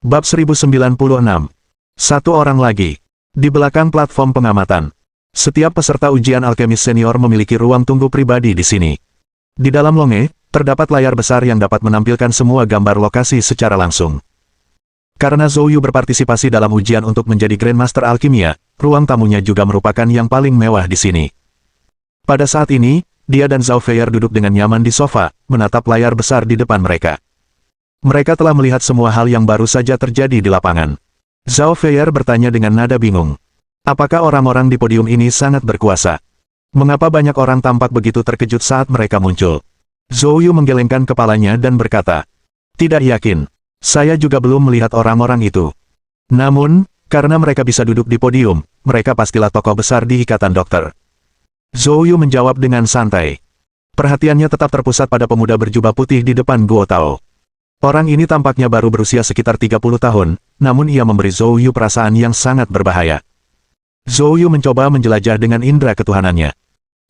Bab 1096. Satu orang lagi. Di belakang platform pengamatan. Setiap peserta ujian alkemis senior memiliki ruang tunggu pribadi di sini. Di dalam longe, terdapat layar besar yang dapat menampilkan semua gambar lokasi secara langsung. Karena Zhou Yu berpartisipasi dalam ujian untuk menjadi Grandmaster Alkimia, ruang tamunya juga merupakan yang paling mewah di sini. Pada saat ini, dia dan Zhao Feier duduk dengan nyaman di sofa, menatap layar besar di depan mereka. Mereka telah melihat semua hal yang baru saja terjadi di lapangan. Zhao Feier bertanya dengan nada bingung. Apakah orang-orang di podium ini sangat berkuasa? Mengapa banyak orang tampak begitu terkejut saat mereka muncul? Zhou Yu menggelengkan kepalanya dan berkata, "Tidak yakin. Saya juga belum melihat orang-orang itu. Namun, karena mereka bisa duduk di podium, mereka pastilah tokoh besar di Ikatan Dokter." Zhou Yu menjawab dengan santai. Perhatiannya tetap terpusat pada pemuda berjubah putih di depan Guo Tao. Orang ini tampaknya baru berusia sekitar 30 tahun, namun ia memberi Zhou Yu perasaan yang sangat berbahaya. Zhou Yu mencoba menjelajah dengan indera ketuhanannya.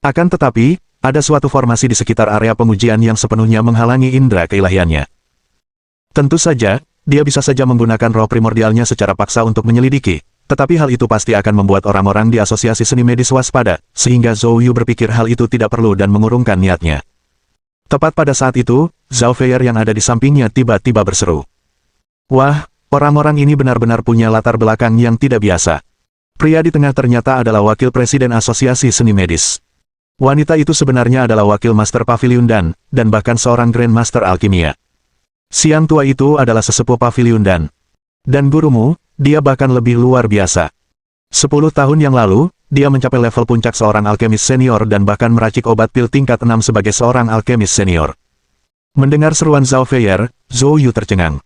Akan tetapi, ada suatu formasi di sekitar area pengujian yang sepenuhnya menghalangi indera keilahiannya. Tentu saja, dia bisa saja menggunakan roh primordialnya secara paksa untuk menyelidiki, tetapi hal itu pasti akan membuat orang-orang di asosiasi seni medis waspada, sehingga Zhou Yu berpikir hal itu tidak perlu dan mengurungkan niatnya. Tepat pada saat itu, Zhao Feier yang ada di sampingnya tiba-tiba berseru. "Wah, orang-orang ini benar-benar punya latar belakang yang tidak biasa." Pria di tengah ternyata adalah wakil presiden asosiasi seni medis. Wanita itu sebenarnya adalah wakil Master Pavilion dan bahkan seorang Grandmaster Alkimia. Siang tua itu adalah sesepuh Pavilion dan gurumu, dia bahkan lebih luar biasa. 10 tahun yang lalu, dia mencapai level puncak seorang alkemis senior dan bahkan meracik obat pil tingkat 6 sebagai seorang alkemis senior. Mendengar seruan Zhao Feier, Zhou Yu tercengang.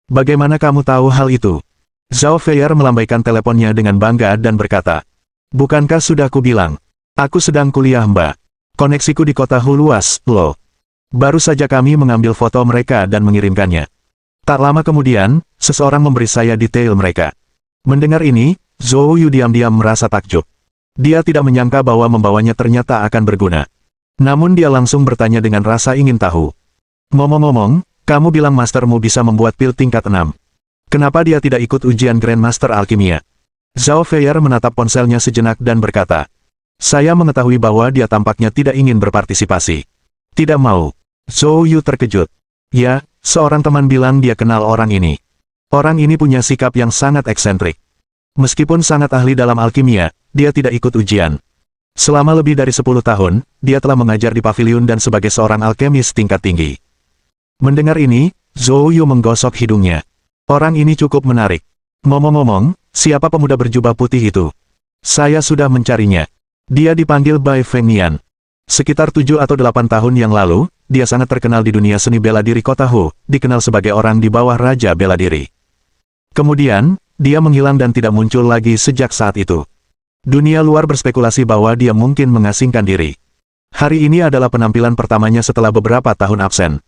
"Bagaimana kamu tahu hal itu?" Zhao Feier melambaikan teleponnya dengan bangga dan berkata, "Bukankah sudah kubilang? Aku sedang kuliah Mbak. Koneksiku di kota Hu luas, loh. Baru saja kami mengambil foto mereka dan mengirimkannya." Tak lama kemudian, seseorang memberi saya detail mereka. Mendengar ini, Zhou Yu diam-diam merasa takjub. Dia tidak menyangka bahwa membawanya ternyata akan berguna. Namun dia langsung bertanya dengan rasa ingin tahu. "Ngomong-ngomong, kamu bilang mastermu bisa membuat pil tingkat 6. Kenapa dia tidak ikut ujian Grandmaster Alkimia?" Zhao Feier menatap ponselnya sejenak dan berkata, "Saya mengetahui bahwa dia tampaknya tidak ingin berpartisipasi." "Tidak mau." Zhou Yu terkejut. "Ya, seorang teman bilang dia kenal orang ini. Orang ini punya sikap yang sangat eksentrik. Meskipun sangat ahli dalam alkimia, dia tidak ikut ujian. Selama lebih dari 10 tahun, dia telah mengajar di Pavilion dan sebagai seorang alkemis tingkat tinggi." Mendengar ini, Zhou Yu menggosok hidungnya. Orang ini cukup menarik. "Ngomong-ngomong, siapa pemuda berjubah putih itu?" "Saya sudah mencarinya. Dia dipanggil Bai Fengnian. Sekitar 7 atau 8 tahun yang lalu, dia sangat terkenal di dunia seni bela diri kota Hu, dikenal sebagai orang di bawah Raja Bela Diri. Kemudian, dia menghilang dan tidak muncul lagi sejak saat itu. Dunia luar berspekulasi bahwa dia mungkin mengasingkan diri. Hari ini adalah penampilan pertamanya setelah beberapa tahun absen.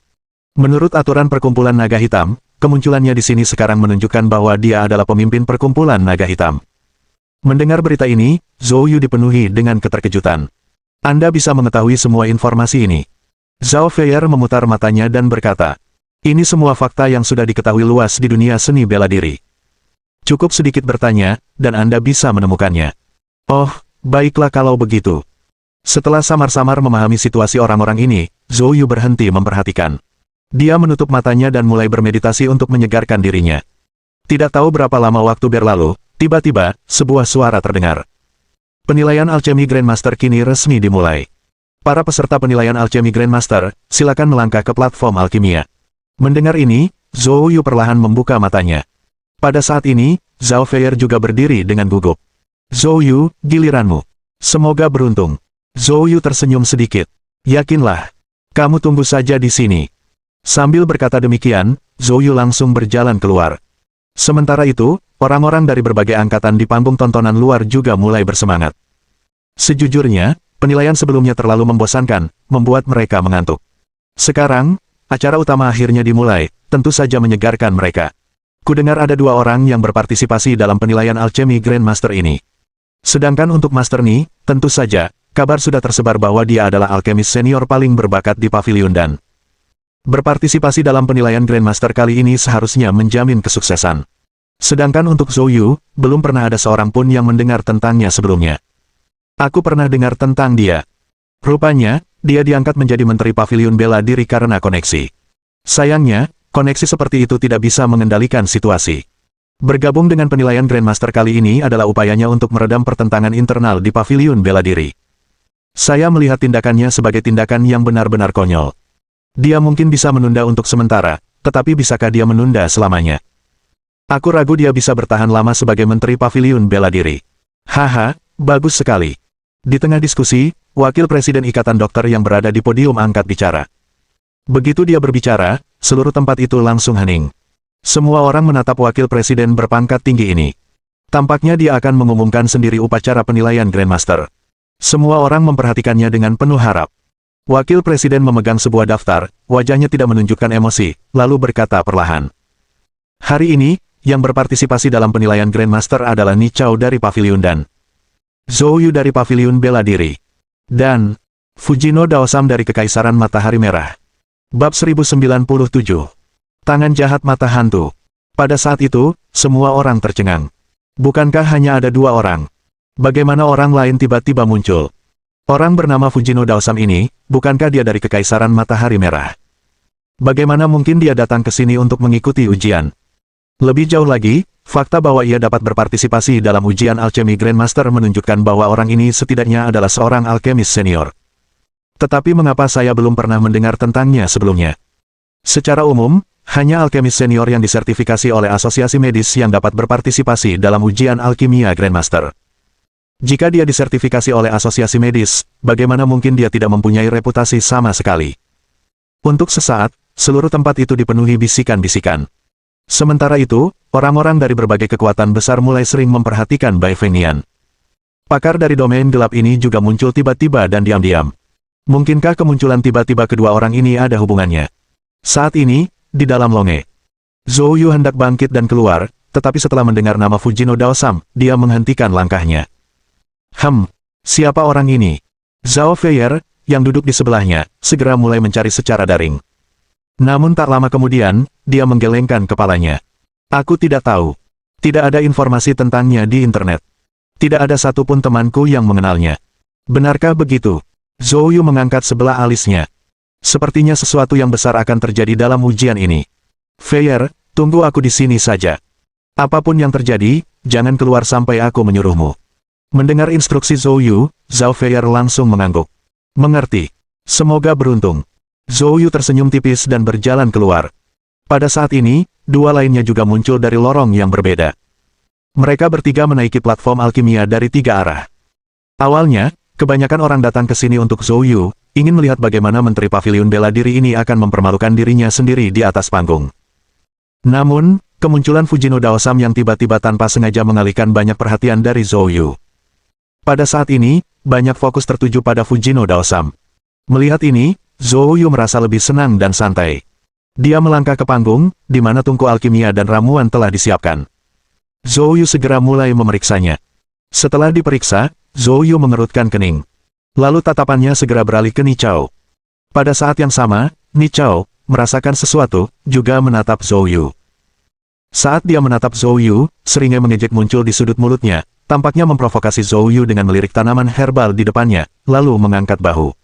Menurut aturan perkumpulan naga hitam, kemunculannya di sini sekarang menunjukkan bahwa dia adalah pemimpin perkumpulan naga hitam." Mendengar berita ini, Zhou Yu dipenuhi dengan keterkejutan. "Anda bisa mengetahui semua informasi ini?" Zhao Feier memutar matanya dan berkata, "Ini semua fakta yang sudah diketahui luas di dunia seni bela diri. Cukup sedikit bertanya, dan Anda bisa menemukannya." "Oh, baiklah kalau begitu." Setelah samar-samar memahami situasi orang-orang ini, Zhou Yu berhenti memperhatikan. Dia menutup matanya dan mulai bermeditasi untuk menyegarkan dirinya. Tidak tahu berapa lama waktu berlalu, tiba-tiba, sebuah suara terdengar. Penilaian Alchemy Grandmaster kini resmi dimulai. Para peserta penilaian Alchemy Grandmaster, silakan melangkah ke platform alkimia. Mendengar ini, Zhou Yu perlahan membuka matanya. Pada saat ini, Zhao Feier juga berdiri dengan gugup. "Zhou Yu, giliranmu. Semoga beruntung." Zhou Yu tersenyum sedikit. "Yakinlah. Kamu tunggu saja di sini." Sambil berkata demikian, Zhou Yu langsung berjalan keluar. Sementara itu, orang-orang dari berbagai angkatan di panggung tontonan luar juga mulai bersemangat. Sejujurnya, penilaian sebelumnya terlalu membosankan, membuat mereka mengantuk. Sekarang, acara utama akhirnya dimulai, tentu saja menyegarkan mereka. Kudengar ada 2 orang yang berpartisipasi dalam penilaian Alchemy Grandmaster ini. Sedangkan untuk Master Ni, tentu saja, kabar sudah tersebar bahwa dia adalah alkemis senior paling berbakat di Pavilion dan berpartisipasi dalam penilaian Grandmaster kali ini seharusnya menjamin kesuksesan. Sedangkan untuk Zhou Yu, belum pernah ada seorang pun yang mendengar tentangnya sebelumnya. Aku pernah dengar tentang dia. Rupanya, dia diangkat menjadi Menteri Paviliun Bela Diri karena koneksi. Sayangnya, koneksi seperti itu tidak bisa mengendalikan situasi. Bergabung dengan penilaian Grandmaster kali ini adalah upayanya untuk meredam pertentangan internal di Paviliun Bela Diri. Saya melihat tindakannya sebagai tindakan yang benar-benar konyol. Dia mungkin bisa menunda untuk sementara, tetapi bisakah dia menunda selamanya? Aku ragu dia bisa bertahan lama sebagai Menteri Paviliun Bela Diri. Haha, bagus sekali. Di tengah diskusi, Wakil Presiden Ikatan Dokter yang berada di podium angkat bicara. Begitu dia berbicara, seluruh tempat itu langsung hening. Semua orang menatap Wakil Presiden berpangkat tinggi ini. Tampaknya dia akan mengumumkan sendiri upacara penilaian Grandmaster. Semua orang memperhatikannya dengan penuh harap. Wakil Presiden memegang sebuah daftar, wajahnya tidak menunjukkan emosi, lalu berkata perlahan. Hari ini, yang berpartisipasi dalam penilaian Grandmaster adalah Ni Chao dari Paviliun dan Zhou Yu dari Paviliun Bela Diri. Dan Fujino Daosam dari Kekaisaran Matahari Merah. Bab 1097. Tangan Jahat Mata Hantu. Pada saat itu, semua orang tercengang. Bukankah hanya ada dua orang? Bagaimana orang lain tiba-tiba muncul? Orang bernama Fujino Daosam ini, bukankah dia dari Kekaisaran Matahari Merah? Bagaimana mungkin dia datang ke sini untuk mengikuti ujian? Lebih jauh lagi, fakta bahwa ia dapat berpartisipasi dalam ujian alchemy Grandmaster menunjukkan bahwa orang ini setidaknya adalah seorang alkemis senior. Tetapi mengapa saya belum pernah mendengar tentangnya sebelumnya? Secara umum, hanya alkemis senior yang disertifikasi oleh asosiasi medis yang dapat berpartisipasi dalam ujian alkimia Grandmaster. Jika dia disertifikasi oleh asosiasi medis, bagaimana mungkin dia tidak mempunyai reputasi sama sekali? Untuk sesaat, seluruh tempat itu dipenuhi bisikan-bisikan. Sementara itu, orang-orang dari berbagai kekuatan besar mulai sering memperhatikan Bai Fengnian. Pakar dari domain gelap ini juga muncul tiba-tiba dan diam-diam. Mungkinkah kemunculan tiba-tiba kedua orang ini ada hubungannya? Saat ini, di dalam longe, Zhou Yu hendak bangkit dan keluar, tetapi setelah mendengar nama Fujino Daosam, dia menghentikan langkahnya. Siapa orang ini? Zhao Feier, yang duduk di sebelahnya, segera mulai mencari secara daring. Namun tak lama kemudian, dia menggelengkan kepalanya. Aku tidak tahu. Tidak ada informasi tentangnya di internet. Tidak ada satupun temanku yang mengenalnya. Benarkah begitu? Zhou Yu mengangkat sebelah alisnya. Sepertinya sesuatu yang besar akan terjadi dalam ujian ini. Feier, tunggu aku di sini saja. Apapun yang terjadi, jangan keluar sampai aku menyuruhmu. Mendengar instruksi Zhou Yu, Zhao Feier langsung mengangguk. Mengerti. Semoga beruntung. Zhou Yu tersenyum tipis dan berjalan keluar. Pada saat ini, dua lainnya juga muncul dari lorong yang berbeda. Mereka bertiga menaiki platform alkimia dari tiga arah. Awalnya, kebanyakan orang datang ke sini untuk Zhou Yu, ingin melihat bagaimana Menteri Paviliun Bela Diri ini akan mempermalukan dirinya sendiri di atas panggung. Namun, kemunculan Fujino Daosam yang tiba-tiba tanpa sengaja mengalihkan banyak perhatian dari Zhou Yu. Pada saat ini, banyak fokus tertuju pada Fujino Daosam. Melihat ini, Zhou Yu merasa lebih senang dan santai. Dia melangkah ke panggung, di mana tungku alkimia dan ramuan telah disiapkan. Zhou Yu segera mulai memeriksanya. Setelah diperiksa, Zhou Yu mengerutkan kening. Lalu tatapannya segera beralih ke Ni Chao. Pada saat yang sama, Ni Chao, merasakan sesuatu, juga menatap Zhou Yu. Saat dia menatap Zhou Yu, seringnya mengejek muncul di sudut mulutnya, tampaknya memprovokasi Zhou Yu dengan melirik tanaman herbal di depannya, lalu mengangkat bahu.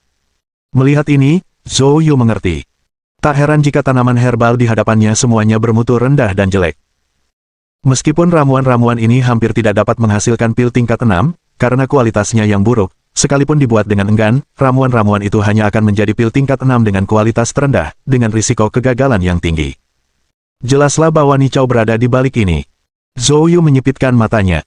Melihat ini, Zhou Yu mengerti. Tak heran jika tanaman herbal di hadapannya semuanya bermutu rendah dan jelek. Meskipun ramuan-ramuan ini hampir tidak dapat menghasilkan pil tingkat 6, karena kualitasnya yang buruk, sekalipun dibuat dengan enggan, ramuan-ramuan itu hanya akan menjadi pil tingkat 6 dengan kualitas terendah, dengan risiko kegagalan yang tinggi. Jelaslah bahwa Ni Chao berada di balik ini. Zhou Yu menyipitkan matanya.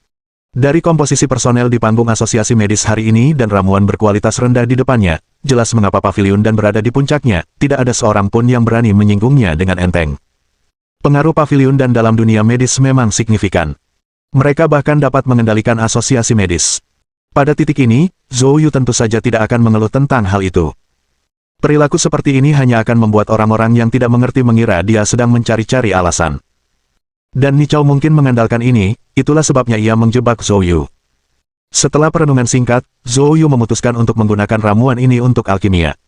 Dari komposisi personel di panggung asosiasi medis hari ini dan ramuan berkualitas rendah di depannya, jelas mengapa paviliun dan berada di puncaknya, tidak ada seorang pun yang berani menyinggungnya dengan enteng. Pengaruh paviliun dan dalam dunia medis memang signifikan. Mereka bahkan dapat mengendalikan asosiasi medis. Pada titik ini, Zhou Yu tentu saja tidak akan mengeluh tentang hal itu. Perilaku seperti ini hanya akan membuat orang-orang yang tidak mengerti mengira dia sedang mencari-cari alasan. Dan Ni Chao mungkin mengandalkan ini, itulah sebabnya ia menjebak Zhou Yu. Setelah perenungan singkat, Zhou Yu memutuskan untuk menggunakan ramuan ini untuk alkimia.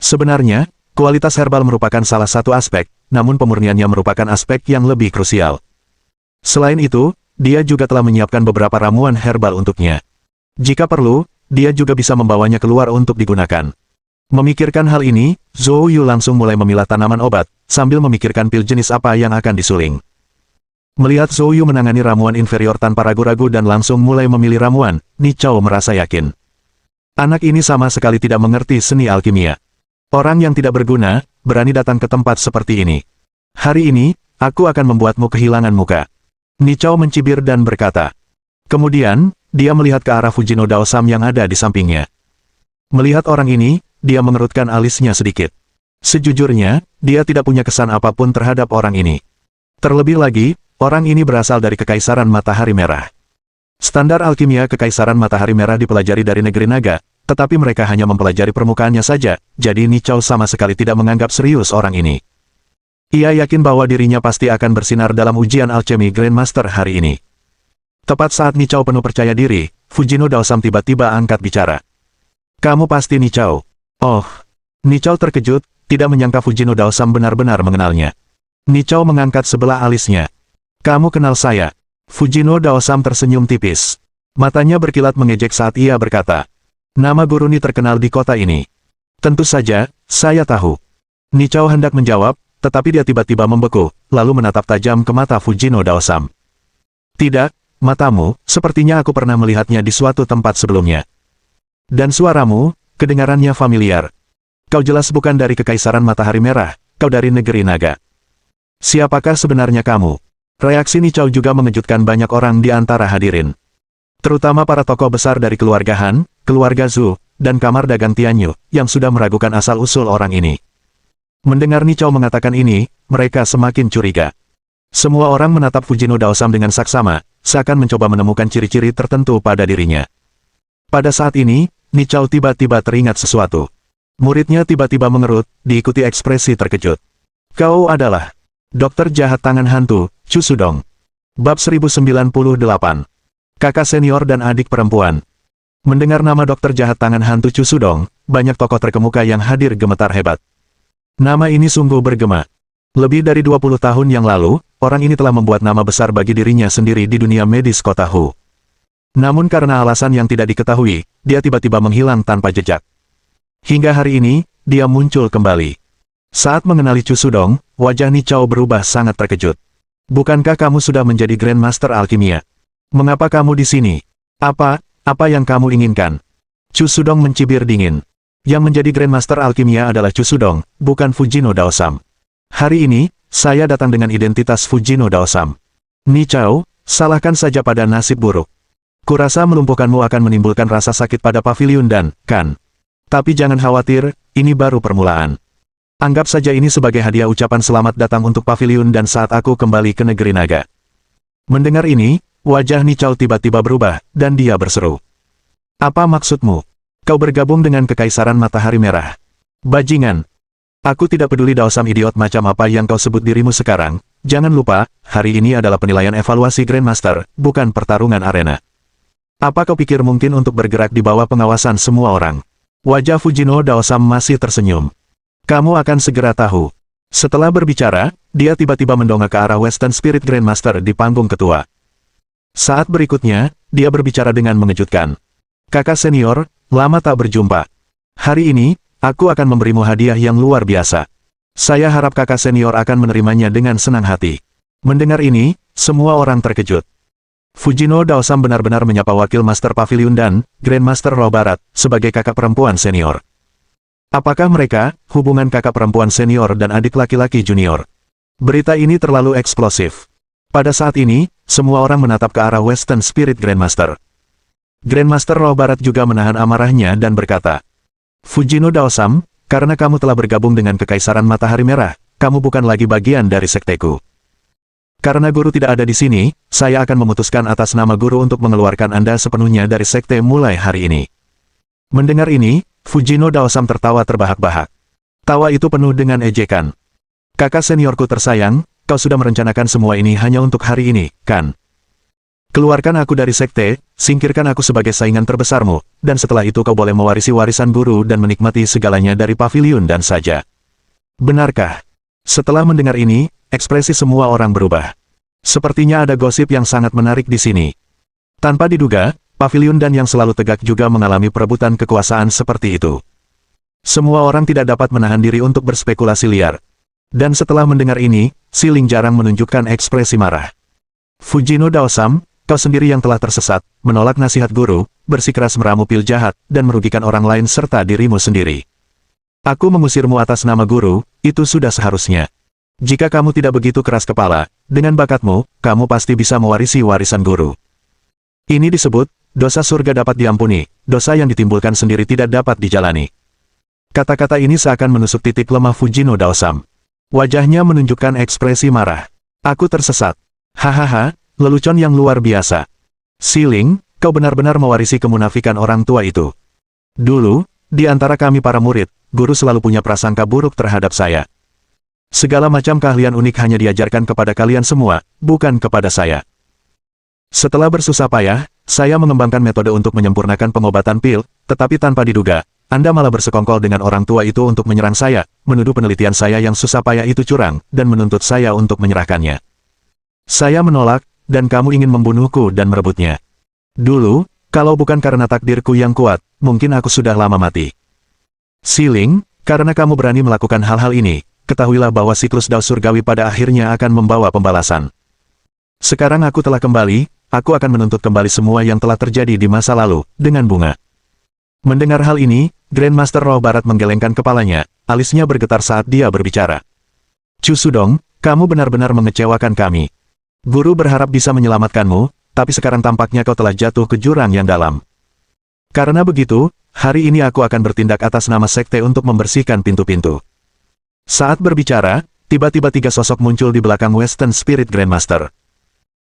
Sebenarnya, kualitas herbal merupakan salah satu aspek, namun pemurniannya merupakan aspek yang lebih krusial. Selain itu, dia juga telah menyiapkan beberapa ramuan herbal untuknya. Jika perlu, dia juga bisa membawanya keluar untuk digunakan. Memikirkan hal ini, Zhou Yu langsung mulai memilah tanaman obat, sambil memikirkan pil jenis apa yang akan disuling. Melihat Zhou Yu menangani ramuan inferior tanpa ragu-ragu dan langsung mulai memilih ramuan, Ni Chao merasa yakin. Anak ini sama sekali tidak mengerti seni alkimia. Orang yang tidak berguna, berani datang ke tempat seperti ini. Hari ini, aku akan membuatmu kehilangan muka. Ni Chao mencibir dan berkata. Kemudian, dia melihat ke arah Fujino Daosam yang ada di sampingnya. Melihat orang ini, dia mengerutkan alisnya sedikit. Sejujurnya, dia tidak punya kesan apapun terhadap orang ini. Terlebih lagi, orang ini berasal dari Kekaisaran Matahari Merah. Standar alkimia Kekaisaran Matahari Merah dipelajari dari negeri naga, tetapi mereka hanya mempelajari permukaannya saja, jadi Ni Chao sama sekali tidak menganggap serius orang ini. Ia yakin bahwa dirinya pasti akan bersinar dalam ujian alchemy Grandmaster hari ini. Tepat saat Ni Chao penuh percaya diri, Fujino Daosam tiba-tiba angkat bicara. Kamu pasti Ni Chao. Oh. Ni Chao terkejut, tidak menyangka Fujino Daosam benar-benar mengenalnya. Ni Chao mengangkat sebelah alisnya. Kamu kenal saya. Fujino Daosam tersenyum tipis. Matanya berkilat mengejek saat ia berkata. Nama guru Ni terkenal di kota ini. Tentu saja, saya tahu. Ni Chao hendak menjawab, tetapi dia tiba-tiba membeku, lalu menatap tajam ke mata Fujino Daosam. Tidak, matamu, sepertinya aku pernah melihatnya di suatu tempat sebelumnya. Dan suaramu, kedengarannya familiar. Kau jelas bukan dari Kekaisaran Matahari Merah, kau dari negeri naga. Siapakah sebenarnya kamu? Reaksi Ni Chao juga mengejutkan banyak orang di antara hadirin. Terutama para tokoh besar dari keluarga Han, keluarga Zhu, dan kamar dagang Tianyu, yang sudah meragukan asal-usul orang ini. Mendengar Ni Chao mengatakan ini, mereka semakin curiga. Semua orang menatap Fujino Daosam dengan saksama, seakan mencoba menemukan ciri-ciri tertentu pada dirinya. Pada saat ini, Ni Chao tiba-tiba teringat sesuatu. Muridnya tiba-tiba mengerut, diikuti ekspresi terkejut. Kau adalah Dokter Jahat Tangan Hantu, Chu Sudong. Bab 1098. Kakak senior dan adik perempuan. Mendengar nama Dokter Jahat Tangan Hantu Chu Sudong, banyak tokoh terkemuka yang hadir gemetar hebat. Nama ini sungguh bergema. Lebih dari 20 tahun yang lalu, orang ini telah membuat nama besar bagi dirinya sendiri di dunia medis kota Hu. Namun karena alasan yang tidak diketahui, dia tiba-tiba menghilang tanpa jejak. Hingga hari ini, dia muncul kembali. Saat mengenali Chu Sudong, wajah Ni Chao berubah sangat terkejut. Bukankah kamu sudah menjadi Grandmaster Alkimia? Mengapa kamu di sini? Apa yang kamu inginkan? Chu Sudong mencibir dingin. Yang menjadi Grandmaster Alkimia adalah Chu Sudong, bukan Fujino Daosam. Hari ini, saya datang dengan identitas Fujino Daosam. Ni Chao, salahkan saja pada nasib buruk. Kurasa melumpuhkanmu akan menimbulkan rasa sakit pada pavilion dan, kan? Tapi jangan khawatir, ini baru permulaan. Anggap saja ini sebagai hadiah ucapan selamat datang untuk pavilion dan saat aku kembali ke negeri naga. Mendengar ini, wajah Ni Chao tiba-tiba berubah, dan dia berseru. Apa maksudmu? Kau bergabung dengan Kekaisaran Matahari Merah. Bajingan. Aku tidak peduli Daosam idiot macam apa yang kau sebut dirimu sekarang. Jangan lupa, hari ini adalah penilaian evaluasi Grandmaster, bukan pertarungan arena. Apa kau pikir mungkin untuk bergerak di bawah pengawasan semua orang? Wajah Fujino Daosam masih tersenyum. Kamu akan segera tahu. Setelah berbicara, dia tiba-tiba mendongak ke arah Western Spirit Grandmaster di panggung ketua. Saat berikutnya, dia berbicara dengan mengejutkan. Kakak senior, lama tak berjumpa. Hari ini, aku akan memberimu hadiah yang luar biasa. Saya harap kakak senior akan menerimanya dengan senang hati. Mendengar ini, semua orang terkejut. Fujino Daosam benar-benar menyapa Wakil Master Pavilion dan Grandmaster Roh Barat sebagai kakak perempuan senior. Apakah mereka, hubungan kakak perempuan senior dan adik laki-laki junior? Berita ini terlalu eksplosif. Pada saat ini, semua orang menatap ke arah Western Spirit Grandmaster. Grandmaster Roh Barat juga menahan amarahnya dan berkata, Fujino Daosam, karena kamu telah bergabung dengan Kekaisaran Matahari Merah, kamu bukan lagi bagian dari sekteku. Karena guru tidak ada di sini, saya akan memutuskan atas nama guru untuk mengeluarkan Anda sepenuhnya dari sekte mulai hari ini. Mendengar ini, Fujino Daosam tertawa terbahak-bahak. Tawa itu penuh dengan ejekan. Kakak seniorku tersayang, kau sudah merencanakan semua ini hanya untuk hari ini, kan? Keluarkan aku dari sekte, singkirkan aku sebagai saingan terbesarmu, dan setelah itu kau boleh mewarisi warisan guru dan menikmati segalanya dari pavilion dan saja. Benarkah? Setelah mendengar ini, ekspresi semua orang berubah. Sepertinya ada gosip yang sangat menarik di sini. Tanpa diduga, Pavilion Dan yang selalu tegak juga mengalami perebutan kekuasaan seperti itu. Semua orang tidak dapat menahan diri untuk berspekulasi liar. Dan setelah mendengar ini, Si Ling jarang menunjukkan ekspresi marah. Fujino Daosam, kau sendiri yang telah tersesat, menolak nasihat guru, bersikeras meramu pil jahat, dan merugikan orang lain serta dirimu sendiri. Aku mengusirmu atas nama guru, itu sudah seharusnya. Jika kamu tidak begitu keras kepala, dengan bakatmu, kamu pasti bisa mewarisi warisan guru. Ini disebut, dosa surga dapat diampuni, dosa yang ditimbulkan sendiri tidak dapat dijalani. Kata-kata ini seakan menusuk titik lemah Fujino Daosam. Wajahnya menunjukkan ekspresi marah. Aku tersesat. Hahaha, lelucon yang luar biasa. Si Ling, kau benar-benar mewarisi kemunafikan orang tua itu. Dulu, di antara kami para murid, guru selalu punya prasangka buruk terhadap saya. Segala macam keahlian unik hanya diajarkan kepada kalian semua, bukan kepada saya. Setelah bersusah payah, saya mengembangkan metode untuk menyempurnakan pengobatan pil, tetapi tanpa diduga, Anda malah bersekongkol dengan orang tua itu untuk menyerang saya, menuduh penelitian saya yang susah payah itu curang, dan menuntut saya untuk menyerahkannya. Saya menolak, dan kamu ingin membunuhku dan merebutnya. Dulu, kalau bukan karena takdirku yang kuat, mungkin aku sudah lama mati. Si Ling, karena kamu berani melakukan hal-hal ini, ketahuilah bahwa siklus Dao Surgawi pada akhirnya akan membawa pembalasan. Sekarang aku telah kembali, aku akan menuntut kembali semua yang telah terjadi di masa lalu, dengan bunga. Mendengar hal ini, Grandmaster Roh Barat menggelengkan kepalanya, alisnya bergetar saat dia berbicara. Chu Sudong, kamu benar-benar mengecewakan kami. Guru berharap bisa menyelamatkanmu, tapi sekarang tampaknya kau telah jatuh ke jurang yang dalam. Karena begitu, hari ini aku akan bertindak atas nama sekte untuk membersihkan pintu-pintu. Saat berbicara, tiba-tiba 3 sosok muncul di belakang Western Spirit Grandmaster.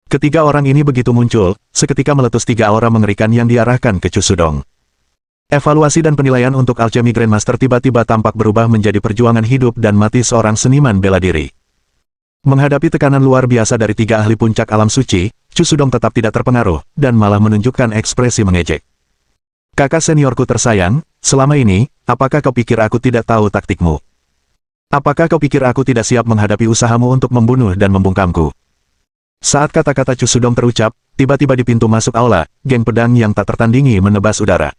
Ketiga orang ini begitu muncul, seketika meletus 3 aura mengerikan yang diarahkan ke Chu Sudong. Evaluasi dan penilaian untuk Alchemy Grandmaster tiba-tiba tampak berubah menjadi perjuangan hidup dan mati seorang seniman bela diri. Menghadapi tekanan luar biasa dari 3 ahli puncak alam suci, Chu Sudong tetap tidak terpengaruh, dan malah menunjukkan ekspresi mengejek. Kakak seniorku tersayang, selama ini, apakah kau pikir aku tidak tahu taktikmu? Apakah kau pikir aku tidak siap menghadapi usahamu untuk membunuh dan membungkamku? Saat kata-kata Chu Sudong terucap, tiba-tiba di pintu masuk aula, geng pedang yang tak tertandingi menebas udara.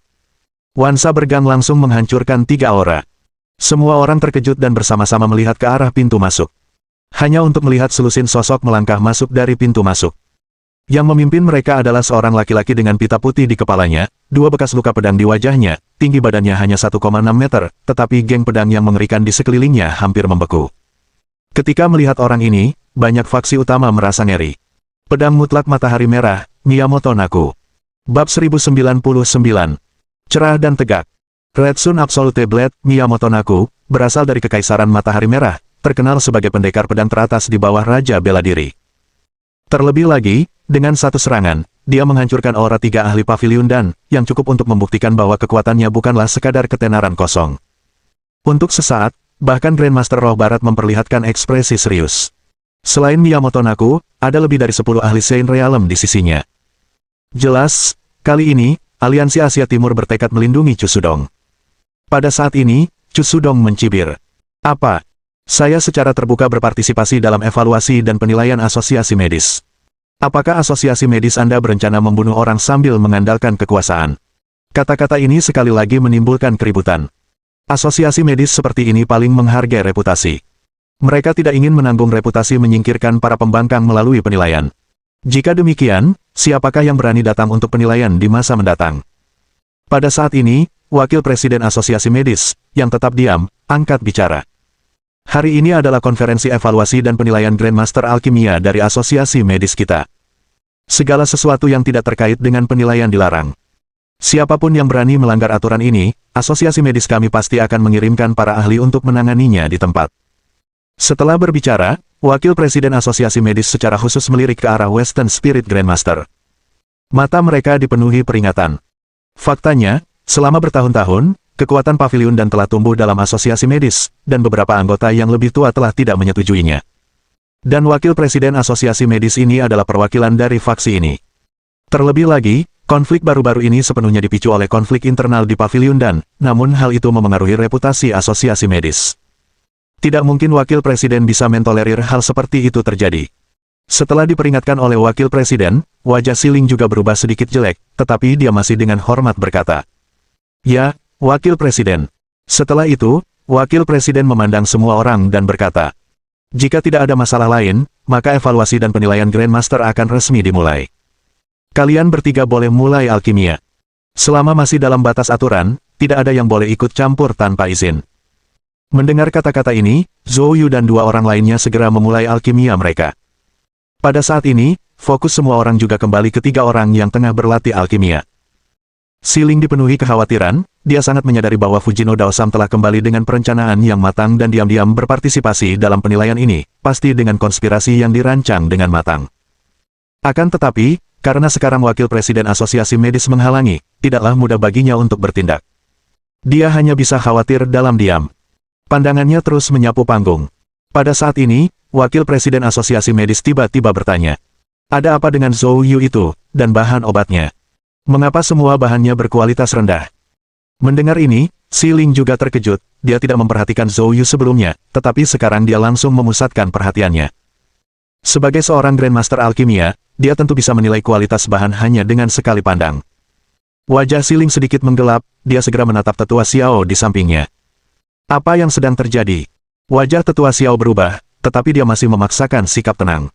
Wansa Bergang langsung menghancurkan 3 aura. Semua orang terkejut dan bersama-sama melihat ke arah pintu masuk. Hanya untuk melihat selusin sosok melangkah masuk dari pintu masuk. Yang memimpin mereka adalah seorang laki-laki dengan pita putih di kepalanya, 2 bekas luka pedang di wajahnya, tinggi badannya hanya 1,6 meter, tetapi geng pedang yang mengerikan di sekelilingnya hampir membeku. Ketika melihat orang ini, banyak faksi utama merasa ngeri. Pedang mutlak matahari merah, Miyamoto Naku. Bab 1099. Cerah dan tegak. Red Sun Absolute Blade, Miyamoto Naku, berasal dari Kekaisaran Matahari Merah, terkenal sebagai pendekar pedang teratas di bawah Raja Bela Diri. Terlebih lagi, dengan satu serangan, dia menghancurkan aura 3 ahli Pavilion Dan, yang cukup untuk membuktikan bahwa kekuatannya bukanlah sekadar ketenaran kosong. Untuk sesaat, bahkan Grandmaster Roh Barat memperlihatkan ekspresi serius. Selain Miyamoto Naku, ada lebih dari 10 ahli Sein Realm di sisinya. Jelas, kali ini, Aliansi Asia Timur bertekad melindungi Chu Sudong. Pada saat ini, Chu Sudong mencibir. Apa? Saya secara terbuka berpartisipasi dalam evaluasi dan penilaian asosiasi medis. Apakah asosiasi medis Anda berencana membunuh orang sambil mengandalkan kekuasaan? Kata-kata ini sekali lagi menimbulkan keributan. Asosiasi medis seperti ini paling menghargai reputasi. Mereka tidak ingin menanggung reputasi menyingkirkan para pembangkang melalui penilaian. Jika demikian, siapakah yang berani datang untuk penilaian di masa mendatang? Pada saat ini, Wakil Presiden Asosiasi Medis, yang tetap diam, angkat bicara. Hari ini adalah konferensi evaluasi dan penilaian Grandmaster Alkimia dari Asosiasi Medis kita. Segala sesuatu yang tidak terkait dengan penilaian dilarang. Siapapun yang berani melanggar aturan ini, Asosiasi Medis kami pasti akan mengirimkan para ahli untuk menanganinya di tempat. Setelah berbicara, Wakil Presiden Asosiasi Medis secara khusus melirik ke arah Western Spirit Grandmaster. Mata mereka dipenuhi peringatan. Faktanya, selama bertahun-tahun, kekuatan Pavilion Dan telah tumbuh dalam asosiasi medis, dan beberapa anggota yang lebih tua telah tidak menyetujuinya. Dan Wakil Presiden Asosiasi Medis ini adalah perwakilan dari faksi ini. Terlebih lagi, konflik baru-baru ini sepenuhnya dipicu oleh konflik internal di Pavilion Dan, namun hal itu memengaruhi reputasi asosiasi medis. Tidak mungkin Wakil Presiden bisa mentolerir hal seperti itu terjadi. Setelah diperingatkan oleh wakil presiden, wajah Si Ling juga berubah sedikit jelek, tetapi dia masih dengan hormat berkata, "Ya, wakil presiden." Setelah itu, wakil presiden memandang semua orang dan berkata, "Jika tidak ada masalah lain, maka evaluasi dan penilaian Grandmaster akan resmi dimulai. Kalian bertiga boleh mulai alkimia. Selama masih dalam batas aturan, tidak ada yang boleh ikut campur tanpa izin." Mendengar kata-kata ini, Zhou Yu dan dua orang lainnya segera memulai alkimia mereka. Pada saat ini, fokus semua orang juga kembali ke tiga orang yang tengah berlatih alkimia. Si Ling dipenuhi kekhawatiran, dia sangat menyadari bahwa Fujino Daosam telah kembali dengan perencanaan yang matang dan diam-diam berpartisipasi dalam penilaian ini, pasti dengan konspirasi yang dirancang dengan matang. Akan tetapi, karena sekarang wakil presiden asosiasi medis menghalangi, tidaklah mudah baginya untuk bertindak. Dia hanya bisa khawatir dalam diam. Pandangannya terus menyapu panggung. Pada saat ini, wakil presiden asosiasi medis tiba-tiba bertanya, "Ada apa dengan Zhou Yu itu, dan bahan obatnya? Mengapa semua bahannya berkualitas rendah?" Mendengar ini, Si Ling juga terkejut, dia tidak memperhatikan Zhou Yu sebelumnya, tetapi sekarang dia langsung memusatkan perhatiannya. Sebagai seorang Grandmaster Alkimia, dia tentu bisa menilai kualitas bahan hanya dengan sekali pandang. Wajah Si Ling sedikit menggelap, dia segera menatap tetua Xiao di sampingnya. Apa yang sedang terjadi? Wajah tetua Xiao berubah, tetapi dia masih memaksakan sikap tenang.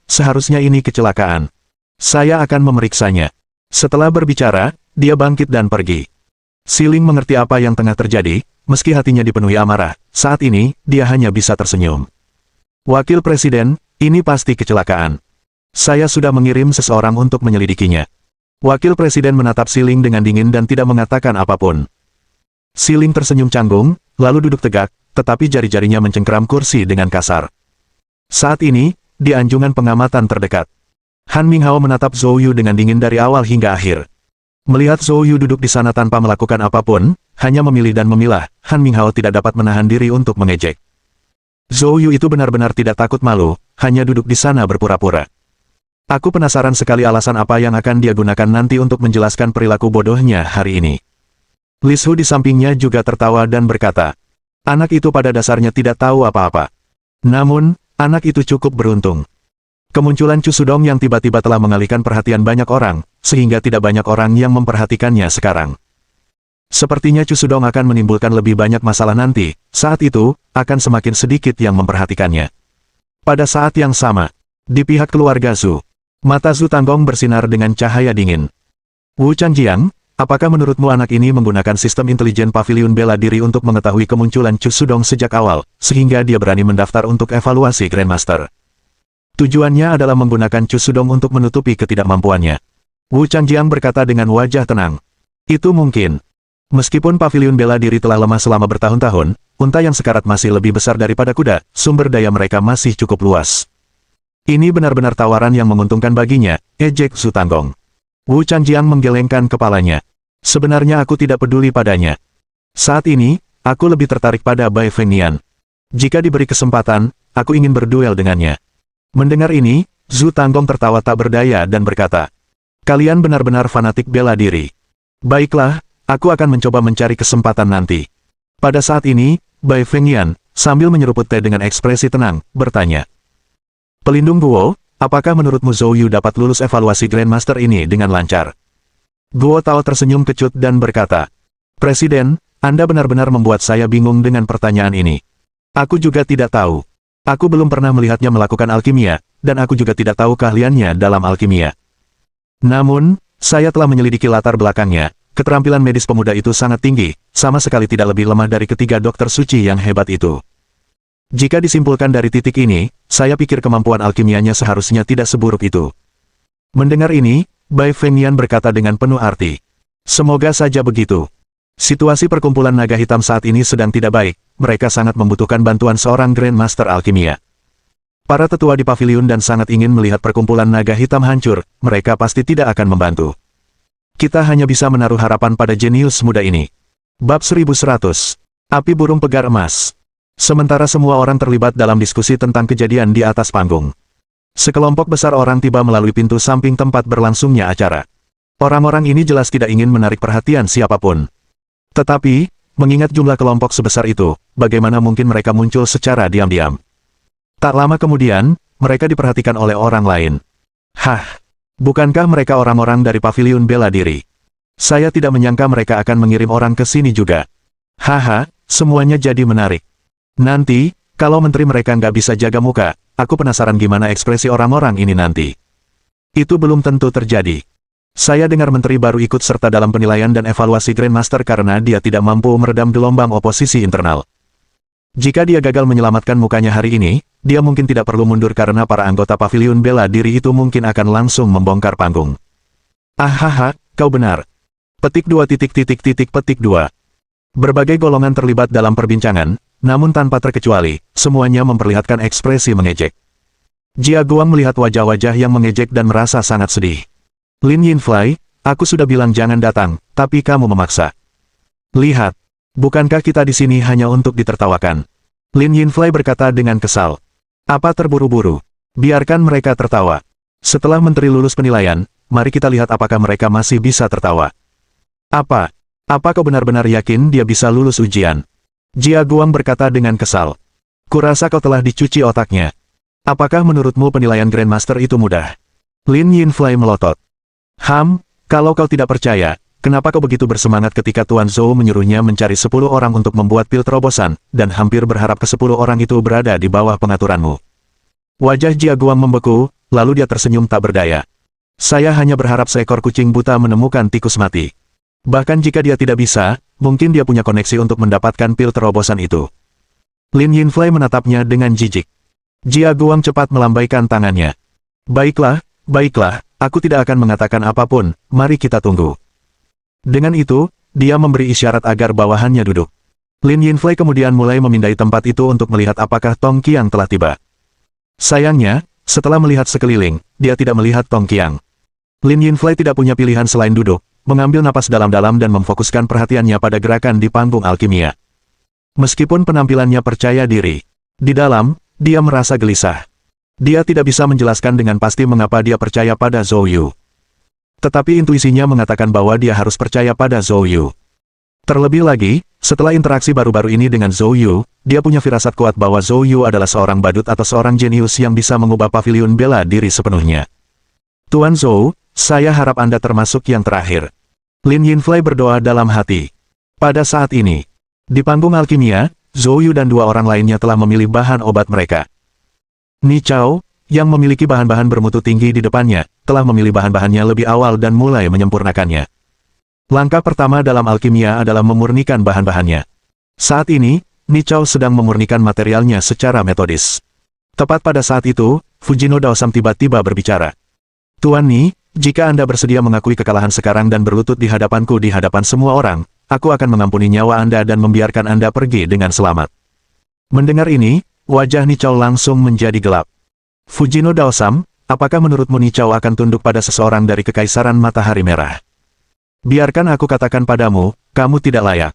Seharusnya ini kecelakaan. Saya akan memeriksanya. Setelah berbicara, dia bangkit dan pergi. Si Ling mengerti apa yang tengah terjadi, meski hatinya dipenuhi amarah, saat ini, dia hanya bisa tersenyum. Wakil Presiden, ini pasti kecelakaan. Saya sudah mengirim seseorang untuk menyelidikinya. Wakil Presiden menatap Si Ling dengan dingin dan tidak mengatakan apapun. Si Ling tersenyum canggung, lalu duduk tegak, tetapi jari-jarinya mencengkeram kursi dengan kasar. Saat ini, di anjungan pengamatan terdekat, Han Minghao menatap Zhou Yu dengan dingin dari awal hingga akhir. Melihat Zhou Yu duduk di sana tanpa melakukan apapun, hanya memilih dan memilah, Han Minghao tidak dapat menahan diri untuk mengejek. Zhou Yu itu benar-benar tidak takut malu, hanya duduk di sana berpura-pura. Aku penasaran sekali alasan apa yang akan dia gunakan nanti untuk menjelaskan perilaku bodohnya hari ini. Li Su di sampingnya juga tertawa dan berkata, "Anak itu pada dasarnya tidak tahu apa-apa. Namun, anak itu cukup beruntung." Kemunculan Chu Sudong yang tiba-tiba telah mengalihkan perhatian banyak orang, sehingga tidak banyak orang yang memperhatikannya sekarang. Sepertinya Chu Sudong akan menimbulkan lebih banyak masalah nanti, saat itu, akan semakin sedikit yang memperhatikannya. Pada saat yang sama, di pihak keluarga Zhu, mata Zhu Tanggong bersinar dengan cahaya dingin. "Wu Changjiang, apakah menurutmu anak ini menggunakan sistem intelijen pavilion bela diri untuk mengetahui kemunculan Chu Sudong sejak awal, sehingga dia berani mendaftar untuk evaluasi Grandmaster? Tujuannya adalah menggunakan Chu Sudong untuk menutupi ketidakmampuannya." Wu Changjiang berkata dengan wajah tenang. "Itu mungkin. Meskipun pavilion bela diri telah lemah selama bertahun-tahun, unta yang sekarat masih lebih besar daripada kuda, sumber daya mereka masih cukup luas. Ini benar-benar tawaran yang menguntungkan baginya," ejek Zhu Tanggong. Wu Changjiang menggelengkan kepalanya. "Sebenarnya aku tidak peduli padanya. Saat ini, aku lebih tertarik pada Bai Fengnian. Jika diberi kesempatan, aku ingin berduel dengannya." Mendengar ini, Zhu Tanggong tertawa tak berdaya dan berkata, "Kalian benar-benar fanatik bela diri. Baiklah, aku akan mencoba mencari kesempatan nanti." Pada saat ini, Bai Fengnian, sambil menyeruput teh dengan ekspresi tenang, bertanya, "Pelindung Guo, apakah menurutmu Zhou Yu dapat lulus evaluasi Grandmaster ini dengan lancar?" Guo Tao tersenyum kecut dan berkata, "Presiden, Anda benar-benar membuat saya bingung dengan pertanyaan ini. Aku juga tidak tahu. Aku belum pernah melihatnya melakukan alkimia, dan aku juga tidak tahu keahliannya dalam alkimia. Namun, saya telah menyelidiki latar belakangnya, keterampilan medis pemuda itu sangat tinggi, sama sekali tidak lebih lemah dari ketiga dokter suci yang hebat itu. Jika disimpulkan dari titik ini, saya pikir kemampuan alkimianya seharusnya tidak seburuk itu." Mendengar ini, Bai Fengnian berkata dengan penuh arti, "Semoga saja begitu. Situasi perkumpulan naga hitam saat ini sedang tidak baik, mereka sangat membutuhkan bantuan seorang Grandmaster Alkimia. Para tetua di pavilion dan sangat ingin melihat perkumpulan naga hitam hancur, mereka pasti tidak akan membantu. Kita hanya bisa menaruh harapan pada jenius muda ini." Bab 1100. Api burung pegar emas. Sementara semua orang terlibat dalam diskusi tentang kejadian di atas panggung, sekelompok besar orang tiba melalui pintu samping tempat berlangsungnya acara. Orang-orang ini jelas tidak ingin menarik perhatian siapapun. Tetapi, mengingat jumlah kelompok sebesar itu, bagaimana mungkin mereka muncul secara diam-diam? Tak lama kemudian, mereka diperhatikan oleh orang lain. Hah, bukankah mereka orang-orang dari paviliun bela diri? Saya tidak menyangka mereka akan mengirim orang ke sini juga. Haha, semuanya jadi menarik. Nanti, kalau menteri mereka nggak bisa jaga muka, aku penasaran gimana ekspresi orang-orang ini nanti. Itu belum tentu terjadi. Saya dengar menteri baru ikut serta dalam penilaian dan evaluasi Grandmaster karena dia tidak mampu meredam gelombang oposisi internal. Jika dia gagal menyelamatkan mukanya hari ini, dia mungkin tidak perlu mundur karena para anggota paviliun bela diri itu mungkin akan langsung membongkar panggung. Ahaha, kau benar. Petik 2. Berbagai golongan terlibat dalam perbincangan, namun tanpa terkecuali, semuanya memperlihatkan ekspresi mengejek. Jia Guang melihat wajah-wajah yang mengejek dan merasa sangat sedih. Lin Yinfei, aku sudah bilang jangan datang, tapi kamu memaksa. Lihat, bukankah kita di sini hanya untuk ditertawakan? Lin Yinfei berkata dengan kesal. Apa terburu-buru? Biarkan mereka tertawa. Setelah menteri lulus penilaian, mari kita lihat apakah mereka masih bisa tertawa. Apa kau benar-benar yakin dia bisa lulus ujian? Jia Guang berkata dengan kesal. Kurasa kau telah dicuci otaknya. Apakah menurutmu penilaian Grandmaster itu mudah? Lin Yinfei melotot. Kalau kau tidak percaya, kenapa kau begitu bersemangat ketika Tuan Zhou menyuruhnya mencari 10 orang untuk membuat pil terobosan, dan hampir berharap ke-10 orang itu berada di bawah pengaturanmu? Wajah Jia Guang membeku, lalu dia tersenyum tak berdaya. Saya hanya berharap seekor kucing buta menemukan tikus mati. Bahkan jika dia tidak bisa, mungkin dia punya koneksi untuk mendapatkan pil terobosan itu. Lin Yinfei menatapnya dengan jijik. Jia Guang cepat melambaikan tangannya. Baiklah, aku tidak akan mengatakan apapun, mari kita tunggu. Dengan itu, dia memberi isyarat agar bawahannya duduk. Lin Yinfei kemudian mulai memindai tempat itu untuk melihat apakah Tong Qiang telah tiba. Sayangnya, setelah melihat sekeliling, dia tidak melihat Tong Qiang. Lin Yinfei tidak punya pilihan selain duduk, mengambil napas dalam-dalam dan memfokuskan perhatiannya pada gerakan di panggung alkimia. Meskipun penampilannya percaya diri, di dalam, dia merasa gelisah. Dia tidak bisa menjelaskan dengan pasti mengapa dia percaya pada Zhou Yu. Tetapi intuisinya mengatakan bahwa dia harus percaya pada Zhou Yu. Terlebih lagi, setelah interaksi baru-baru ini dengan Zhou Yu, dia punya firasat kuat bahwa Zhou Yu adalah seorang badut atau seorang jenius yang bisa mengubah paviliun bela diri sepenuhnya. Tuan Zhou, saya harap Anda termasuk yang terakhir. Lin Yinfei berdoa dalam hati. Pada saat ini, di panggung alkimia, Zhou Yu dan 2 orang lainnya telah memilih bahan obat mereka. Ni Chao, yang memiliki bahan-bahan bermutu tinggi di depannya, telah memilih bahan-bahannya lebih awal dan mulai menyempurnakannya. Langkah pertama dalam alkimia adalah memurnikan bahan-bahannya. Saat ini, Ni Chao sedang memurnikan materialnya secara metodis. Tepat pada saat itu, Fujino Daosam tiba-tiba berbicara. Tuan Ni, jika Anda bersedia mengakui kekalahan sekarang dan berlutut di hadapanku di hadapan semua orang, aku akan mengampuni nyawa Anda dan membiarkan Anda pergi dengan selamat. Mendengar ini, wajah Ni Chao langsung menjadi gelap. Fujino Daosam, apakah menurutmu Ni Chao akan tunduk pada seseorang dari Kekaisaran Matahari Merah? Biarkan aku katakan padamu, kamu tidak layak.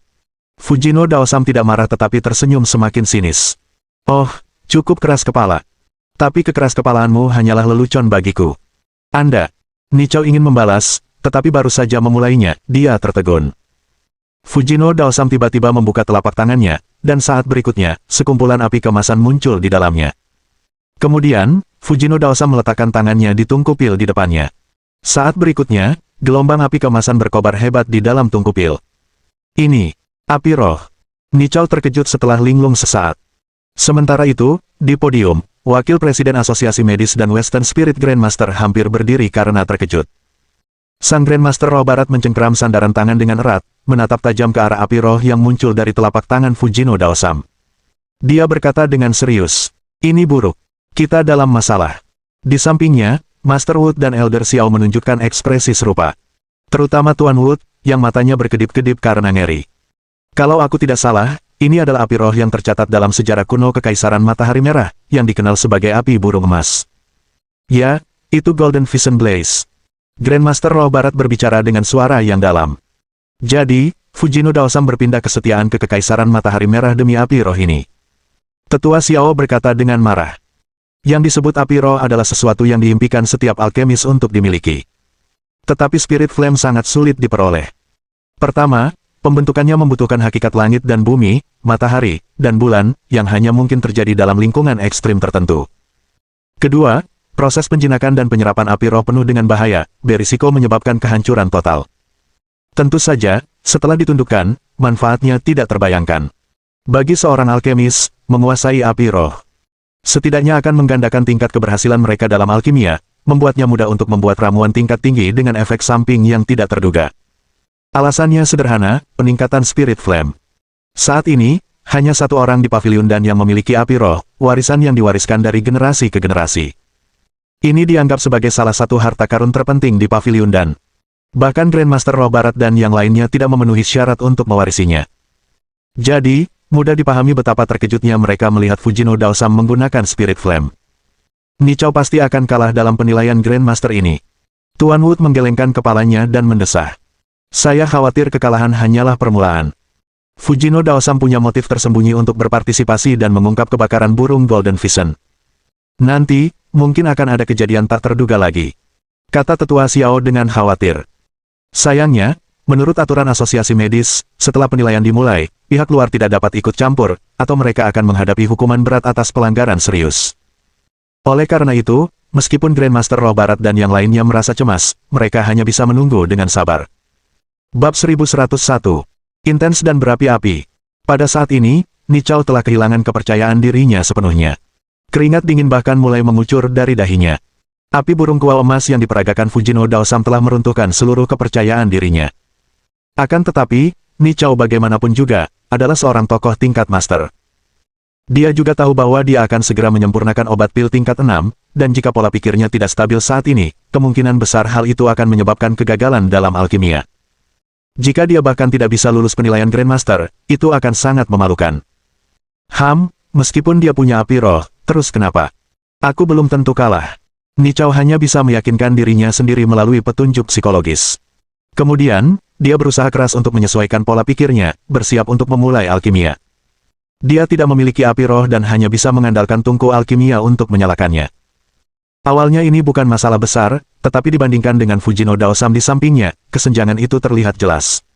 Fujino Daosam tidak marah tetapi tersenyum semakin sinis. Oh, cukup keras kepala. Tapi kekeras kepalaanmu hanyalah lelucon bagiku. Anda. Ni Chao ingin membalas, tetapi baru saja memulainya, dia tertegun. Fujino Daosam tiba-tiba membuka telapak tangannya, dan saat berikutnya, sekumpulan api kemasan muncul di dalamnya. Kemudian, Fujino Daosam meletakkan tangannya di tungku pil di depannya. Saat berikutnya, gelombang api kemasan berkobar hebat di dalam tungku pil. Ini, api roh. Ni Chao terkejut setelah linglung sesaat. Sementara itu, di podium, Wakil Presiden Asosiasi Medis dan Western Spirit Grandmaster hampir berdiri karena terkejut. Sang Grandmaster Roh Barat mencengkeram sandaran tangan dengan erat, menatap tajam ke arah api roh yang muncul dari telapak tangan Fujino Daosam. Dia berkata dengan serius, ini buruk. Kita dalam masalah. Di sampingnya, Master Wood dan Elder Xiao menunjukkan ekspresi serupa. Terutama Tuan Wood, yang matanya berkedip-kedip karena ngeri. Kalau aku tidak salah, ini adalah api roh yang tercatat dalam sejarah kuno Kekaisaran Matahari Merah, yang dikenal sebagai api burung emas. Ya, itu Golden Vision Blaze. Grandmaster Roh Barat berbicara dengan suara yang dalam. Jadi, Fujino Daosam berpindah kesetiaan ke Kekaisaran Matahari Merah demi api roh ini. Tetua Xiao berkata dengan marah. Yang disebut api roh adalah sesuatu yang diimpikan setiap alkemis untuk dimiliki. Tetapi Spirit Flame sangat sulit diperoleh. Pertama, pembentukannya membutuhkan hakikat langit dan bumi, matahari, dan bulan, yang hanya mungkin terjadi dalam lingkungan ekstrim tertentu. Kedua, proses penjinakan dan penyerapan api roh penuh dengan bahaya, berisiko menyebabkan kehancuran total. Tentu saja, setelah ditundukkan, manfaatnya tidak terbayangkan. Bagi seorang alkemis, menguasai api roh setidaknya akan menggandakan tingkat keberhasilan mereka dalam alkimia, membuatnya mudah untuk membuat ramuan tingkat tinggi dengan efek samping yang tidak terduga. Alasannya sederhana, peningkatan spirit flame. Saat ini, hanya satu orang di pavilion dan yang memiliki api roh, warisan yang diwariskan dari generasi ke generasi. Ini dianggap sebagai salah satu harta karun terpenting di pavilion dan bahkan Grandmaster Roh Barat dan yang lainnya tidak memenuhi syarat untuk mewarisinya. Jadi, mudah dipahami betapa terkejutnya mereka melihat Fujino Daosam menggunakan Spirit Flame. Nichao pasti akan kalah dalam penilaian Grandmaster ini. Tuan Wood menggelengkan kepalanya dan mendesah. Saya khawatir kekalahan hanyalah permulaan. Fujino Daosam punya motif tersembunyi untuk berpartisipasi dan mengungkap kebakaran burung Golden Vision. Nanti, mungkin akan ada kejadian tak terduga lagi, kata Tetua Xiao dengan khawatir. Sayangnya, menurut aturan asosiasi medis, setelah penilaian dimulai, pihak luar tidak dapat ikut campur, atau mereka akan menghadapi hukuman berat atas pelanggaran serius. Oleh karena itu, meskipun Grandmaster Roh Barat dan yang lainnya merasa cemas, mereka hanya bisa menunggu dengan sabar. Bab 1101. Intens dan berapi-api. Pada saat ini, Nichao telah kehilangan kepercayaan dirinya sepenuhnya. Keringat dingin bahkan mulai mengucur dari dahinya. Api burung kual emas yang diperagakan Fujino Daosam telah meruntuhkan seluruh kepercayaan dirinya. Akan tetapi, Nichao bagaimanapun juga, adalah seorang tokoh tingkat master. Dia juga tahu bahwa dia akan segera menyempurnakan obat pil tingkat 6, dan jika pola pikirnya tidak stabil saat ini, kemungkinan besar hal itu akan menyebabkan kegagalan dalam alkimia. Jika dia bahkan tidak bisa lulus penilaian Grandmaster, itu akan sangat memalukan. Meskipun dia punya api roh, terus kenapa? Aku belum tentu kalah. Nichao hanya bisa meyakinkan dirinya sendiri melalui petunjuk psikologis. Kemudian, dia berusaha keras untuk menyesuaikan pola pikirnya, bersiap untuk memulai alkimia. Dia tidak memiliki api roh dan hanya bisa mengandalkan tungku alkimia untuk menyalakannya. Awalnya ini bukan masalah besar, tetapi dibandingkan dengan Fujino Daosam di sampingnya, kesenjangan itu terlihat jelas.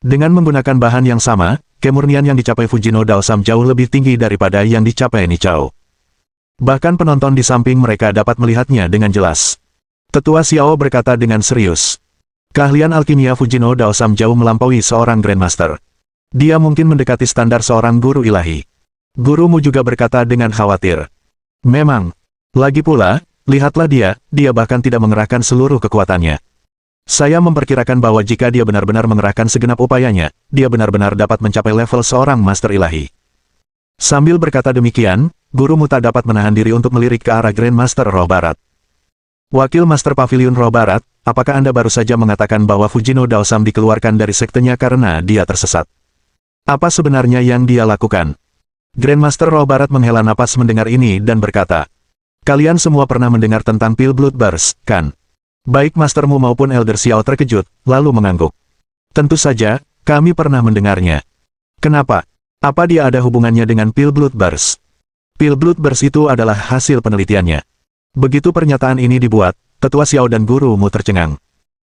Dengan menggunakan bahan yang sama, kemurnian yang dicapai Fujino Daosam jauh lebih tinggi daripada yang dicapai Nichao. Bahkan penonton di samping mereka dapat melihatnya dengan jelas. Tetua Xiao berkata dengan serius. Keahlian alkimia Fujino Daosam jauh melampaui seorang Grandmaster. Dia mungkin mendekati standar seorang guru ilahi. Gurumu juga berkata dengan khawatir. Memang. Lagi pula, lihatlah dia bahkan tidak mengerahkan seluruh kekuatannya. Saya memperkirakan bahwa jika dia benar-benar mengerahkan segenap upayanya, dia benar-benar dapat mencapai level seorang master ilahi. Sambil berkata demikian, gurumu tak dapat menahan diri untuk melirik ke arah Grandmaster Roh Barat. Wakil Master Pavilion Roh Barat, apakah Anda baru saja mengatakan bahwa Fujino Daosam dikeluarkan dari sektenya karena dia tersesat? Apa sebenarnya yang dia lakukan? Grandmaster Roh Barat menghela napas mendengar ini dan berkata, kalian semua pernah mendengar tentang pil Blood Burst, kan? Baik mastermu maupun Elder Xiao terkejut, lalu mengangguk. Tentu saja, kami pernah mendengarnya. Kenapa? Apa dia ada hubungannya dengan pil Blood Burst? Pil Blood Burst itu adalah hasil penelitiannya. Begitu pernyataan ini dibuat, Tetua Xiao dan gurumu tercengang.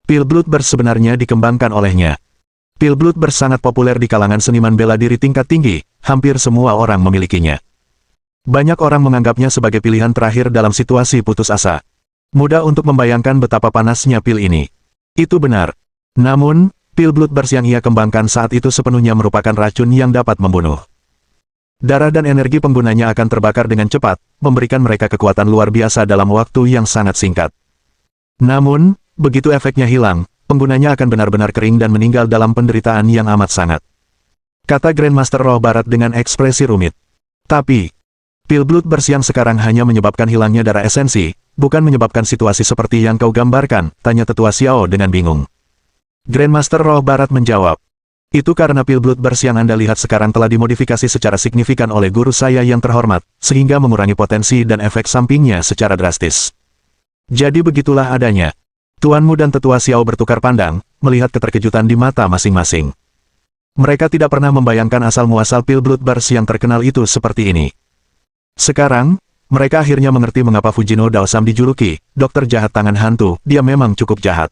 Pil Blood Burst sebenarnya dikembangkan olehnya. Pil Blood Burst sangat populer di kalangan seniman bela diri tingkat tinggi, hampir semua orang memilikinya. Banyak orang menganggapnya sebagai pilihan terakhir dalam situasi putus asa. Mudah untuk membayangkan betapa panasnya pil ini. Itu benar. Namun, pil Blood Burst yang ia kembangkan saat itu sepenuhnya merupakan racun yang dapat membunuh. Darah dan energi penggunanya akan terbakar dengan cepat, memberikan mereka kekuatan luar biasa dalam waktu yang sangat singkat. Namun, begitu efeknya hilang, penggunanya akan benar-benar kering dan meninggal dalam penderitaan yang amat sangat. Kata Grandmaster Roh Barat dengan ekspresi rumit. Tapi, pil Blood Burst yang sekarang hanya menyebabkan hilangnya darah esensi, bukan menyebabkan situasi seperti yang kau gambarkan, tanya Tetua Xiao dengan bingung. Grandmaster Roh Barat menjawab. Itu karena pil Blood Burst yang Anda lihat sekarang telah dimodifikasi secara signifikan oleh guru saya yang terhormat, sehingga mengurangi potensi dan efek sampingnya secara drastis. Jadi begitulah adanya. Tuanmu dan Tetua Xiao bertukar pandang, melihat keterkejutan di mata masing-masing. Mereka tidak pernah membayangkan asal-muasal pil Blood Burst yang terkenal itu seperti ini. Sekarang, mereka akhirnya mengerti mengapa Fujino Daosam dijuluki dokter jahat tangan hantu. Dia memang cukup jahat.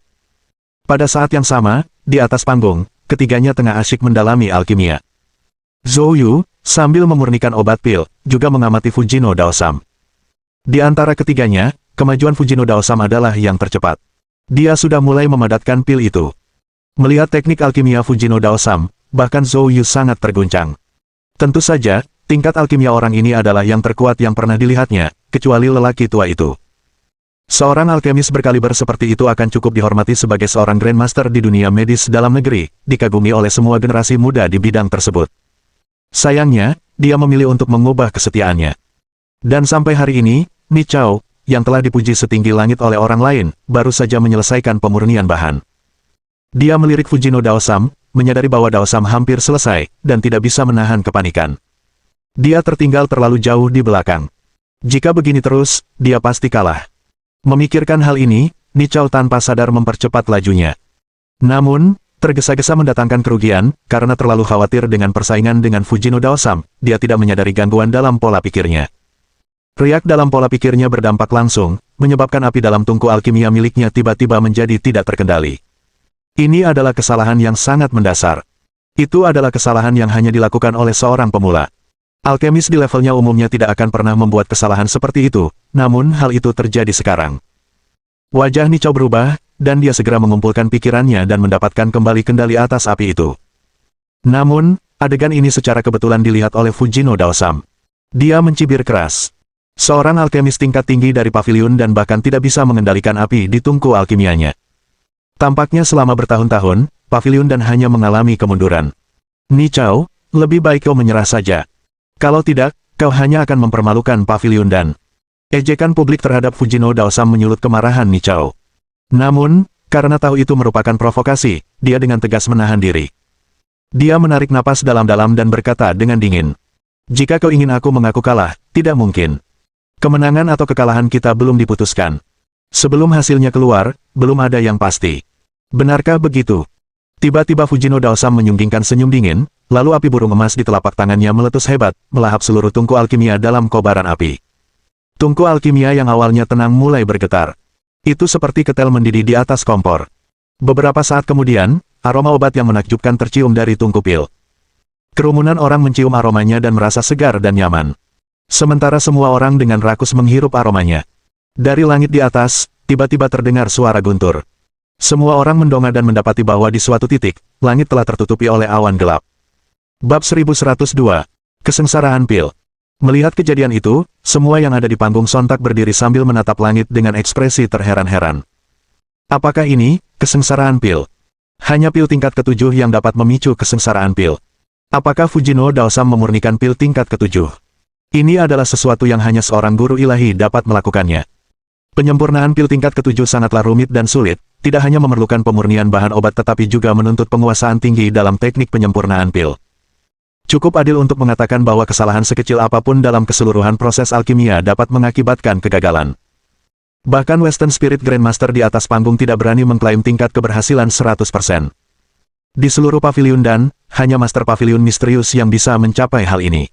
Pada saat yang sama, di atas panggung, ketiganya tengah asyik mendalami alkimia. Zhou Yu, sambil memurnikan obat pil, juga mengamati Fujino Daosam. Di antara ketiganya, kemajuan Fujino Daosam adalah yang tercepat. Dia sudah mulai memadatkan pil itu. Melihat teknik alkimia Fujino Daosam, bahkan Zhou Yu sangat terguncang. Tentu saja, tingkat alkimia orang ini adalah yang terkuat yang pernah dilihatnya, kecuali lelaki tua itu. Seorang alkemis berkaliber seperti itu akan cukup dihormati sebagai seorang Grandmaster di dunia medis dalam negeri, dikagumi oleh semua generasi muda di bidang tersebut. Sayangnya, dia memilih untuk mengubah kesetiaannya. Dan sampai hari ini, Ni Chao, yang telah dipuji setinggi langit oleh orang lain, baru saja menyelesaikan pemurnian bahan. Dia melirik Fujino Daosam, menyadari bahwa Daosam hampir selesai, dan tidak bisa menahan kepanikan. Dia tertinggal terlalu jauh di belakang. Jika begini terus, dia pasti kalah. Memikirkan hal ini, Ni Chao tanpa sadar mempercepat lajunya. Namun, tergesa-gesa mendatangkan kerugian, karena terlalu khawatir dengan persaingan dengan Fujino Daosam, dia tidak menyadari gangguan dalam pola pikirnya. Riak dalam pola pikirnya berdampak langsung, menyebabkan api dalam tungku alkimia miliknya tiba-tiba menjadi tidak terkendali. Ini adalah kesalahan yang sangat mendasar. Itu adalah kesalahan yang hanya dilakukan oleh seorang pemula. Alkemis di levelnya umumnya tidak akan pernah membuat kesalahan seperti itu, namun hal itu terjadi sekarang. Wajah Ni Chao berubah, dan dia segera mengumpulkan pikirannya dan mendapatkan kembali kendali atas api itu. Namun, adegan ini secara kebetulan dilihat oleh Fujino Daosam. Dia mencibir keras. Seorang alkemis tingkat tinggi dari pavilion dan bahkan tidak bisa mengendalikan api di tungku alkimianya. Tampaknya selama bertahun-tahun, pavilion dan hanya mengalami kemunduran. Ni Chao, lebih baik kau menyerah saja. Kalau tidak, kau hanya akan mempermalukan pavilion dan... Ejekan publik terhadap Fujino Daosam menyulut kemarahan Ni Chao. Namun, karena tahu itu merupakan provokasi, dia dengan tegas menahan diri. Dia menarik napas dalam-dalam dan berkata dengan dingin. Jika kau ingin aku mengaku kalah, tidak mungkin. Kemenangan atau kekalahan kita belum diputuskan. Sebelum hasilnya keluar, belum ada yang pasti. Benarkah begitu? Tiba-tiba Fujino Daosam menyunggingkan senyum dingin, lalu api burung emas di telapak tangannya meletus hebat, melahap seluruh tungku alkimia dalam kobaran api. Tungku alkimia yang awalnya tenang mulai bergetar. Itu seperti ketel mendidih di atas kompor. Beberapa saat kemudian, aroma obat yang menakjubkan tercium dari tungku pil. Kerumunan orang mencium aromanya dan merasa segar dan nyaman. Sementara semua orang dengan rakus menghirup aromanya. Dari langit di atas, tiba-tiba terdengar suara guntur. Semua orang mendongak dan mendapati bahwa di suatu titik, langit telah tertutupi oleh awan gelap. Bab 1102. Kesengsaraan pil. Melihat kejadian itu, semua yang ada di panggung sontak berdiri sambil menatap langit dengan ekspresi terheran-heran. Apakah ini, kesengsaraan pil? Hanya pil tingkat ketujuh yang dapat memicu kesengsaraan pil. Apakah Fujino Daosam memurnikan pil tingkat ketujuh? Ini adalah sesuatu yang hanya seorang guru ilahi dapat melakukannya. Penyempurnaan pil tingkat ketujuh sangatlah rumit dan sulit, tidak hanya memerlukan pemurnian bahan obat tetapi juga menuntut penguasaan tinggi dalam teknik penyempurnaan pil. Cukup adil untuk mengatakan bahwa kesalahan sekecil apapun dalam keseluruhan proses alkimia dapat mengakibatkan kegagalan. Bahkan Western Spirit Grandmaster di atas panggung tidak berani mengklaim tingkat keberhasilan 100%. Di seluruh pavilion dan, hanya Master Pavilion misterius yang bisa mencapai hal ini.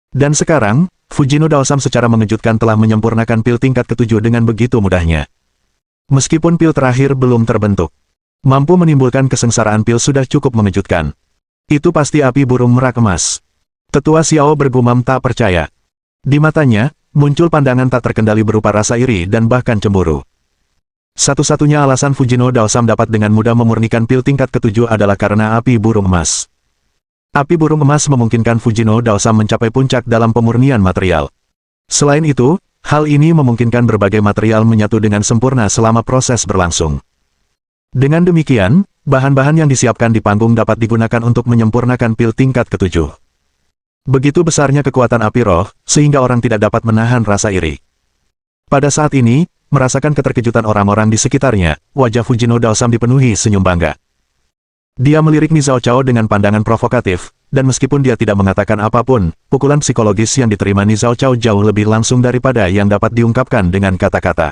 Dan sekarang, Fujino Daosam secara mengejutkan telah menyempurnakan pil tingkat ketujuh dengan begitu mudahnya. Meskipun pil terakhir belum terbentuk, mampu menimbulkan kesengsaraan pil sudah cukup mengejutkan. Itu pasti api burung merak emas. Tetua Xiao bergumam tak percaya. Di matanya, muncul pandangan tak terkendali berupa rasa iri dan bahkan cemburu. Satu-satunya alasan Fujino Daosam dapat dengan mudah memurnikan pil tingkat ketujuh adalah karena api burung emas. Api burung emas memungkinkan Fujino Daosam mencapai puncak dalam pemurnian material. Selain itu, hal ini memungkinkan berbagai material menyatu dengan sempurna selama proses berlangsung. Dengan demikian, bahan-bahan yang disiapkan di panggung dapat digunakan untuk menyempurnakan pil tingkat ketujuh. Begitu besarnya kekuatan api roh, sehingga orang tidak dapat menahan rasa iri. Pada saat ini, merasakan keterkejutan orang-orang di sekitarnya, wajah Fujino Daosam dipenuhi senyum bangga. Dia melirik Ni Zhao Chao dengan pandangan provokatif, dan meskipun dia tidak mengatakan apapun, pukulan psikologis yang diterima Ni Zhao Chao jauh lebih langsung daripada yang dapat diungkapkan dengan kata-kata.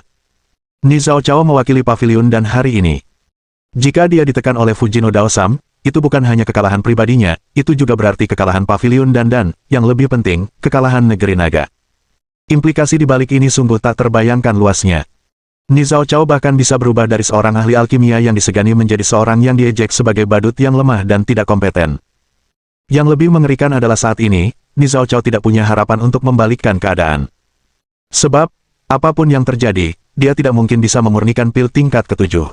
Ni Zhao Chao mewakili pavilion dan hari ini. Jika dia ditekan oleh Fujino Daosam, itu bukan hanya kekalahan pribadinya, itu juga berarti kekalahan pavilion dan, yang lebih penting, kekalahan negeri naga. Implikasi di balik ini sungguh tak terbayangkan luasnya. Ni Zhao Chao bahkan bisa berubah dari seorang ahli alkimia yang disegani menjadi seorang yang diejek sebagai badut yang lemah dan tidak kompeten. Yang lebih mengerikan adalah saat ini, Ni Zhao Chao tidak punya harapan untuk membalikkan keadaan. Sebab, apapun yang terjadi, dia tidak mungkin bisa memurnikan pil tingkat ketujuh.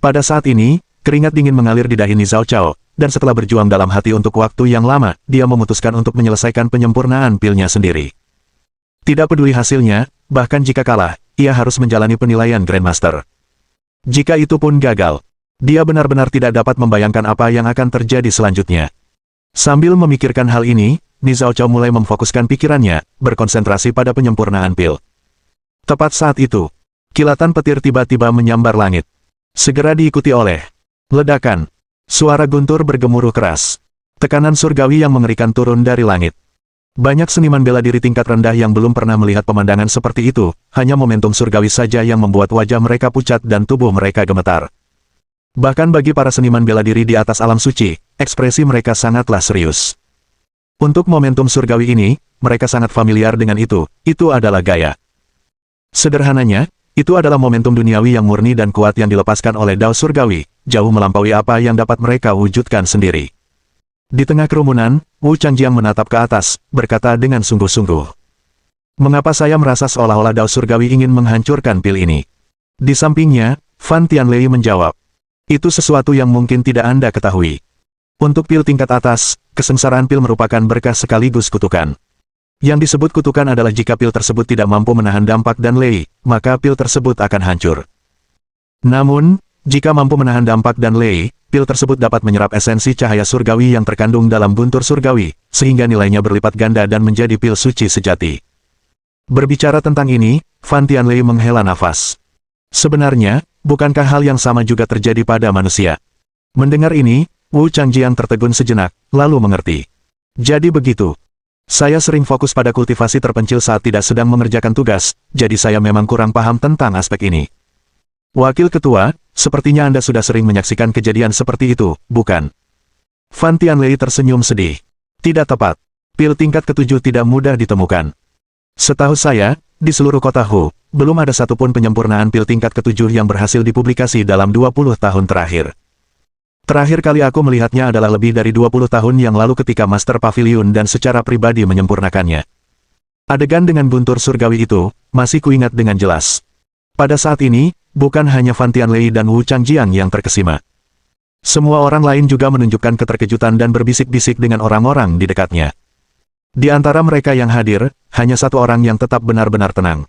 Pada saat ini, keringat dingin mengalir di dahi Zhao Chao, dan setelah berjuang dalam hati untuk waktu yang lama, dia memutuskan untuk menyelesaikan penyempurnaan pilnya sendiri. Tidak peduli hasilnya, bahkan jika kalah, ia harus menjalani penilaian Grandmaster. Jika itu pun gagal, dia benar-benar tidak dapat membayangkan apa yang akan terjadi selanjutnya. Sambil memikirkan hal ini, Zhao Chao mulai memfokuskan pikirannya, berkonsentrasi pada penyempurnaan pil. Tepat saat itu, kilatan petir tiba-tiba menyambar langit. Segera diikuti oleh ledakan. Suara guntur bergemuruh keras. Tekanan surgawi yang mengerikan turun dari langit. Banyak seniman bela diri tingkat rendah yang belum pernah melihat pemandangan seperti itu, hanya momentum surgawi saja yang membuat wajah mereka pucat dan tubuh mereka gemetar. Bahkan bagi para seniman bela diri di atas alam suci, ekspresi mereka sangatlah serius. Untuk momentum surgawi ini, mereka sangat familiar dengan itu adalah gaya. Sederhananya, itu adalah momentum duniawi yang murni dan kuat yang dilepaskan oleh Dao Surgawi, jauh melampaui apa yang dapat mereka wujudkan sendiri. Di tengah kerumunan, Wu Changjiang menatap ke atas, berkata dengan sungguh-sungguh. Mengapa saya merasa seolah-olah Dao Surgawi ingin menghancurkan pil ini? Di sampingnya, Fan Tianlei menjawab. Itu sesuatu yang mungkin tidak Anda ketahui. Untuk pil tingkat atas, kesengsaraan pil merupakan berkah sekaligus kutukan. Yang disebut kutukan adalah jika pil tersebut tidak mampu menahan dampak dan lei, maka pil tersebut akan hancur. Namun, jika mampu menahan dampak dan lei, pil tersebut dapat menyerap esensi cahaya surgawi yang terkandung dalam guntur surgawi, sehingga nilainya berlipat ganda dan menjadi pil suci sejati. Berbicara tentang ini, Fan Tianlei menghela nafas. Sebenarnya, bukankah hal yang sama juga terjadi pada manusia? Mendengar ini, Wu Changjiang tertegun sejenak, lalu mengerti. Jadi begitu. Saya sering fokus pada kultivasi terpencil saat tidak sedang mengerjakan tugas, jadi saya memang kurang paham tentang aspek ini. Wakil Ketua, sepertinya Anda sudah sering menyaksikan kejadian seperti itu, bukan? Fan Tianlei tersenyum sedih. Tidak tepat. Pil tingkat ketujuh tidak mudah ditemukan. Setahu saya, di seluruh kota Hu, belum ada satupun penyempurnaan pil tingkat ketujuh yang berhasil dipublikasi dalam 20 tahun terakhir. Terakhir kali aku melihatnya adalah lebih dari 20 tahun yang lalu ketika Master Pavilion dan secara pribadi menyempurnakannya. Adegan dengan guntur surgawi itu, masih kuingat dengan jelas. Pada saat ini, bukan hanya Fan Tianlei dan Wu Changjiang yang terkesima. Semua orang lain juga menunjukkan keterkejutan dan berbisik-bisik dengan orang-orang di dekatnya. Di antara mereka yang hadir, hanya satu orang yang tetap benar-benar tenang.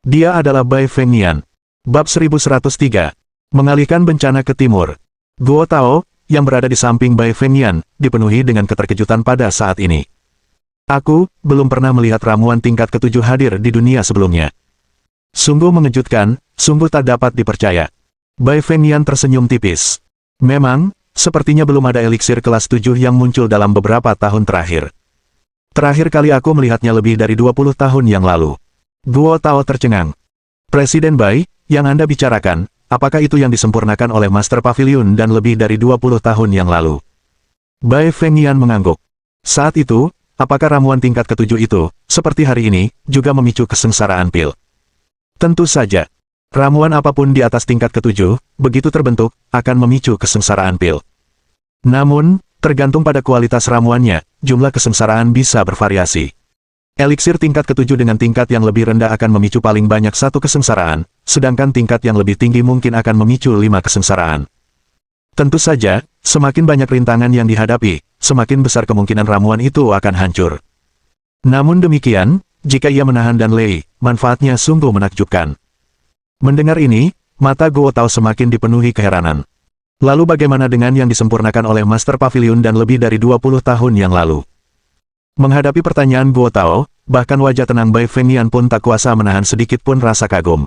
Dia adalah Bai Fengnian. Bab 1103. Mengalihkan bencana ke timur. Guo Tao, yang berada di samping Bai Fengnian, dipenuhi dengan keterkejutan pada saat ini. Aku, belum pernah melihat ramuan tingkat ketujuh hadir di dunia sebelumnya. Sungguh mengejutkan, sungguh tak dapat dipercaya. Bai Fengnian tersenyum tipis. Memang, sepertinya belum ada eliksir kelas 7 yang muncul dalam beberapa tahun terakhir. Terakhir kali aku melihatnya lebih dari 20 tahun yang lalu. Guo Tao tercengang. Presiden Bai, yang Anda bicarakan, apakah itu yang disempurnakan oleh Master Pavilion dan lebih dari 20 tahun yang lalu? Bai Fengnian mengangguk. Saat itu, apakah ramuan tingkat ketujuh itu, seperti hari ini, juga memicu kesengsaraan pil? Tentu saja. Ramuan apapun di atas tingkat ketujuh, begitu terbentuk, akan memicu kesengsaraan pil. Namun, tergantung pada kualitas ramuannya, jumlah kesengsaraan bisa bervariasi. Eliksir tingkat ketujuh dengan tingkat yang lebih rendah akan memicu paling banyak satu kesengsaraan, sedangkan tingkat yang lebih tinggi mungkin akan memicu 5 kesengsaraan. Tentu saja, semakin banyak rintangan yang dihadapi, semakin besar kemungkinan ramuan itu akan hancur. Namun demikian, jika ia menahan dan lei, manfaatnya sungguh menakjubkan. Mendengar ini, mata Guo Tao semakin dipenuhi keheranan. Lalu bagaimana dengan yang disempurnakan oleh Master Pavilion dan lebih dari 20 tahun yang lalu? Menghadapi pertanyaan Guo Tao, bahkan wajah tenang Bai Fengnian pun tak kuasa menahan sedikit pun rasa kagum.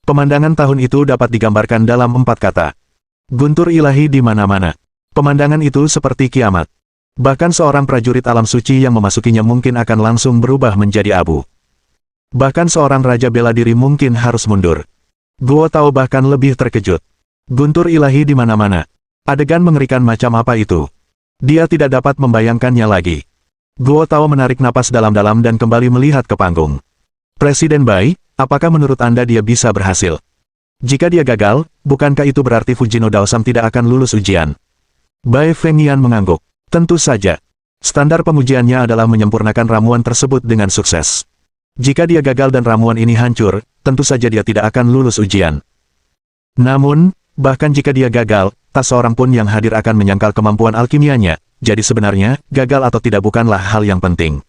Pemandangan tahun itu dapat digambarkan dalam 4 kata. Guntur ilahi di mana-mana. Pemandangan itu seperti kiamat. Bahkan seorang prajurit alam suci yang memasukinya mungkin akan langsung berubah menjadi abu. Bahkan seorang raja bela diri mungkin harus mundur. Guo Tao bahkan lebih terkejut. Guntur ilahi di mana-mana. Adegan mengerikan macam apa itu? Dia tidak dapat membayangkannya lagi. Guo Tao menarik napas dalam-dalam dan kembali melihat ke panggung. Presiden Bai, apakah menurut Anda dia bisa berhasil? Jika dia gagal, bukankah itu berarti Fujino Daosam tidak akan lulus ujian? Bai Fengnian mengangguk. Tentu saja. Standar pengujiannya adalah menyempurnakan ramuan tersebut dengan sukses. Jika dia gagal dan ramuan ini hancur, tentu saja dia tidak akan lulus ujian. Namun, bahkan jika dia gagal, tak seorang pun yang hadir akan menyangkal kemampuan alkimianya, jadi sebenarnya, gagal atau tidak bukanlah hal yang penting.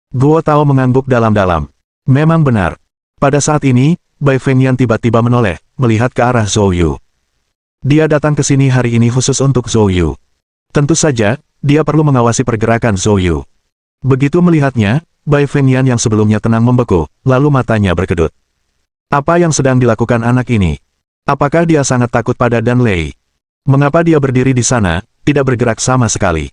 Guo Tao mengangguk dalam-dalam. Memang benar. Pada saat ini, Bai Fengyan tiba-tiba menoleh, melihat ke arah Zhou Yu. Dia datang ke sini hari ini khusus untuk Zhou Yu. Tentu saja, dia perlu mengawasi pergerakan Zhou Yu. Begitu melihatnya, Bai Fengyan yang sebelumnya tenang membeku, lalu matanya berkedut. Apa yang sedang dilakukan anak ini? Apakah dia sangat takut pada Dan Lei? Mengapa dia berdiri di sana, tidak bergerak sama sekali?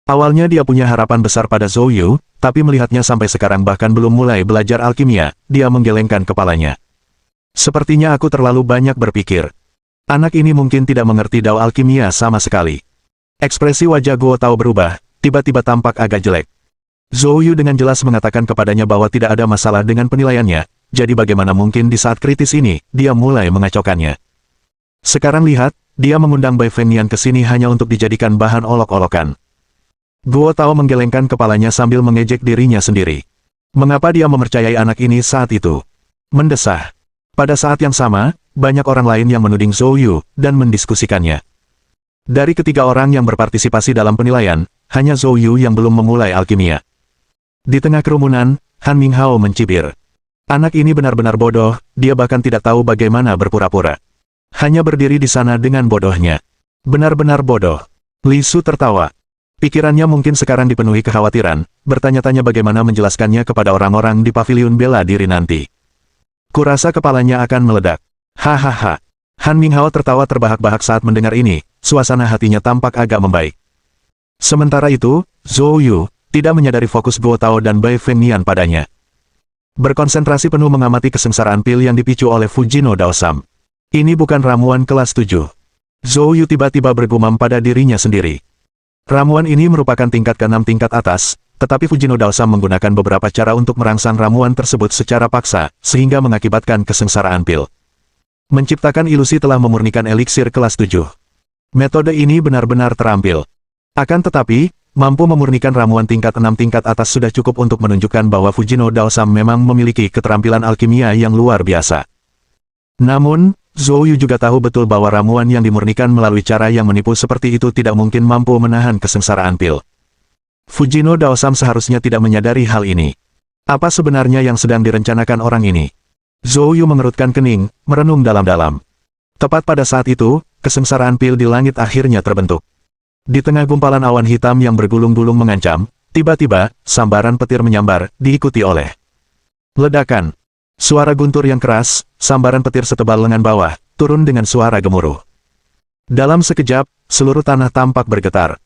Awalnya dia punya harapan besar pada Zhou Yu, tapi melihatnya sampai sekarang bahkan belum mulai belajar alkimia, dia menggelengkan kepalanya. Sepertinya aku terlalu banyak berpikir. Anak ini mungkin tidak mengerti dao alkimia sama sekali. Ekspresi wajah Guo Tao berubah, tiba-tiba tampak agak jelek. Zhou Yu dengan jelas mengatakan kepadanya bahwa tidak ada masalah dengan penilaiannya, jadi bagaimana mungkin di saat kritis ini, dia mulai mengacaukannya. Sekarang lihat, dia mengundang Bai Fengyan ke sini hanya untuk dijadikan bahan olok-olokan. Guo Tao menggelengkan kepalanya sambil mengejek dirinya sendiri. Mengapa dia mempercayai anak ini saat itu? Mendesah. Pada saat yang sama, banyak orang lain yang menuding Zhou Yu, dan mendiskusikannya. Dari ketiga orang yang berpartisipasi dalam penilaian, hanya Zhou Yu yang belum memulai alkimia. Di tengah kerumunan, Han Minghao mencibir. Anak ini benar-benar bodoh, dia bahkan tidak tahu bagaimana berpura-pura. Hanya berdiri di sana dengan bodohnya. Benar-benar bodoh. Li Su tertawa. Pikirannya mungkin sekarang dipenuhi kekhawatiran, bertanya-tanya bagaimana menjelaskannya kepada orang-orang di paviliun bela diri nanti. Kurasa kepalanya akan meledak. Hahaha. Han Minghao tertawa terbahak-bahak saat mendengar ini, suasana hatinya tampak agak membaik. Sementara itu, Zhou Yu tidak menyadari fokus Guo Tao dan Bai Fengyan padanya. Berkonsentrasi penuh mengamati kesengsaraan pil yang dipicu oleh Fujino Daosam. Ini bukan ramuan kelas 7. Zhou Yu tiba-tiba bergumam pada dirinya sendiri. Ramuan ini merupakan tingkat ke-6 tingkat atas, tetapi Fujino Daosam menggunakan beberapa cara untuk merangsang ramuan tersebut secara paksa, sehingga mengakibatkan kesengsaraan pil. Menciptakan ilusi telah memurnikan eliksir kelas 7. Metode ini benar-benar terampil. Akan tetapi, mampu memurnikan ramuan tingkat 6 tingkat atas sudah cukup untuk menunjukkan bahwa Fujino Daosam memang memiliki keterampilan alkimia yang luar biasa. Namun, Zhou Yu juga tahu betul bahwa ramuan yang dimurnikan melalui cara yang menipu seperti itu tidak mungkin mampu menahan kesengsaraan pil. Fujino Daosam seharusnya tidak menyadari hal ini. Apa sebenarnya yang sedang direncanakan orang ini? Zhou Yu mengerutkan kening, merenung dalam-dalam. Tepat pada saat itu, kesengsaraan pil di langit akhirnya terbentuk. Di tengah gumpalan awan hitam yang bergulung-gulung mengancam, tiba-tiba, sambaran petir menyambar, diikuti oleh ledakan. Suara guntur yang keras, sambaran petir setebal lengan bawah, turun dengan suara gemuruh. Dalam sekejap, seluruh tanah tampak bergetar.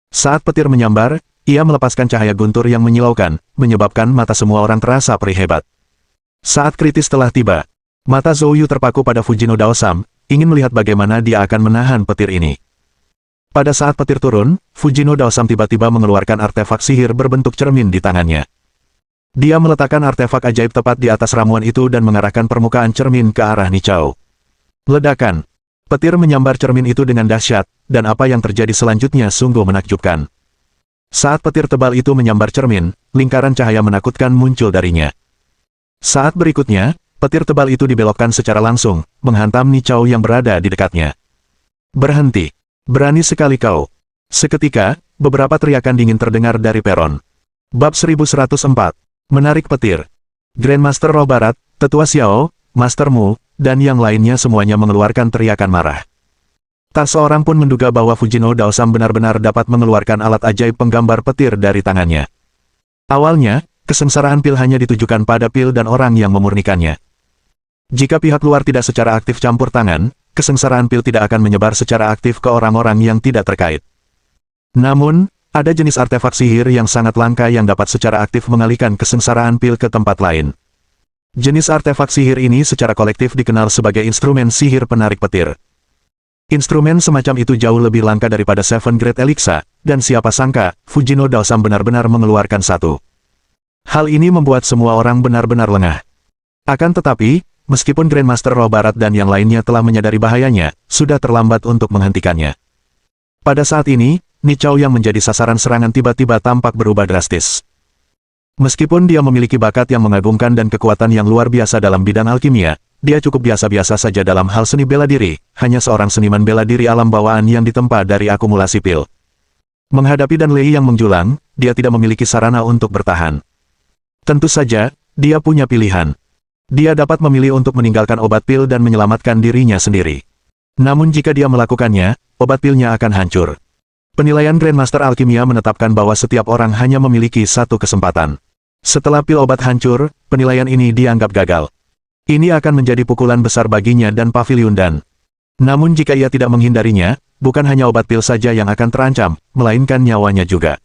Saat petir menyambar, ia melepaskan cahaya guntur yang menyilaukan, menyebabkan mata semua orang terasa perih hebat. Saat kritis telah tiba, mata Zhou Yu terpaku pada Fujino Daosam, ingin melihat bagaimana dia akan menahan petir ini. Pada saat petir turun, Fujino Daosam tiba-tiba mengeluarkan artefak sihir berbentuk cermin di tangannya. Dia meletakkan artefak ajaib tepat di atas ramuan itu dan mengarahkan permukaan cermin ke arah Nichao. Ledakan. Petir menyambar cermin itu dengan dahsyat, dan apa yang terjadi selanjutnya sungguh menakjubkan. Saat petir tebal itu menyambar cermin, lingkaran cahaya menakutkan muncul darinya. Saat berikutnya, petir tebal itu dibelokkan secara langsung, menghantam Nichao yang berada di dekatnya. Berhenti. Berani sekali kau. Seketika, beberapa teriakan dingin terdengar dari peron. Bab 1104. Menarik petir. Grandmaster Roh Barat, Tetua Xiao, Master Mu, dan yang lainnya semuanya mengeluarkan teriakan marah. Tak seorang pun menduga bahwa Fujino Daosam benar-benar dapat mengeluarkan alat ajaib penggambar petir dari tangannya. Awalnya, kesengsaraan pil hanya ditujukan pada pil dan orang yang memurnikannya. Jika pihak luar tidak secara aktif campur tangan, kesengsaraan pil tidak akan menyebar secara aktif ke orang-orang yang tidak terkait. Namun, ada jenis artefak sihir yang sangat langka yang dapat secara aktif mengalihkan kesengsaraan pil ke tempat lain. Jenis artefak sihir ini secara kolektif dikenal sebagai instrumen sihir penarik petir. Instrumen semacam itu jauh lebih langka daripada Seven Great Elixa, dan siapa sangka, Fujino Daosam benar-benar mengeluarkan satu. Hal ini membuat semua orang benar-benar lengah. Akan tetapi, meskipun Grandmaster Roh Barat dan yang lainnya telah menyadari bahayanya, sudah terlambat untuk menghentikannya. Pada saat ini, Nichao yang menjadi sasaran serangan tiba-tiba tampak berubah drastis. Meskipun dia memiliki bakat yang mengagumkan dan kekuatan yang luar biasa dalam bidang alkimia, dia cukup biasa-biasa saja dalam hal seni bela diri, hanya seorang seniman bela diri alam bawaan yang ditempa dari akumulasi pil. Menghadapi Dan Lei yang menjulang, dia tidak memiliki sarana untuk bertahan. Tentu saja, dia punya pilihan. Dia dapat memilih untuk meninggalkan obat pil dan menyelamatkan dirinya sendiri. Namun jika dia melakukannya, obat pilnya akan hancur. Penilaian Grandmaster Alkimia menetapkan bahwa setiap orang hanya memiliki satu kesempatan. Setelah pil obat hancur, penilaian ini dianggap gagal. Ini akan menjadi pukulan besar baginya dan Pavilion Dan. Namun jika ia tidak menghindarinya, bukan hanya obat pil saja yang akan terancam, melainkan nyawanya juga.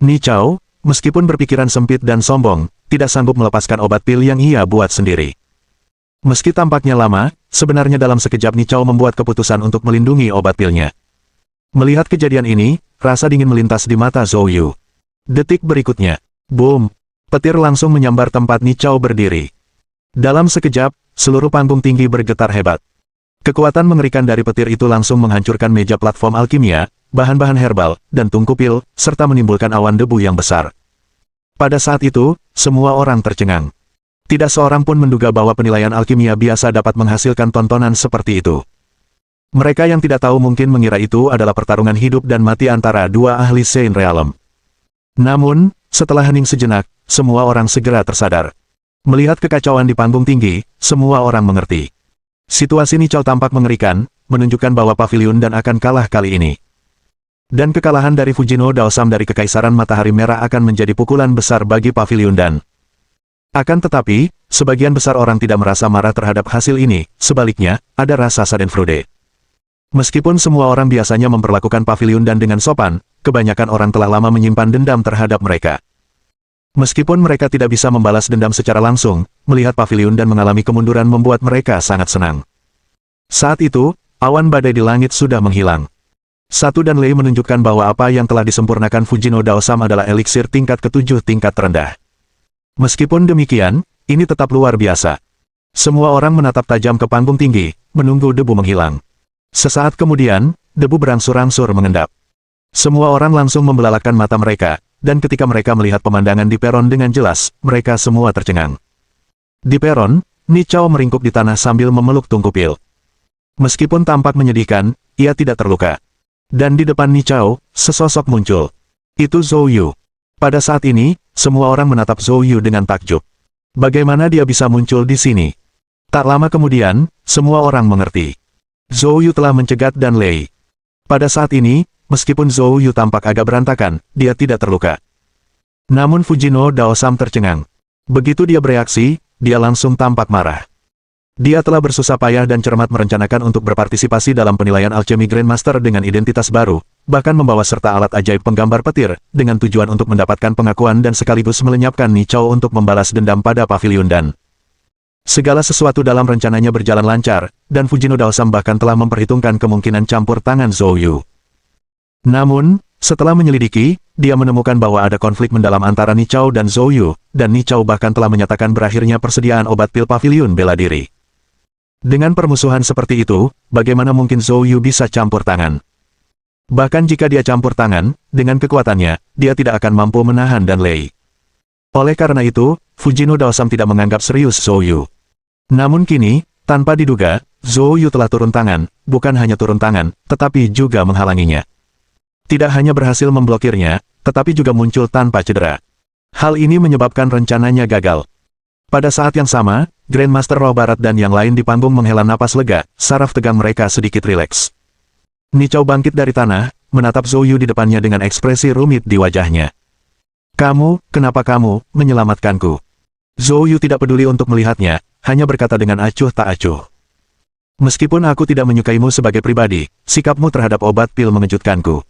Ni Chao, meskipun berpikiran sempit dan sombong, tidak sanggup melepaskan obat pil yang ia buat sendiri. Meski tampaknya lama, sebenarnya dalam sekejap Ni Chao membuat keputusan untuk melindungi obat pilnya. Melihat kejadian ini, rasa dingin melintas di mata Zhou Yu. Detik berikutnya, boom! Petir langsung menyambar tempat Ni Chao berdiri. Dalam sekejap, seluruh panggung tinggi bergetar hebat. Kekuatan mengerikan dari petir itu langsung menghancurkan meja platform alkimia, bahan-bahan herbal, dan tungku pil, serta menimbulkan awan debu yang besar. Pada saat itu, semua orang tercengang. Tidak seorang pun menduga bahwa penilaian alkimia biasa dapat menghasilkan tontonan seperti itu. Mereka yang tidak tahu mungkin mengira itu adalah pertarungan hidup dan mati antara dua ahli Saint Realm. Namun, setelah hening sejenak, semua orang segera tersadar. Melihat kekacauan di panggung tinggi, semua orang mengerti. Situasi Ni Chao tampak mengerikan, menunjukkan bahwa Pavilion Dan akan kalah kali ini. Dan kekalahan dari Fujino Daosam dari Kekaisaran Matahari Merah akan menjadi pukulan besar bagi Pavilion Dan. Akan tetapi, sebagian besar orang tidak merasa marah terhadap hasil ini, sebaliknya, ada rasa schadenfreude. Meskipun semua orang biasanya memperlakukan Pavilion Dan dengan sopan, kebanyakan orang telah lama menyimpan dendam terhadap mereka. Meskipun mereka tidak bisa membalas dendam secara langsung, melihat Pavilion Dan mengalami kemunduran membuat mereka sangat senang. Saat itu, awan badai di langit sudah menghilang. Satu Dan Lei menunjukkan bahwa apa yang telah disempurnakan Fujino Daosam adalah eliksir tingkat ke-7 tingkat terendah. Meskipun demikian, ini tetap luar biasa. Semua orang menatap tajam ke panggung tinggi, menunggu debu menghilang. Sesaat kemudian, debu berangsur-angsur mengendap. Semua orang langsung membelalakkan mata mereka, dan ketika mereka melihat pemandangan di peron dengan jelas, mereka semua tercengang. Di peron, Ni Chao meringkuk di tanah sambil memeluk tungku pil. Meskipun tampak menyedihkan, ia tidak terluka. Dan di depan Ni Chao, sesosok muncul. Itu Zhou Yu. Pada saat ini, semua orang menatap Zhou Yu dengan takjub. Bagaimana dia bisa muncul di sini? Tak lama kemudian, semua orang mengerti. Zhou Yu telah mencegat Dan Lei. Pada saat ini, meskipun Zhou Yu tampak agak berantakan, dia tidak terluka. Namun Fujino Daosam tercengang. Begitu dia bereaksi, dia langsung tampak marah. Dia telah bersusah payah dan cermat merencanakan untuk berpartisipasi dalam penilaian alchemy Grandmaster dengan identitas baru, bahkan membawa serta alat ajaib penggambar petir, dengan tujuan untuk mendapatkan pengakuan dan sekaligus melenyapkan Ni Chao untuk membalas dendam pada Pavilion Dan. Segala sesuatu dalam rencananya berjalan lancar, dan Fujino Daosam bahkan telah memperhitungkan kemungkinan campur tangan Zhou Yu. Namun, setelah menyelidiki, dia menemukan bahwa ada konflik mendalam antara Ni Chao dan Zhou Yu, dan Ni Chao bahkan telah menyatakan berakhirnya persediaan obat pil Pavilion bela diri. Dengan permusuhan seperti itu, bagaimana mungkin Zhou Yu bisa campur tangan? Bahkan jika dia campur tangan, dengan kekuatannya, dia tidak akan mampu menahan Dan Lei. Oleh karena itu, Fujino Daosam tidak menganggap serius Zhou Yu. Namun kini, tanpa diduga, Zhou Yu telah turun tangan, bukan hanya turun tangan, tetapi juga menghalanginya. Tidak hanya berhasil memblokirnya, tetapi juga muncul tanpa cedera. Hal ini menyebabkan rencananya gagal. Pada saat yang sama, Grandmaster Roh Barat dan yang lain di panggung menghela napas lega, saraf tegang mereka sedikit rileks. Ni Chao bangkit dari tanah, menatap Zhou Yu di depannya dengan ekspresi rumit di wajahnya. Kenapa kamu menyelamatkanku? Zhou Yu tidak peduli untuk melihatnya, hanya berkata dengan acuh tak acuh. Meskipun aku tidak menyukaimu sebagai pribadi, sikapmu terhadap obat pil mengejutkanku.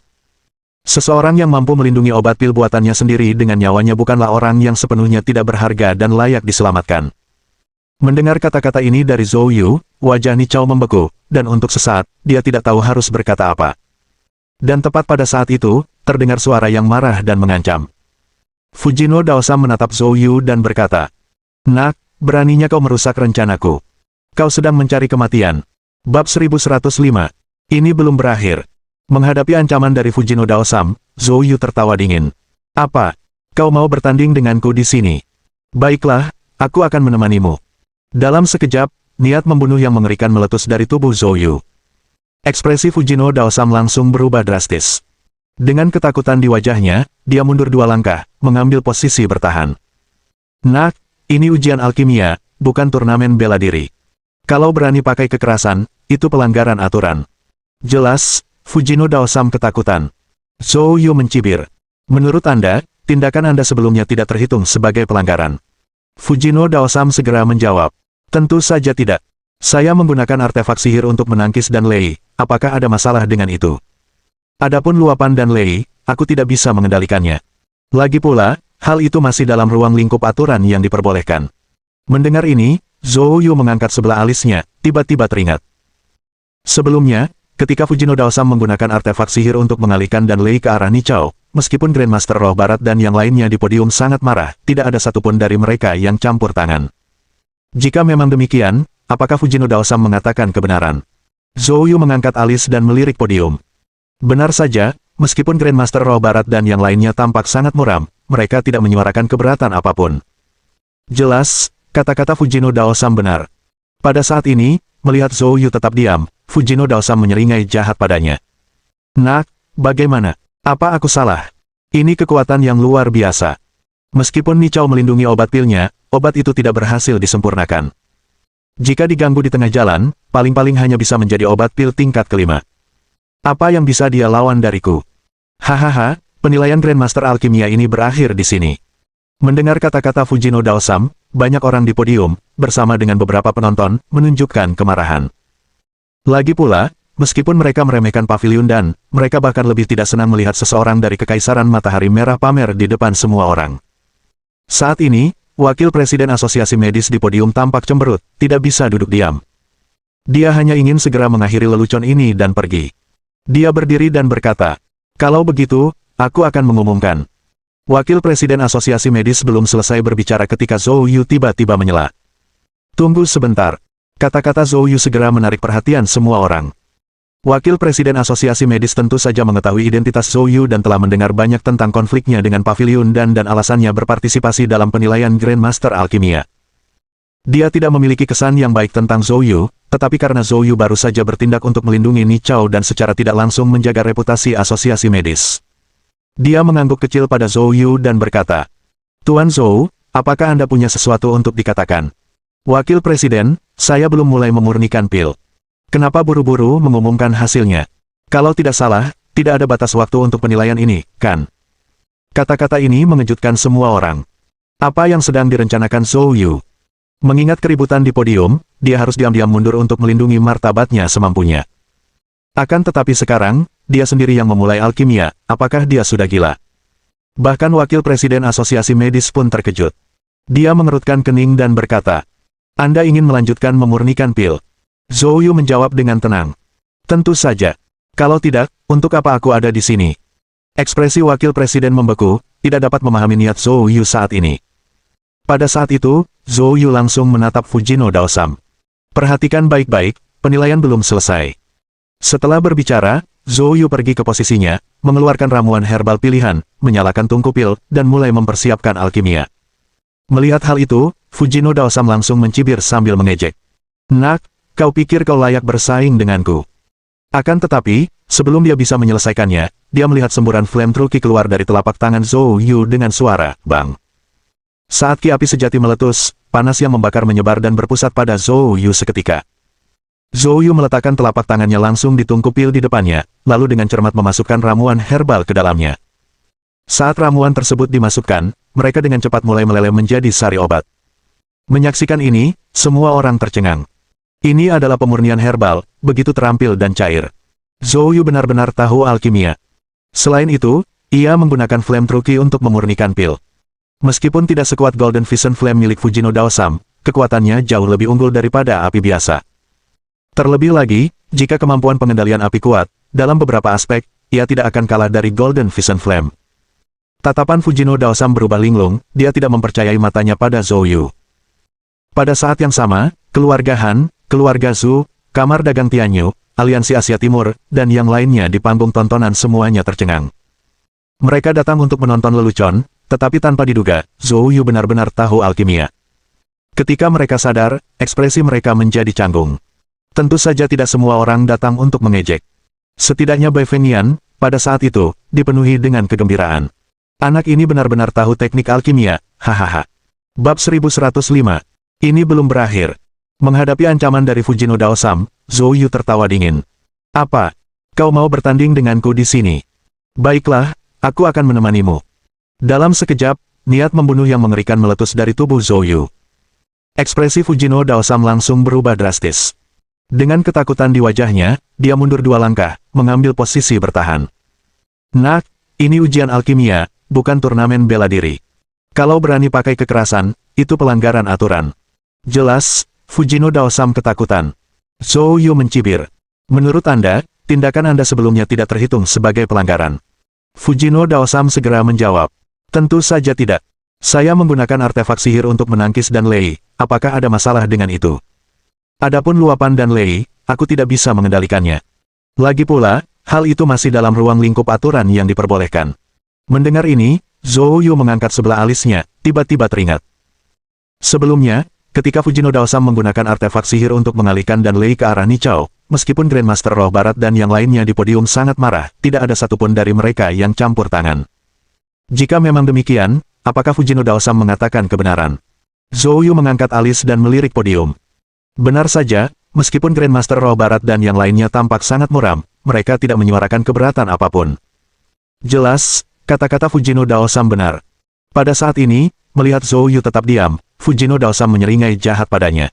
Seseorang yang mampu melindungi obat pil buatannya sendiri dengan nyawanya bukanlah orang yang sepenuhnya tidak berharga dan layak diselamatkan. Mendengar kata-kata ini dari Zhou Yu, wajah Ni Chao membeku, dan untuk sesaat, dia tidak tahu harus berkata apa. Dan tepat pada saat itu, terdengar suara yang marah dan mengancam. Fujino Daosam menatap Zhou Yu dan berkata, "Nak, beraninya kau merusak rencanaku. Kau sedang mencari kematian." Bab 1105. Ini belum berakhir. Menghadapi ancaman dari Fujino Daosam, Zhou Yu tertawa dingin. "Apa? kau mau bertanding denganku di sini? Baiklah, aku akan menemanimu. Dalam sekejap, niat membunuh yang mengerikan meletus dari tubuh Zhou Yu. Ekspresi Fujino Daosam langsung berubah drastis. Dengan ketakutan di wajahnya, dia mundur 2 langkah, mengambil posisi bertahan. Nah, ini ujian alkimia, bukan turnamen bela diri. Kalau berani pakai kekerasan, itu pelanggaran aturan. Jelas, Fujino Daosam ketakutan. Zhou Yu mencibir. Menurut Anda, tindakan Anda sebelumnya tidak terhitung sebagai pelanggaran. Fujino Daosam segera menjawab. Tentu saja tidak. Saya menggunakan artefak sihir untuk menangkis dan Lei, apakah ada masalah dengan itu? Adapun luapan dan Lei, aku tidak bisa mengendalikannya. Lagi pula, hal itu masih dalam ruang lingkup aturan yang diperbolehkan. Mendengar ini, Zhou Yu mengangkat sebelah alisnya, tiba-tiba teringat. Sebelumnya, ketika Fujino Daosam menggunakan artefak sihir untuk mengalihkan dan Lei ke arah Nichao, meskipun Grandmaster Roh Barat dan yang lainnya di podium sangat marah, tidak ada satupun dari mereka yang campur tangan. Jika memang demikian, apakah Fujino Daosam mengatakan kebenaran? Zhou Yu mengangkat alis dan melirik podium. Benar saja, meskipun Grandmaster Roh Barat dan yang lainnya tampak sangat muram, mereka tidak menyuarakan keberatan apapun. Jelas, kata-kata Fujino Daosam benar. Pada saat ini, melihat Zhou Yu tetap diam, Fujino Daosam menyeringai jahat padanya. Nak, bagaimana? Apa aku salah? Ini kekuatan yang luar biasa. Meskipun Nichao melindungi obat pilnya, obat itu tidak berhasil disempurnakan. Jika diganggu di tengah jalan, paling-paling hanya bisa menjadi obat pil tingkat kelima. Apa yang bisa dia lawan dariku? Hahaha, penilaian Grandmaster Alkimia ini berakhir di sini. Mendengar kata-kata Fujino Daosam, banyak orang di podium, bersama dengan beberapa penonton, menunjukkan kemarahan. Lagi pula, meskipun mereka meremehkan pavilion dan, mereka bahkan lebih tidak senang melihat seseorang dari Kekaisaran Matahari Merah pamer di depan semua orang. Saat ini, Wakil Presiden Asosiasi Medis di podium tampak cemberut, tidak bisa duduk diam. Dia hanya ingin segera mengakhiri lelucon ini dan pergi. Dia berdiri dan berkata, kalau begitu, aku akan mengumumkan. Wakil Presiden Asosiasi Medis belum selesai berbicara ketika Zhou Yu tiba-tiba menyela. Tunggu sebentar. Kata-kata Zhou Yu segera menarik perhatian semua orang. Wakil Presiden Asosiasi Medis tentu saja mengetahui identitas Zhou Yu dan telah mendengar banyak tentang konfliknya dengan pavilion dan alasannya berpartisipasi dalam penilaian Grandmaster Alkimia. Dia tidak memiliki kesan yang baik tentang Zhou Yu, tetapi karena Zhou Yu baru saja bertindak untuk melindungi Nichao dan secara tidak langsung menjaga reputasi asosiasi medis. Dia mengangguk kecil pada Zhou Yu dan berkata, Tuan Zhou, apakah Anda punya sesuatu untuk dikatakan? Wakil Presiden, saya belum mulai memurnikan pil. Kenapa buru-buru mengumumkan hasilnya? Kalau tidak salah, tidak ada batas waktu untuk penilaian ini, kan? Kata-kata ini mengejutkan semua orang. Apa yang sedang direncanakan Zhou Yu? Mengingat keributan di podium, dia harus diam-diam mundur untuk melindungi martabatnya semampunya. Akan tetapi sekarang, dia sendiri yang memulai alkimia, apakah dia sudah gila? Bahkan Wakil Presiden Asosiasi Medis pun terkejut. Dia mengerutkan kening dan berkata, Anda ingin melanjutkan memurnikan pil? Zhou Yu menjawab dengan tenang. Tentu saja. Kalau tidak, untuk apa aku ada di sini? Ekspresi Wakil Presiden membeku, tidak dapat memahami niat Zhou Yu saat ini. Pada saat itu, Zhou Yu langsung menatap Fujino Daosam. Perhatikan baik-baik, penilaian belum selesai. Setelah berbicara, Zhou Yu pergi ke posisinya, mengeluarkan ramuan herbal pilihan, menyalakan tungku pil, dan mulai mempersiapkan alkimia. Melihat hal itu, Fujino Daosam langsung mencibir sambil mengejek. Nak, kau pikir kau layak bersaing denganku? Akan tetapi, sebelum dia bisa menyelesaikannya, dia melihat semburan flame truki keluar dari telapak tangan Zhou Yu dengan suara, bang. Saat ki api sejati meletus, panas yang membakar menyebar dan berpusat pada Zhou Yu seketika. Zhou Yu meletakkan telapak tangannya langsung di tungku pil di depannya, lalu dengan cermat memasukkan ramuan herbal ke dalamnya. Saat ramuan tersebut dimasukkan, mereka dengan cepat mulai meleleh menjadi sari obat. Menyaksikan ini, semua orang tercengang. Ini adalah pemurnian herbal, begitu terampil dan cair. Zhou Yu benar-benar tahu alkimia. Selain itu, ia menggunakan flame truki untuk memurnikan pil. Meskipun tidak sekuat Golden Vision Flame milik Fujino Daosam, kekuatannya jauh lebih unggul daripada api biasa. Terlebih lagi, jika kemampuan pengendalian api kuat, dalam beberapa aspek, ia tidak akan kalah dari Golden Vision Flame. Tatapan Fujino Daosam berubah linglung, dia tidak mempercayai matanya pada Zhou Yu. Pada saat yang sama, keluarga Han, keluarga Zhu, Kamar Dagang Tianyu, Aliansi Asia Timur, dan yang lainnya di panggung tontonan semuanya tercengang. Mereka datang untuk menonton lelucon, tetapi tanpa diduga, Zhou Yu benar-benar tahu alkimia. Ketika mereka sadar, ekspresi mereka menjadi canggung. Tentu saja tidak semua orang datang untuk mengejek. Setidaknya Bai Fengyan, pada saat itu, dipenuhi dengan kegembiraan. Anak ini benar-benar tahu teknik alkimia, hahaha. Bab 1105. Ini belum berakhir. Menghadapi ancaman dari Fujino Daosam, Zhou Yu tertawa dingin. Apa? Kau mau bertanding denganku di sini? Baiklah, aku akan menemanimu. Dalam sekejap, niat membunuh yang mengerikan meletus dari tubuh Zhou Yu. Ekspresi Fujino Daosam langsung berubah drastis. Dengan ketakutan di wajahnya, dia mundur 2 langkah, mengambil posisi bertahan. Nak, ini ujian alkimia, bukan turnamen bela diri. Kalau berani pakai kekerasan, itu pelanggaran aturan. Jelas, Fujino Daosam ketakutan. Zhou Yu mencibir. Menurut Anda, tindakan Anda sebelumnya tidak terhitung sebagai pelanggaran. Fujino Daosam segera menjawab. Tentu saja tidak. Saya menggunakan artefak sihir untuk menangkis dan Lei, apakah ada masalah dengan itu? Adapun luapan dan Lei, aku tidak bisa mengendalikannya. Lagi pula, hal itu masih dalam ruang lingkup aturan yang diperbolehkan. Mendengar ini, Zhou Yu mengangkat sebelah alisnya, tiba-tiba teringat. Sebelumnya, ketika Fujino Daosam menggunakan artefak sihir untuk mengalihkan dan Lei ke arah Nichao, meskipun Grandmaster Roh Barat dan yang lainnya di podium sangat marah, tidak ada satupun dari mereka yang campur tangan. Jika memang demikian, apakah Fujino Daosam mengatakan kebenaran? Zhou Yu mengangkat alis dan melirik podium. Benar saja, meskipun Grandmaster Roh Barat dan yang lainnya tampak sangat muram, mereka tidak menyuarakan keberatan apapun. Jelas, kata-kata Fujino Daosam benar. Pada saat ini, melihat Zhou Yu tetap diam, Fujino Daosam menyeringai jahat padanya.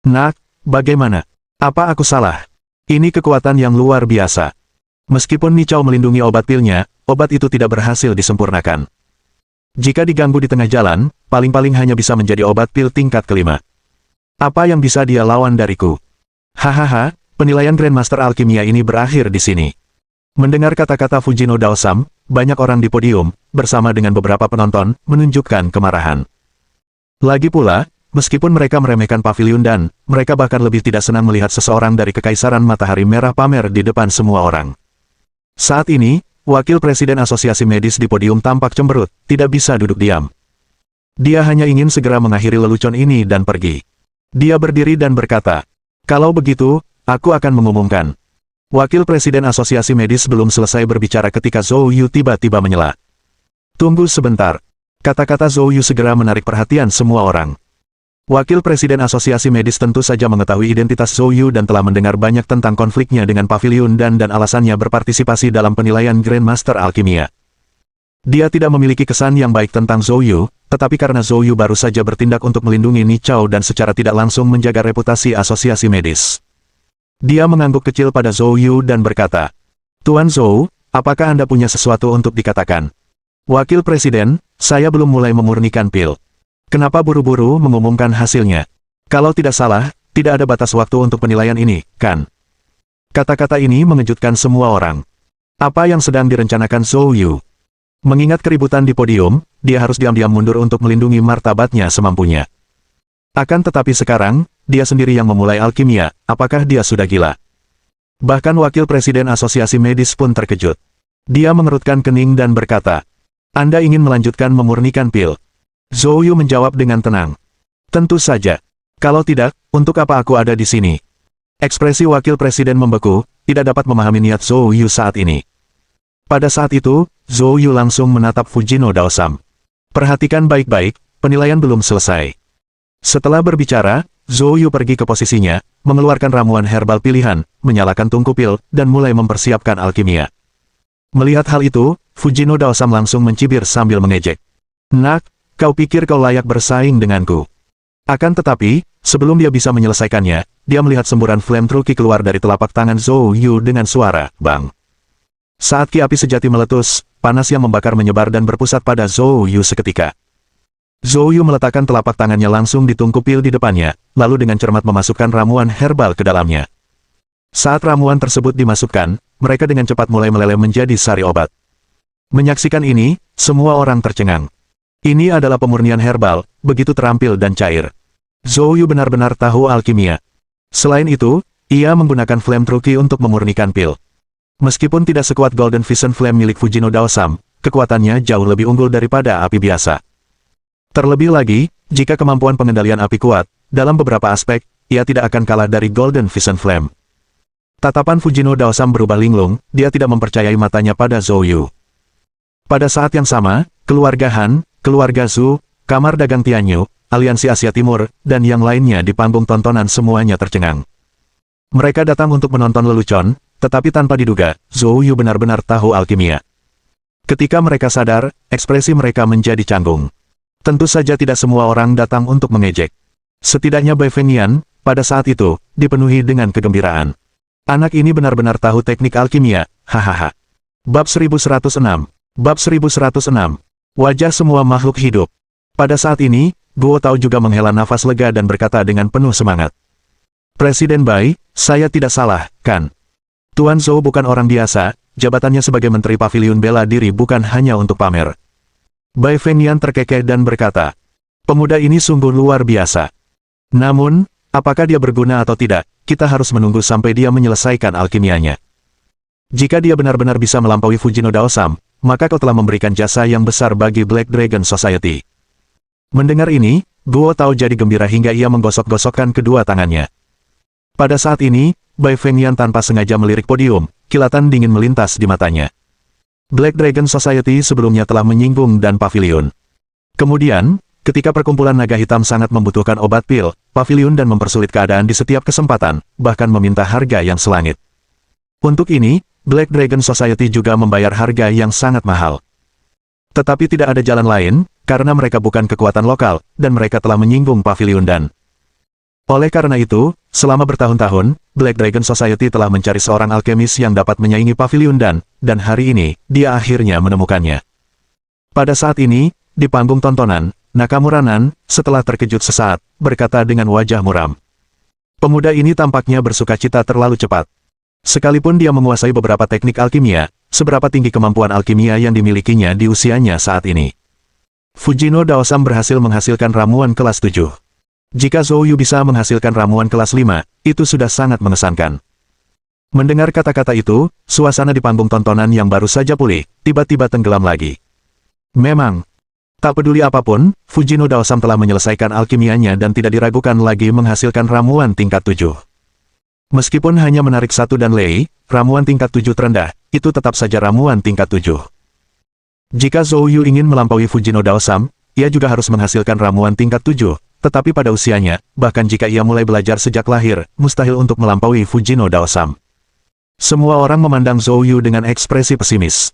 Nak, bagaimana? Apa aku salah? Ini kekuatan yang luar biasa. Meskipun Nichao melindungi obat pilnya, obat itu tidak berhasil disempurnakan. Jika diganggu di tengah jalan, paling-paling hanya bisa menjadi obat pil tingkat kelima. Apa yang bisa dia lawan dariku? Hahaha, penilaian Grandmaster Alkimia ini berakhir di sini. Mendengar kata-kata Fujino Daosam, banyak orang di podium, bersama dengan beberapa penonton, menunjukkan kemarahan. Lagi pula, meskipun mereka meremehkan pavilion dan, mereka bahkan lebih tidak senang melihat seseorang dari Kekaisaran Matahari Merah pamer di depan semua orang. Saat ini, Wakil Presiden Asosiasi Medis di podium tampak cemberut, tidak bisa duduk diam. Dia hanya ingin segera mengakhiri lelucon ini dan pergi. Dia berdiri dan berkata, kalau begitu, aku akan mengumumkan. Wakil Presiden Asosiasi Medis belum selesai berbicara ketika Zhou Yu tiba-tiba menyela. Tunggu sebentar. Kata-kata Zhou Yu segera menarik perhatian semua orang. Wakil Presiden Asosiasi Medis tentu saja mengetahui identitas Zhou Yu dan telah mendengar banyak tentang konfliknya dengan pavilion dan alasannya berpartisipasi dalam penilaian Grandmaster Alkimia. Dia tidak memiliki kesan yang baik tentang Zhou Yu, tetapi karena Zhou Yu baru saja bertindak untuk melindungi Nichao dan secara tidak langsung menjaga reputasi Asosiasi Medis. Dia mengangguk kecil pada Zhou Yu dan berkata, Tuan Zhou, apakah Anda punya sesuatu untuk dikatakan? Wakil Presiden, saya belum mulai memurnikan pil. Kenapa buru-buru mengumumkan hasilnya? Kalau tidak salah, tidak ada batas waktu untuk penilaian ini, kan? Kata-kata ini mengejutkan semua orang. Apa yang sedang direncanakan Zhou Yu? Mengingat keributan di podium, dia harus diam-diam mundur untuk melindungi martabatnya semampunya. Akan tetapi sekarang, dia sendiri yang memulai alkimia, apakah dia sudah gila? Bahkan Wakil Presiden Asosiasi Medis pun terkejut. Dia mengerutkan kening dan berkata, Anda ingin melanjutkan memurnikan pil? Zhou Yu menjawab dengan tenang. Tentu saja. Kalau tidak, untuk apa aku ada di sini? Ekspresi Wakil Presiden membeku, tidak dapat memahami niat Zhou Yu saat ini. Pada saat itu, Zhou Yu langsung menatap Fujino Daosam. Perhatikan baik-baik, penilaian belum selesai. Setelah berbicara, Zhou Yu pergi ke posisinya, mengeluarkan ramuan herbal pilihan, menyalakan tungku pil, dan mulai mempersiapkan alkimia. Melihat hal itu, Fujino Daosam langsung mencibir sambil mengejek. Nak, kau pikir kau layak bersaing denganku? Akan tetapi, sebelum dia bisa menyelesaikannya, dia melihat semburan flame truki keluar dari telapak tangan Zhou Yu dengan suara, bang. Saat ki api sejati meletus, panas yang membakar menyebar dan berpusat pada Zhou Yu seketika. Zhou Yu meletakkan telapak tangannya langsung di tungku pil di depannya, lalu dengan cermat memasukkan ramuan herbal ke dalamnya. Saat ramuan tersebut dimasukkan, mereka dengan cepat mulai meleleh menjadi sari obat. Menyaksikan ini, semua orang tercengang. Ini adalah pemurnian herbal, begitu terampil dan cair. Zhou Yu benar-benar tahu alkimia. Selain itu, ia menggunakan flame truki untuk memurnikan pil. Meskipun tidak sekuat Golden Vision Flame milik Fujino Daosam, kekuatannya jauh lebih unggul daripada api biasa. Terlebih lagi, jika kemampuan pengendalian api kuat, dalam beberapa aspek, ia tidak akan kalah dari Golden Vision Flame. Tatapan Fujino Daosam berubah linglung, dia tidak mempercayai matanya pada Zhou Yu. Pada saat yang sama, keluarga Han, keluarga Zhu, kamar dagang Tianyu, aliansi Asia Timur, dan yang lainnya di panggung tontonan semuanya tercengang. Mereka datang untuk menonton lelucon, tetapi tanpa diduga, Zhou Yu benar-benar tahu alkimia. Ketika mereka sadar, ekspresi mereka menjadi canggung. Tentu saja tidak semua orang datang untuk mengejek. Setidaknya Bai Fengyan, pada saat itu, dipenuhi dengan kegembiraan. Anak ini benar-benar tahu teknik alkimia, hahaha. Bab 1106. Bab 1106. Wajah semua makhluk hidup. Pada saat ini, Guo Tao juga menghela nafas lega dan berkata dengan penuh semangat. Presiden Bai, saya tidak salah, kan? Tuan Zhou bukan orang biasa, jabatannya sebagai Menteri Paviliun Bela Diri bukan hanya untuk pamer. Bai Fengyan terkekeh dan berkata, pemuda ini sungguh luar biasa. Namun, apakah dia berguna atau tidak, kita harus menunggu sampai dia menyelesaikan alkimianya. Jika dia benar-benar bisa melampaui Fujino Daosam, maka kau telah memberikan jasa yang besar bagi Black Dragon Society. Mendengar ini, Guo Tao jadi gembira hingga ia menggosok-gosokkan kedua tangannya. Pada saat ini, Bai Fengyan tanpa sengaja melirik podium, kilatan dingin melintas di matanya. Black Dragon Society sebelumnya telah menyinggung dan paviliun. Kemudian, ketika perkumpulan naga hitam sangat membutuhkan obat pil, paviliun dan mempersulit keadaan di setiap kesempatan, bahkan meminta harga yang selangit. Untuk ini, Black Dragon Society juga membayar harga yang sangat mahal. Tetapi tidak ada jalan lain, karena mereka bukan kekuatan lokal, dan mereka telah menyinggung paviliun dan. Oleh karena itu, selama bertahun-tahun, Black Dragon Society telah mencari seorang alkemis yang dapat menyaingi paviliun dan hari ini, dia akhirnya menemukannya. Pada saat ini, di panggung tontonan, Nakamura Nan, setelah terkejut sesaat, berkata dengan wajah muram. Pemuda ini tampaknya bersukacita terlalu cepat. Sekalipun dia menguasai beberapa teknik alkimia, seberapa tinggi kemampuan alkimia yang dimilikinya di usianya saat ini. Fujino Daosam berhasil menghasilkan ramuan kelas 7. Jika Zhou Yu bisa menghasilkan ramuan kelas 5, itu sudah sangat mengesankan. Mendengar kata-kata itu, suasana di panggung tontonan yang baru saja pulih, tiba-tiba tenggelam lagi. Memang, tak peduli apapun, Fujino Daosam telah menyelesaikan alkimianya dan tidak diragukan lagi menghasilkan ramuan tingkat 7. Meskipun hanya menarik satu dan lei, ramuan tingkat 7 terendah, itu tetap saja ramuan tingkat 7. Jika Zhou Yu ingin melampaui Fujino Daosam, ia juga harus menghasilkan ramuan tingkat 7. Tetapi pada usianya, bahkan jika ia mulai belajar sejak lahir, mustahil untuk melampaui Fujino Daosam. Semua orang memandang Zhou Yu dengan ekspresi pesimis.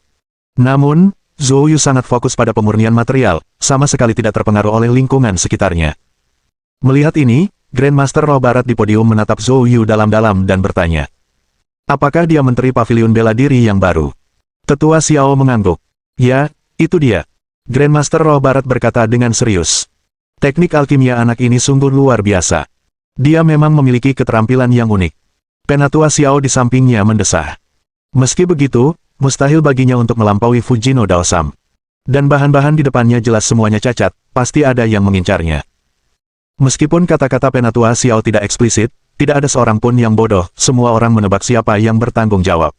Namun, Zhou Yu sangat fokus pada pemurnian material, sama sekali tidak terpengaruh oleh lingkungan sekitarnya. Melihat ini, Grandmaster Roh Barat di podium menatap Zhou Yu dalam-dalam dan bertanya. Apakah dia Menteri Paviliun Bela Diri yang baru? Tetua Xiao mengangguk. Ya, itu dia. Grandmaster Roh Barat berkata dengan serius. Teknik alkimia anak ini sungguh luar biasa. Dia memang memiliki keterampilan yang unik. Penatua Xiao di sampingnya mendesah. Meski begitu, mustahil baginya untuk melampaui Fujino Daosam. Dan bahan-bahan di depannya jelas semuanya cacat, pasti ada yang mengincarnya. Meskipun kata-kata Penatua Xiao tidak eksplisit, tidak ada seorang pun yang bodoh, semua orang menebak siapa yang bertanggung jawab.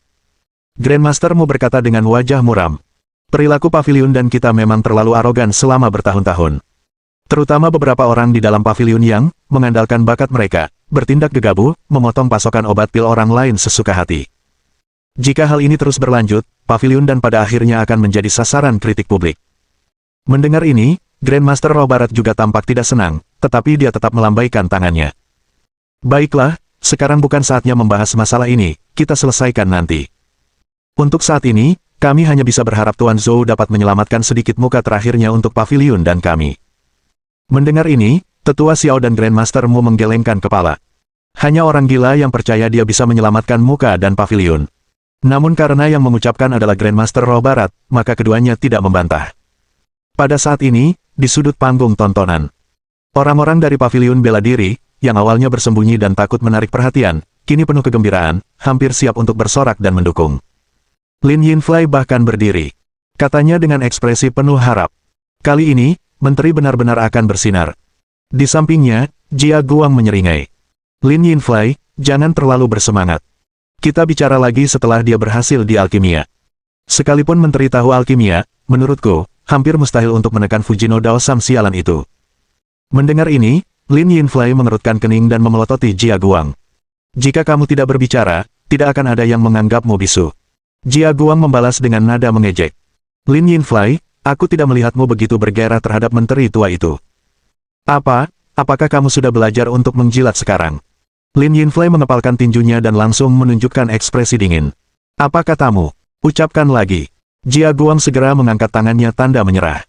Grandmaster Mu berkata dengan wajah muram. Perilaku paviliun dan kita memang terlalu arogan selama bertahun-tahun. Terutama beberapa orang di dalam paviliun yang, mengandalkan bakat mereka, bertindak gegabah, memotong pasokan obat pil orang lain sesuka hati. Jika hal ini terus berlanjut, paviliun dan pada akhirnya akan menjadi sasaran kritik publik. Mendengar ini, Grandmaster Roh Barat juga tampak tidak senang, tetapi dia tetap melambaikan tangannya. Baiklah, sekarang bukan saatnya membahas masalah ini, kita selesaikan nanti. Untuk saat ini, kami hanya bisa berharap Tuan Zhou dapat menyelamatkan sedikit muka terakhirnya untuk paviliun dan kami. Mendengar ini, Tetua Xiao dan Grandmaster Mu menggelengkan kepala. Hanya orang gila yang percaya dia bisa menyelamatkan muka dan paviliun. Namun karena yang mengucapkan adalah Grandmaster Roh Barat, maka keduanya tidak membantah. Pada saat ini, di sudut panggung tontonan, orang-orang dari paviliun bela diri, yang awalnya bersembunyi dan takut menarik perhatian, kini penuh kegembiraan, hampir siap untuk bersorak dan mendukung. Lin Yinfei bahkan berdiri. Katanya dengan ekspresi penuh harap. Kali ini, Menteri benar-benar akan bersinar. Di sampingnya, Jia Guang menyeringai. Lin Yinfei, jangan terlalu bersemangat. Kita bicara lagi setelah dia berhasil di alkimia. Sekalipun Menteri tahu alkimia, menurutku, hampir mustahil untuk menekan Fujino Daosam sialan itu. Mendengar ini, Lin Yinfei mengerutkan kening dan memelototi Jia Guang. Jika kamu tidak berbicara, tidak akan ada yang menganggapmu bisu. Jia Guang membalas dengan nada mengejek. Lin Yinfei, aku tidak melihatmu begitu bergairah terhadap menteri tua itu. Apakah kamu sudah belajar untuk menjilat sekarang? Lin Yinfei mengepalkan tinjunya dan langsung menunjukkan ekspresi dingin. Apa katamu? Ucapkan lagi. Jia Guang segera mengangkat tangannya tanda menyerah.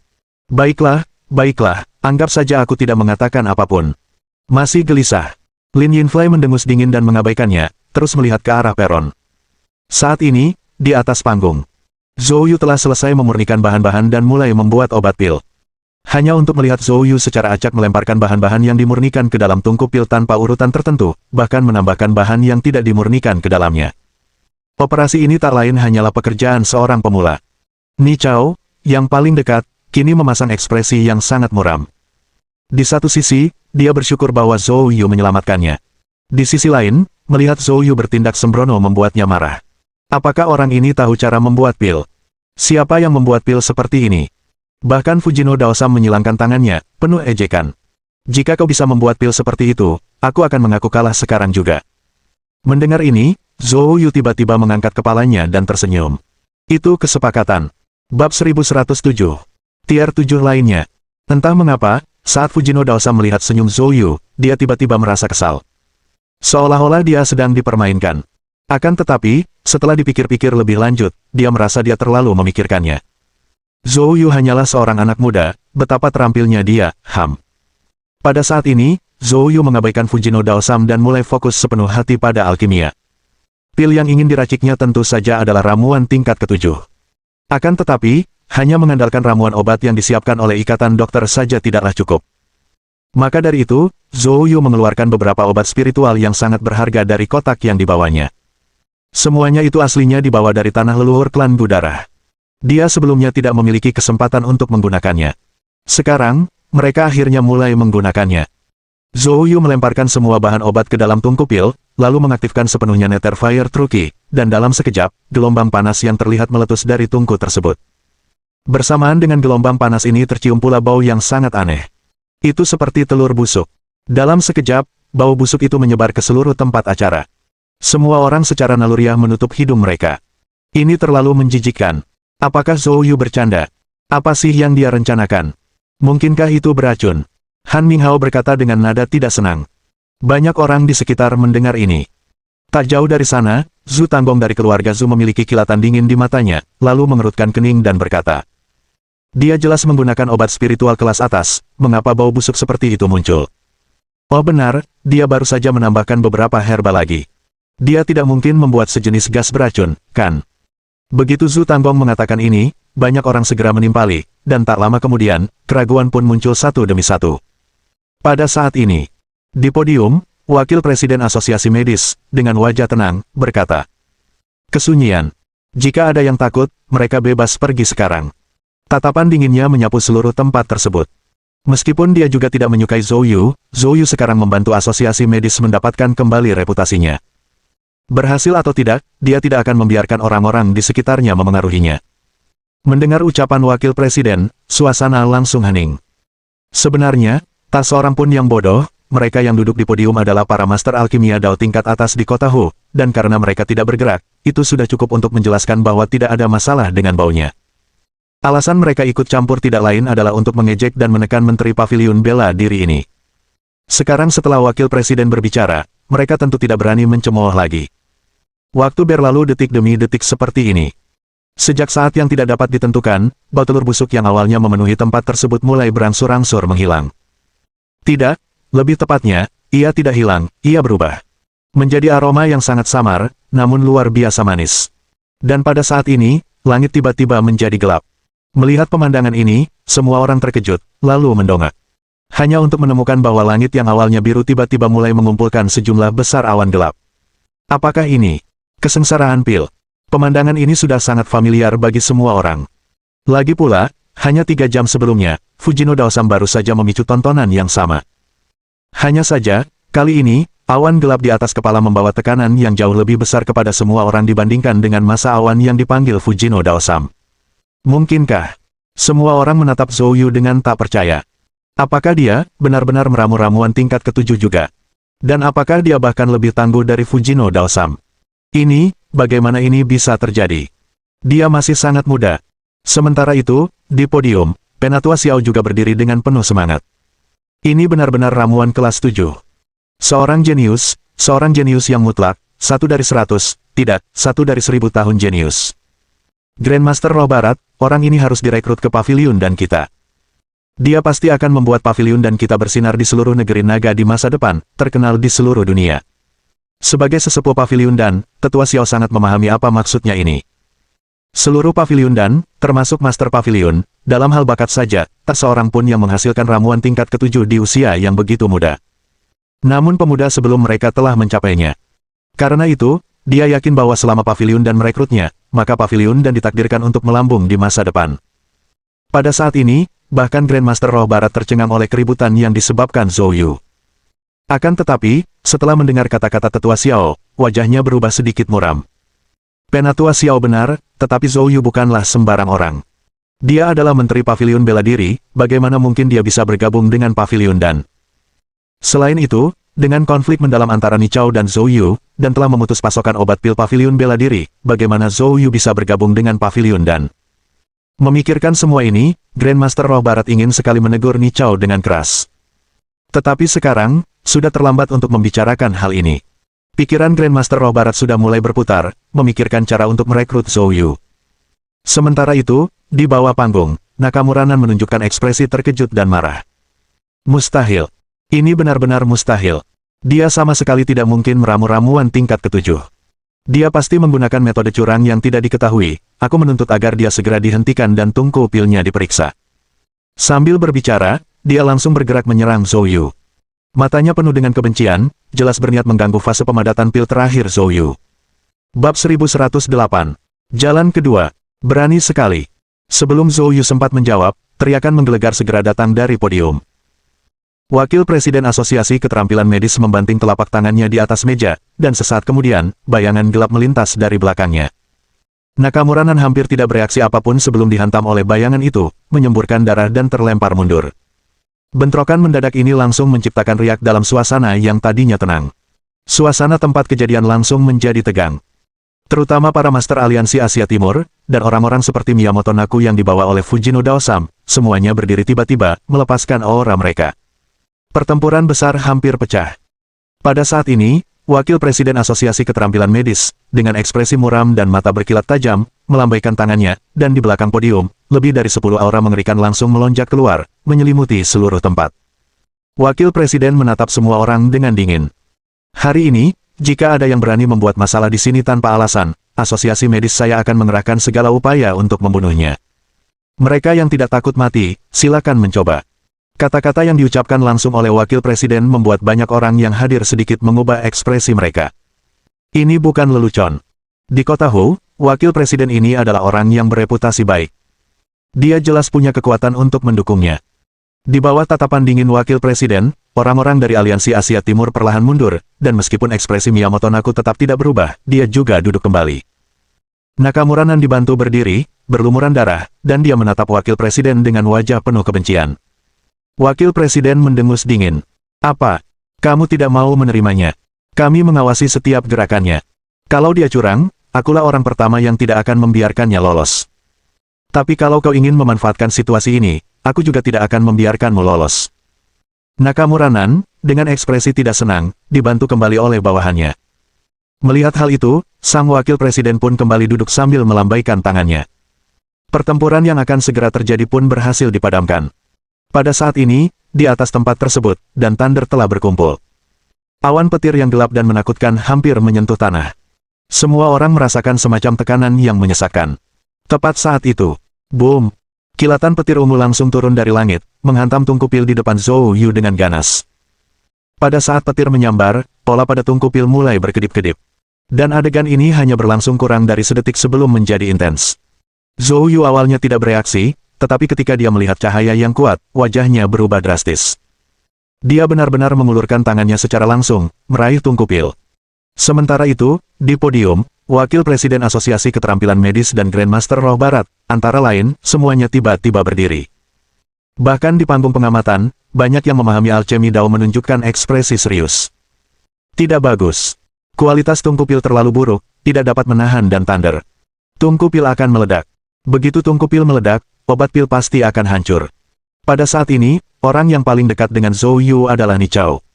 Baiklah, anggap saja aku tidak mengatakan apapun. Masih gelisah. Lin Yinfei mendengus dingin dan mengabaikannya, terus melihat ke arah peron. Saat ini, di atas panggung, Zhou Yu telah selesai memurnikan bahan-bahan dan mulai membuat obat pil. Hanya untuk melihat Zhou Yu secara acak melemparkan bahan-bahan yang dimurnikan ke dalam tungku pil tanpa urutan tertentu, bahkan menambahkan bahan yang tidak dimurnikan ke dalamnya. Operasi ini tak lain hanyalah pekerjaan seorang pemula. Ni Chao, yang paling dekat, kini memasang ekspresi yang sangat muram. Di satu sisi, dia bersyukur bahwa Zhou Yu menyelamatkannya. Di sisi lain, melihat Zhou Yu bertindak sembrono membuatnya marah. Apakah orang ini tahu cara membuat pil? Siapa yang membuat pil seperti ini? Bahkan Fujino Daosam menyilangkan tangannya, penuh ejekan. Jika kau bisa membuat pil seperti itu, aku akan mengaku kalah sekarang juga. Mendengar ini, Zhou Yu tiba-tiba mengangkat kepalanya dan tersenyum. Itu kesepakatan. Bab 1107. Tier 7 lainnya. Entah mengapa, saat Fujino Daosam melihat senyum Zhou Yu, dia tiba-tiba merasa kesal. Seolah-olah dia sedang dipermainkan. Akan tetapi, setelah dipikir-pikir lebih lanjut, dia merasa dia terlalu memikirkannya. Zhou Yu hanyalah seorang anak muda, betapa terampilnya dia, Pada saat ini, Zhou Yu mengabaikan Fujino Daosam dan mulai fokus sepenuh hati pada alkimia. Pil yang ingin diraciknya tentu saja adalah ramuan tingkat ke-7. Akan tetapi, hanya mengandalkan ramuan obat yang disiapkan oleh ikatan dokter saja tidaklah cukup. Maka dari itu, Zhou Yu mengeluarkan beberapa obat spiritual yang sangat berharga dari kotak yang dibawanya. Semuanya itu aslinya dibawa dari tanah leluhur klan Budara. Dia sebelumnya tidak memiliki kesempatan untuk menggunakannya. Sekarang, mereka akhirnya mulai menggunakannya. Zhou Yu melemparkan semua bahan obat ke dalam tungku pil, lalu mengaktifkan sepenuhnya Nether Fire True Key, dan dalam sekejap, gelombang panas yang terlihat meletus dari tungku tersebut. Bersamaan dengan gelombang panas ini tercium pula bau yang sangat aneh. Itu seperti telur busuk. Dalam sekejap, bau busuk itu menyebar ke seluruh tempat acara. Semua orang secara naluriah menutup hidung mereka. Ini terlalu menjijikkan. Apakah Zhou Yu bercanda? Apa sih yang dia rencanakan? Mungkinkah itu beracun? Han Minghao berkata dengan nada tidak senang. Banyak orang di sekitar mendengar ini. Tak jauh dari sana, Zhu Tanggong dari keluarga Zhu memiliki kilatan dingin di matanya, lalu mengerutkan kening dan berkata. Dia jelas menggunakan obat spiritual kelas atas, mengapa bau busuk seperti itu muncul? Oh benar, dia baru saja menambahkan beberapa herba lagi. Dia tidak mungkin membuat sejenis gas beracun, kan? Begitu Zhu Tanggong mengatakan ini, banyak orang segera menimpali, dan tak lama kemudian, keraguan pun muncul satu demi satu. Pada saat ini, di podium, Wakil Presiden Asosiasi Medis, dengan wajah tenang, berkata, kesunyian. Jika ada yang takut, mereka bebas pergi sekarang. Tatapan dinginnya menyapu seluruh tempat tersebut. Meskipun dia juga tidak menyukai Zhou Yu sekarang membantu Asosiasi Medis mendapatkan kembali reputasinya. Berhasil atau tidak, dia tidak akan membiarkan orang-orang di sekitarnya memengaruhinya. Mendengar ucapan Wakil Presiden, suasana langsung hening. Sebenarnya, tak seorang pun yang bodoh, mereka yang duduk di podium adalah para master alkimia Dao tingkat atas di kota Hu, dan karena mereka tidak bergerak, itu sudah cukup untuk menjelaskan bahwa tidak ada masalah dengan baunya. Alasan mereka ikut campur tidak lain adalah untuk mengejek dan menekan Menteri Paviliun bela diri ini. Sekarang setelah Wakil Presiden berbicara, mereka tentu tidak berani mencemooh lagi. Waktu berlalu detik demi detik seperti ini. Sejak saat yang tidak dapat ditentukan, bau telur busuk yang awalnya memenuhi tempat tersebut mulai berangsur-angsur menghilang. Tidak, lebih tepatnya, ia tidak hilang, ia berubah. Menjadi aroma yang sangat samar, namun luar biasa manis. Dan pada saat ini, langit tiba-tiba menjadi gelap. Melihat pemandangan ini, semua orang terkejut, lalu mendongak. Hanya untuk menemukan bahwa langit yang awalnya biru tiba-tiba mulai mengumpulkan sejumlah besar awan gelap. Apakah ini kesengsaraan pil? Pemandangan ini sudah sangat familiar bagi semua orang. Lagi pula, hanya 3 jam sebelumnya, Fujino Daosam baru saja memicu tontonan yang sama. Hanya saja, kali ini, awan gelap di atas kepala membawa tekanan yang jauh lebih besar kepada semua orang dibandingkan dengan masa awan yang dipanggil Fujino Daosam. Mungkinkah Semua orang menatap Zhou Yu dengan tak percaya. Apakah dia benar-benar meramu ramuan tingkat ke-7 juga? Dan apakah dia bahkan lebih tangguh dari Fujino Daosam? Ini, bagaimana ini bisa terjadi? Dia masih sangat muda. Sementara itu, di podium, Penatua Xiao juga berdiri dengan penuh semangat. Ini benar-benar ramuan kelas 7. Seorang jenius yang mutlak, 1 dari 100, tidak, 1 dari 1000 tahun jenius. Grandmaster Roh Barat, orang ini harus direkrut ke pavilion dan kita. Dia pasti akan membuat pavilion dan kita bersinar di seluruh negeri naga di masa depan, terkenal di seluruh dunia. Sebagai sesepuh pavilion dan, Tetua Xiao sangat memahami apa maksudnya ini. Seluruh pavilion dan, termasuk Master Pavilion, dalam hal bakat saja, tak seorang pun yang menghasilkan ramuan tingkat ke-7 di usia yang begitu muda. Namun pemuda sebelum mereka telah mencapainya. Karena itu, dia yakin bahwa selama pavilion dan merekrutnya, maka pavilion dan ditakdirkan untuk melambung di masa depan. Pada saat ini, bahkan Grandmaster Roh Barat tercengang oleh keributan yang disebabkan Zhou Yu. Akan tetapi, setelah mendengar kata-kata Tetua Xiao, wajahnya berubah sedikit muram. Penatua Xiao benar, tetapi Zhou Yu bukanlah sembarang orang. Dia adalah Menteri Pavilion Bela Diri, bagaimana mungkin dia bisa bergabung dengan Pavilion dan. Selain itu, dengan konflik mendalam antara Nichao dan Zhou Yu, dan telah memutus pasokan obat pil Pavilion Bela Diri, bagaimana Zhou Yu bisa bergabung dengan Pavilion dan. Memikirkan semua ini, Grandmaster Roh Barat ingin sekali menegur Nichao dengan keras. Tetapi sekarang, sudah terlambat untuk membicarakan hal ini. Pikiran Grandmaster Roh Barat sudah mulai berputar, memikirkan cara untuk merekrut Zhou Yu. Sementara itu, di bawah panggung, Nakamuranan menunjukkan ekspresi terkejut dan marah. Mustahil. Ini benar-benar mustahil. Dia sama sekali tidak mungkin meramu ramuan tingkat ke-7. Dia pasti menggunakan metode curang yang tidak diketahui. Aku menuntut agar dia segera dihentikan dan tungku pilnya diperiksa. Sambil berbicara, dia langsung bergerak menyerang Zhou Yu. Matanya penuh dengan kebencian, jelas berniat mengganggu fase pemadatan pil terakhir Zhou Yu. Bab 1108. Jalan kedua. Berani sekali. Sebelum Zhou Yu sempat menjawab, teriakan menggelegar segera datang dari podium. Wakil Presiden Asosiasi Keterampilan Medis membanting telapak tangannya di atas meja, dan sesaat kemudian, bayangan gelap melintas dari belakangnya. Nakamuranan hampir tidak bereaksi apapun sebelum dihantam oleh bayangan itu, menyemburkan darah dan terlempar mundur. Bentrokan mendadak ini langsung menciptakan riak dalam suasana yang tadinya tenang. Suasana tempat kejadian langsung menjadi tegang. Terutama para Master Aliansi Asia Timur, dan orang-orang seperti Miyamoto Naku yang dibawa oleh Fujino Daosam, semuanya berdiri tiba-tiba, melepaskan aura mereka. Pertempuran besar hampir pecah. Pada saat ini, Wakil Presiden Asosiasi Keterampilan Medis, dengan ekspresi muram dan mata berkilat tajam, melambaikan tangannya, dan di belakang podium, lebih dari 10 aura mengerikan langsung melonjak keluar, menyelimuti seluruh tempat. Wakil Presiden menatap semua orang dengan dingin. Hari ini, jika ada yang berani membuat masalah di sini tanpa alasan, Asosiasi Medis saya akan mengerahkan segala upaya untuk membunuhnya. Mereka yang tidak takut mati, silakan mencoba. Kata-kata yang diucapkan langsung oleh Wakil Presiden membuat banyak orang yang hadir sedikit mengubah ekspresi mereka. Ini bukan lelucon. Di kota Hu, Wakil Presiden ini adalah orang yang bereputasi baik. Dia jelas punya kekuatan untuk mendukungnya. Di bawah tatapan dingin Wakil Presiden, orang-orang dari Aliansi Asia Timur perlahan mundur, dan meskipun ekspresi Miyamoto Naku tetap tidak berubah, dia juga duduk kembali. Nakamuranan dibantu berdiri, berlumuran darah, dan dia menatap Wakil Presiden dengan wajah penuh kebencian. Wakil Presiden mendengus dingin. Apa? Kamu tidak mau menerimanya? Kami mengawasi setiap gerakannya. Kalau dia curang, akulah orang pertama yang tidak akan membiarkannya lolos. Tapi kalau kau ingin memanfaatkan situasi ini, aku juga tidak akan membiarkanmu lolos. Nakamuranan, dengan ekspresi tidak senang, dibantu kembali oleh bawahannya. Melihat hal itu, sang Wakil Presiden pun kembali duduk sambil melambaikan tangannya. Pertempuran yang akan segera terjadi pun berhasil dipadamkan. Pada saat ini, di atas tempat tersebut, dan Thunder telah berkumpul. Awan petir yang gelap dan menakutkan hampir menyentuh tanah. Semua orang merasakan semacam tekanan yang menyesakkan. Tepat saat itu, boom! Kilatan petir ungu langsung turun dari langit, menghantam tungku pil di depan Zhou Yu dengan ganas. Pada saat petir menyambar, pola pada tungku pil mulai berkedip-kedip. Dan adegan ini hanya berlangsung kurang dari sedetik sebelum menjadi intens. Zhou Yu awalnya tidak bereaksi, tetapi ketika dia melihat cahaya yang kuat, wajahnya berubah drastis. Dia benar-benar mengulurkan tangannya secara langsung, meraih tungku pil. Sementara itu, di podium, Wakil Presiden Asosiasi Keterampilan Medis dan Grandmaster Roh Barat, antara lain, semuanya tiba-tiba berdiri. Bahkan di panggung pengamatan, banyak yang memahami alchemy Dao menunjukkan ekspresi serius. Tidak bagus. Kualitas tungku pil terlalu buruk, tidak dapat menahan dan thunder. Tungku pil akan meledak. Begitu tungku pil meledak, obat pil pasti akan hancur. Pada saat ini, orang yang paling dekat dengan Zhou Yu adalah Ni Chao.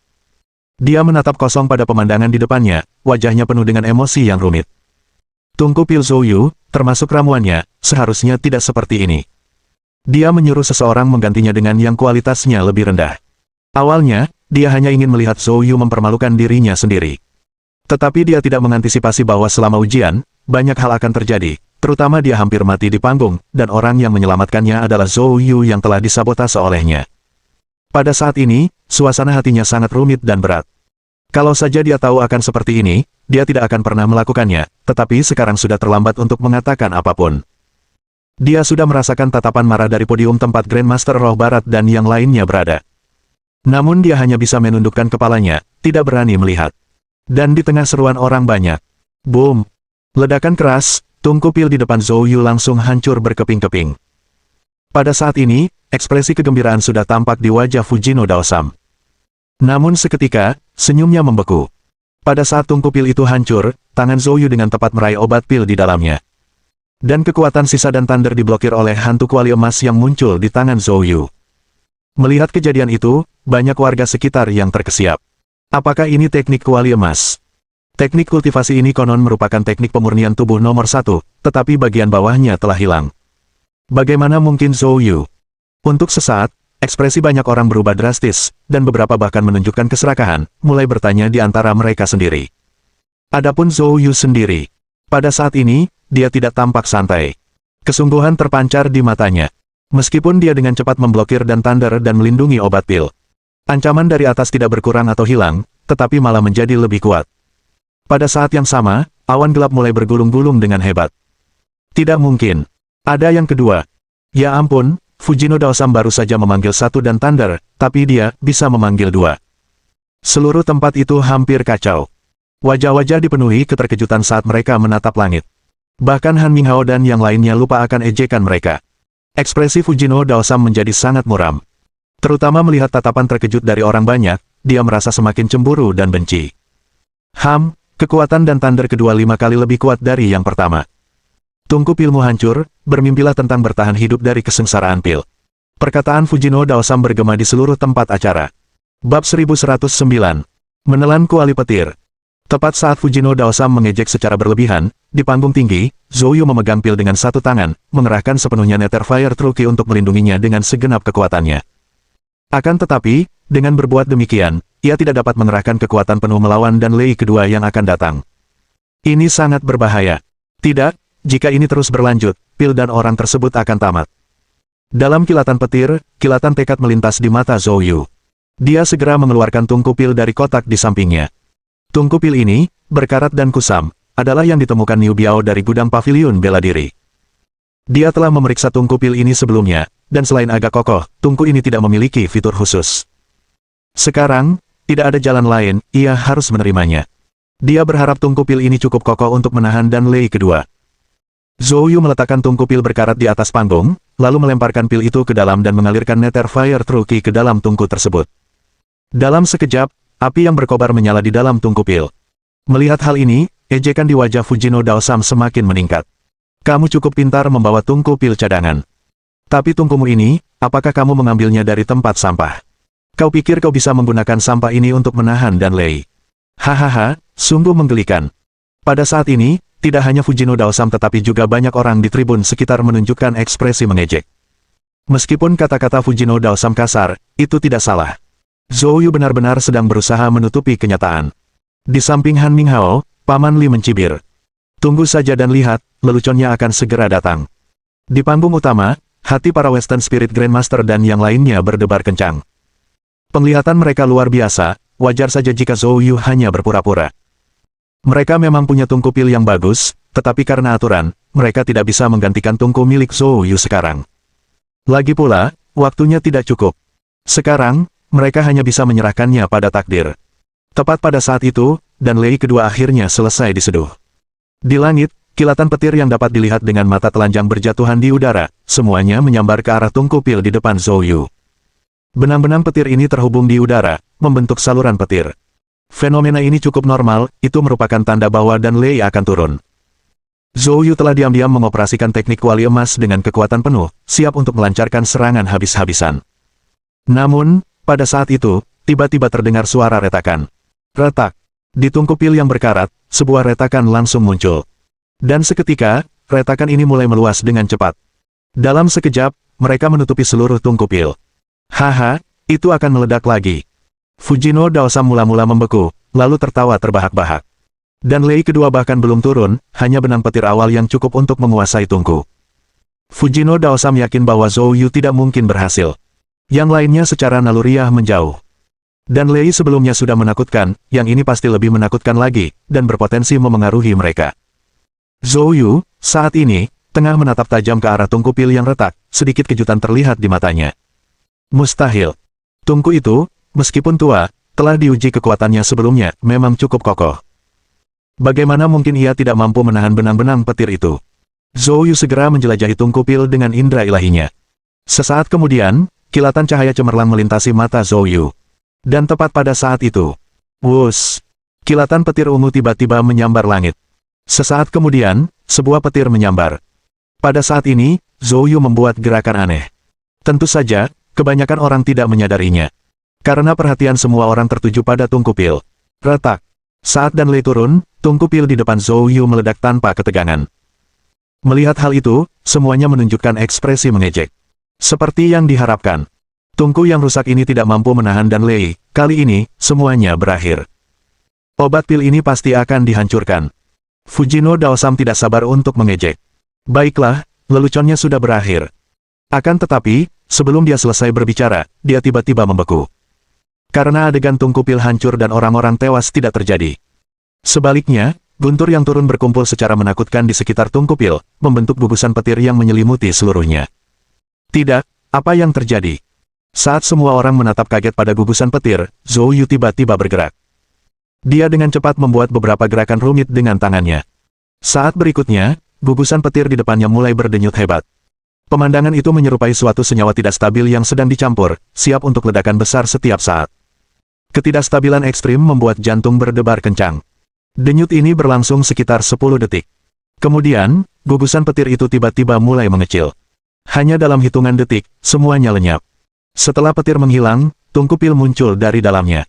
Dia menatap kosong pada pemandangan di depannya, wajahnya penuh dengan emosi yang rumit. Tungku pil Zhou Yu, termasuk ramuannya, seharusnya tidak seperti ini. Dia menyuruh seseorang menggantinya dengan yang kualitasnya lebih rendah. Awalnya, dia hanya ingin melihat Zhou Yu mempermalukan dirinya sendiri. Tetapi dia tidak mengantisipasi bahwa selama ujian, banyak hal akan terjadi, terutama dia hampir mati di panggung, dan orang yang menyelamatkannya adalah Zhou Yu yang telah disabotase olehnya. Pada saat ini, suasana hatinya sangat rumit dan berat. Kalau saja dia tahu akan seperti ini, dia tidak akan pernah melakukannya, tetapi sekarang sudah terlambat untuk mengatakan apapun. Dia sudah merasakan tatapan marah dari podium tempat Grandmaster Roh Barat dan yang lainnya berada. Namun dia hanya bisa menundukkan kepalanya, tidak berani melihat. Dan di tengah seruan orang banyak. Boom! Ledakan keras, tungku pil di depan Zhou Yu langsung hancur berkeping-keping. Pada saat ini, ekspresi kegembiraan sudah tampak di wajah Fujino Daosam. Namun seketika, senyumnya membeku. Pada saat tungku pil itu hancur, tangan Zhou Yu dengan tepat meraih obat pil di dalamnya. Dan kekuatan sisa dan thunder diblokir oleh hantu kuali emas yang muncul di tangan Zhou Yu. Melihat kejadian itu, banyak warga sekitar yang terkesiap. Apakah ini teknik kuali emas? Teknik kultivasi ini konon merupakan teknik pemurnian tubuh nomor 1, tetapi bagian bawahnya telah hilang. Bagaimana mungkin Zhou Yu? Untuk sesaat, ekspresi banyak orang berubah drastis, dan beberapa bahkan menunjukkan keserakahan, mulai bertanya di antara mereka sendiri. Adapun Zhou Yu sendiri, pada saat ini, dia tidak tampak santai. Kesungguhan terpancar di matanya. Meskipun dia dengan cepat memblokir dan thunder dan melindungi obat pil. Ancaman dari atas tidak berkurang atau hilang, tetapi malah menjadi lebih kuat. Pada saat yang sama, awan gelap mulai bergulung-gulung dengan hebat. Tidak mungkin. Ada yang kedua. Ya ampun, Fujino Daosam baru saja memanggil 1 dan thunder, tapi dia bisa memanggil 2. Seluruh tempat itu hampir kacau. Wajah-wajah dipenuhi keterkejutan saat mereka menatap langit. Bahkan Han Minghao dan yang lainnya lupa akan ejekan mereka. Ekspresi Fujino Daosam menjadi sangat muram. Terutama melihat tatapan terkejut dari orang banyak, dia merasa semakin cemburu dan benci. Kekuatan dan thunder kedua 5 kali lebih kuat dari yang pertama. Tungku pilmu hancur, bermimpilah tentang bertahan hidup dari kesengsaraan pil. Perkataan Fujino Daosam bergema di seluruh tempat acara. Bab 1109. Menelan kuali petir. Tepat saat Fujino Daosam mengejek secara berlebihan, di panggung tinggi, Zhou Yu memegang pil dengan satu tangan, mengerahkan sepenuhnya Netherfire Truki untuk melindunginya dengan segenap kekuatannya. Akan tetapi, dengan berbuat demikian, ia tidak dapat mengerahkan kekuatan penuh melawan dan Lei kedua yang akan datang. Ini sangat berbahaya. Tidak, jika ini terus berlanjut, pil dan orang tersebut akan tamat. Dalam kilatan petir, kilatan tekad melintas di mata Zhou Yu. Dia segera mengeluarkan tungku pil dari kotak di sampingnya. Tungku pil ini, berkarat dan kusam, adalah yang ditemukan Niu Biao dari gudang pavilion bela diri. Dia telah memeriksa tungku pil ini sebelumnya, dan selain agak kokoh, tungku ini tidak memiliki fitur khusus. Sekarang, tidak ada jalan lain, ia harus menerimanya. Dia berharap tungku pil ini cukup kokoh untuk menahan dan Lei kedua. Zhou Yu meletakkan tungku pil berkarat di atas panggung, lalu melemparkan pil itu ke dalam dan mengalirkan Netherfire Truki ke dalam tungku tersebut. Dalam sekejap, api yang berkobar menyala di dalam tungku pil. Melihat hal ini, ejekan di wajah Fujino Daosam semakin meningkat. Kamu cukup pintar membawa tungku pil cadangan. Tapi tungkumu ini, apakah kamu mengambilnya dari tempat sampah? Kau pikir kau bisa menggunakan sampah ini untuk menahan dan Lei? Hahaha, sungguh menggelikan. Pada saat ini, tidak hanya Fujino Daosam tetapi juga banyak orang di tribun sekitar menunjukkan ekspresi mengejek. Meskipun kata-kata Fujino Daosam kasar, itu tidak salah. Zhou Yu benar-benar sedang berusaha menutupi kenyataan. Di samping Han Minghao, Paman Li mencibir. Tunggu saja dan lihat, leluconnya akan segera datang. Di panggung utama, hati para Western Spirit Grandmaster dan yang lainnya berdebar kencang. Penglihatan mereka luar biasa, wajar saja jika Zhou Yu hanya berpura-pura. Mereka memang punya tungku pil yang bagus, tetapi karena aturan, mereka tidak bisa menggantikan tungku milik Zhou Yu sekarang. Lagi pula, waktunya tidak cukup. Sekarang, mereka hanya bisa menyerahkannya pada takdir. Tepat pada saat itu, dan Lei kedua akhirnya selesai diseduh. Di langit, kilatan petir yang dapat dilihat dengan mata telanjang berjatuhan di udara, semuanya menyambar ke arah Tungku Pil di depan Zhou Yu. Benang-benang petir ini terhubung di udara, membentuk saluran petir. Fenomena ini cukup normal, itu merupakan tanda bahwa Dan Lei akan turun. Zhou Yu telah diam-diam mengoperasikan teknik kuali emas dengan kekuatan penuh, siap untuk melancarkan serangan habis-habisan. Namun, pada saat itu, tiba-tiba terdengar suara retakan. Retak. Di Tungku Pil yang berkarat, sebuah retakan langsung muncul. Dan seketika, retakan ini mulai meluas dengan cepat. Dalam sekejap, mereka menutupi seluruh Tungku Pil. Haha, itu akan meledak lagi. Fujino Daosam mula-mula membeku, lalu tertawa terbahak-bahak. Dan Lei kedua bahkan belum turun, hanya benang petir awal yang cukup untuk menguasai Tungku. Fujino Daosam yakin bahwa Zhou Yu tidak mungkin berhasil. Yang lainnya secara naluriah menjauh. Dan Lei sebelumnya sudah menakutkan, yang ini pasti lebih menakutkan lagi, dan berpotensi memengaruhi mereka. Zhou Yu, saat ini, tengah menatap tajam ke arah Tungku Pil yang retak, sedikit kejutan terlihat di matanya. Mustahil. Tungku itu, meskipun tua, telah diuji kekuatannya sebelumnya, memang cukup kokoh. Bagaimana mungkin ia tidak mampu menahan benang-benang petir itu? Zhou Yu segera menjelajahi Tungku Pil dengan indera ilahinya. Sesaat kemudian, kilatan cahaya cemerlang melintasi mata Zhou Yu. Dan tepat pada saat itu, wuss, kilatan petir ungu tiba-tiba menyambar langit. Sesaat kemudian, sebuah petir menyambar. Pada saat ini, Zhou Yu membuat gerakan aneh. Tentu saja, kebanyakan orang tidak menyadarinya. Karena perhatian semua orang tertuju pada Tungku Pil. Retak. Saat Dan Lei turun, Tungku Pil di depan Zhou Yu meledak tanpa ketegangan. Melihat hal itu, semuanya menunjukkan ekspresi mengejek. Seperti yang diharapkan. Tungku yang rusak ini tidak mampu menahan Dan Lei, kali ini, semuanya berakhir. Obat pil ini pasti akan dihancurkan. Fujino Daosam tidak sabar untuk mengejek. Baiklah, leluconnya sudah berakhir. Akan tetapi, sebelum dia selesai berbicara, dia tiba-tiba membeku. Karena adegan Tungku Pil hancur dan orang-orang tewas tidak terjadi. Sebaliknya, guntur yang turun berkumpul secara menakutkan di sekitar Tungku Pil, membentuk gugusan petir yang menyelimuti seluruhnya. Tidak, apa yang terjadi? Saat semua orang menatap kaget pada gugusan petir, Zhou Yu tiba-tiba bergerak. Dia dengan cepat membuat beberapa gerakan rumit dengan tangannya. Saat berikutnya, gugusan petir di depannya mulai berdenyut hebat. Pemandangan itu menyerupai suatu senyawa tidak stabil yang sedang dicampur, siap untuk ledakan besar setiap saat. Ketidakstabilan ekstrim membuat jantung berdebar kencang. Denyut ini berlangsung sekitar 10 detik. Kemudian, gugusan petir itu tiba-tiba mulai mengecil. Hanya dalam hitungan detik, semuanya lenyap. Setelah petir menghilang, Tungku Pil muncul dari dalamnya.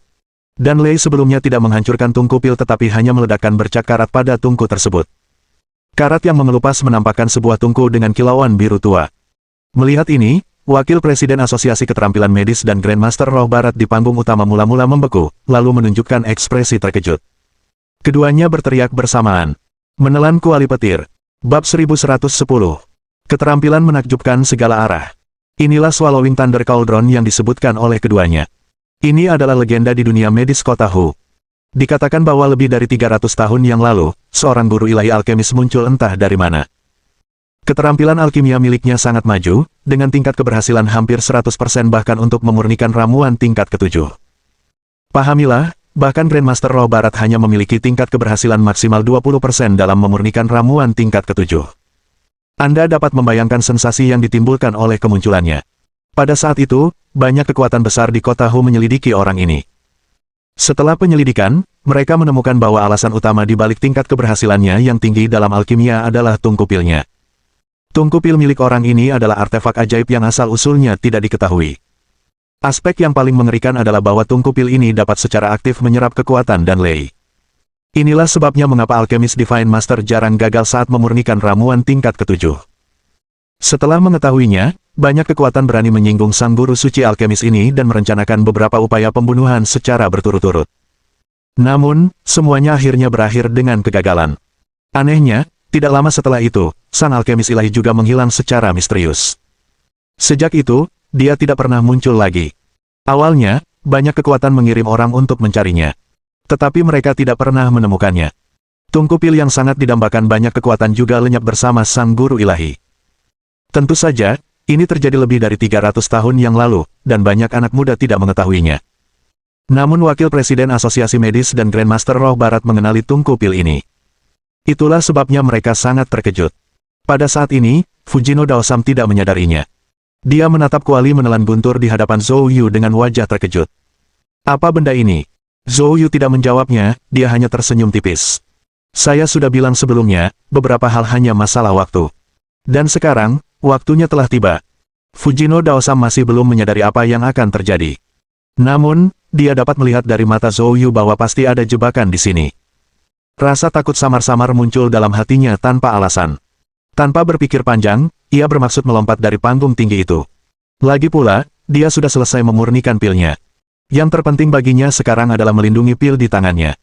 Dan Lei sebelumnya tidak menghancurkan Tungku Pil tetapi hanya meledakkan bercak karat pada tungku tersebut. Karat yang mengelupas menampakkan sebuah tungku dengan kilauan biru tua. Melihat ini, Wakil Presiden Asosiasi Keterampilan Medis dan Grandmaster Roh Barat di panggung utama mula-mula membeku, lalu menunjukkan ekspresi terkejut. Keduanya berteriak bersamaan. Menelan kuali petir. Bab 1110. Keterampilan menakjubkan segala arah. Inilah Swallowing Thunder Cauldron yang disebutkan oleh keduanya. Ini adalah legenda di dunia medis kota Hu. Dikatakan bahwa lebih dari 300 tahun yang lalu, seorang guru ilahi alkemis muncul entah dari mana. Keterampilan alkimia miliknya sangat maju, dengan tingkat keberhasilan hampir 100% bahkan untuk memurnikan ramuan tingkat ke-7. Pahamilah, bahkan Grandmaster Roh Barat hanya memiliki tingkat keberhasilan maksimal 20% dalam memurnikan ramuan tingkat ke-7. Anda dapat membayangkan sensasi yang ditimbulkan oleh kemunculannya. Pada saat itu, banyak kekuatan besar di kota Hu menyelidiki orang ini. Setelah penyelidikan, mereka menemukan bahwa alasan utama di balik tingkat keberhasilannya yang tinggi dalam alkimia adalah Tungku Pilnya. Tungku Pil milik orang ini adalah artefak ajaib yang asal-usulnya tidak diketahui. Aspek yang paling mengerikan adalah bahwa Tungku Pil ini dapat secara aktif menyerap kekuatan Dan Lei. Inilah sebabnya mengapa alkemis Divine Master jarang gagal saat memurnikan ramuan tingkat ke-7. Setelah mengetahuinya, banyak kekuatan berani menyinggung sang guru suci alkemis ini dan merencanakan beberapa upaya pembunuhan secara berturut-turut. Namun, semuanya akhirnya berakhir dengan kegagalan. Anehnya, tidak lama setelah itu, sang alkemis ilahi juga menghilang secara misterius. Sejak itu, dia tidak pernah muncul lagi. Awalnya, banyak kekuatan mengirim orang untuk mencarinya. Tetapi mereka tidak pernah menemukannya. Tungku Pil yang sangat didambakan banyak kekuatan juga lenyap bersama sang guru ilahi. Tentu saja, ini terjadi lebih dari 300 tahun yang lalu, dan banyak anak muda tidak mengetahuinya. Namun Wakil Presiden Asosiasi Medis dan Grandmaster Roh Barat mengenali Tungku Pil ini. Itulah sebabnya mereka sangat terkejut. Pada saat ini, Fujino Daosam tidak menyadarinya. Dia menatap kuali menelan guntur di hadapan Zhou Yu dengan wajah terkejut. Apa benda ini? Zhou Yu tidak menjawabnya, dia hanya tersenyum tipis. Saya sudah bilang sebelumnya, beberapa hal hanya masalah waktu. Dan sekarang, waktunya telah tiba. Fujino Daosam masih belum menyadari apa yang akan terjadi. Namun, dia dapat melihat dari mata Zhou Yu bahwa pasti ada jebakan di sini. Rasa takut samar-samar muncul dalam hatinya tanpa alasan. Tanpa berpikir panjang, ia bermaksud melompat dari panggung tinggi itu. Lagi pula, dia sudah selesai memurnikan pilnya. Yang terpenting baginya sekarang adalah melindungi pil di tangannya.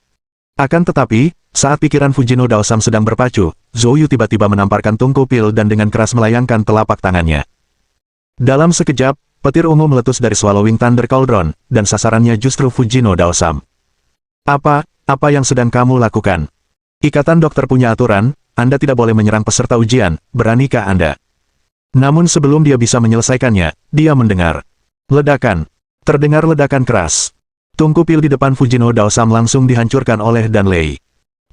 Akan tetapi, saat pikiran Fujino Daosam sedang berpacu, Zhou Yu tiba-tiba menamparkan tungku pil dan dengan keras melayangkan telapak tangannya. Dalam sekejap, petir ungu meletus dari Swallowing Thunder Cauldron, dan sasarannya justru Fujino Daosam. Apa yang sedang kamu lakukan? Ikatan dokter punya aturan, Anda tidak boleh menyerang peserta ujian, beranikah Anda? Namun sebelum dia bisa menyelesaikannya, dia mendengar ledakan. Terdengar ledakan keras. Tungku pil di depan Fujino Daosam langsung dihancurkan oleh Dan Lei.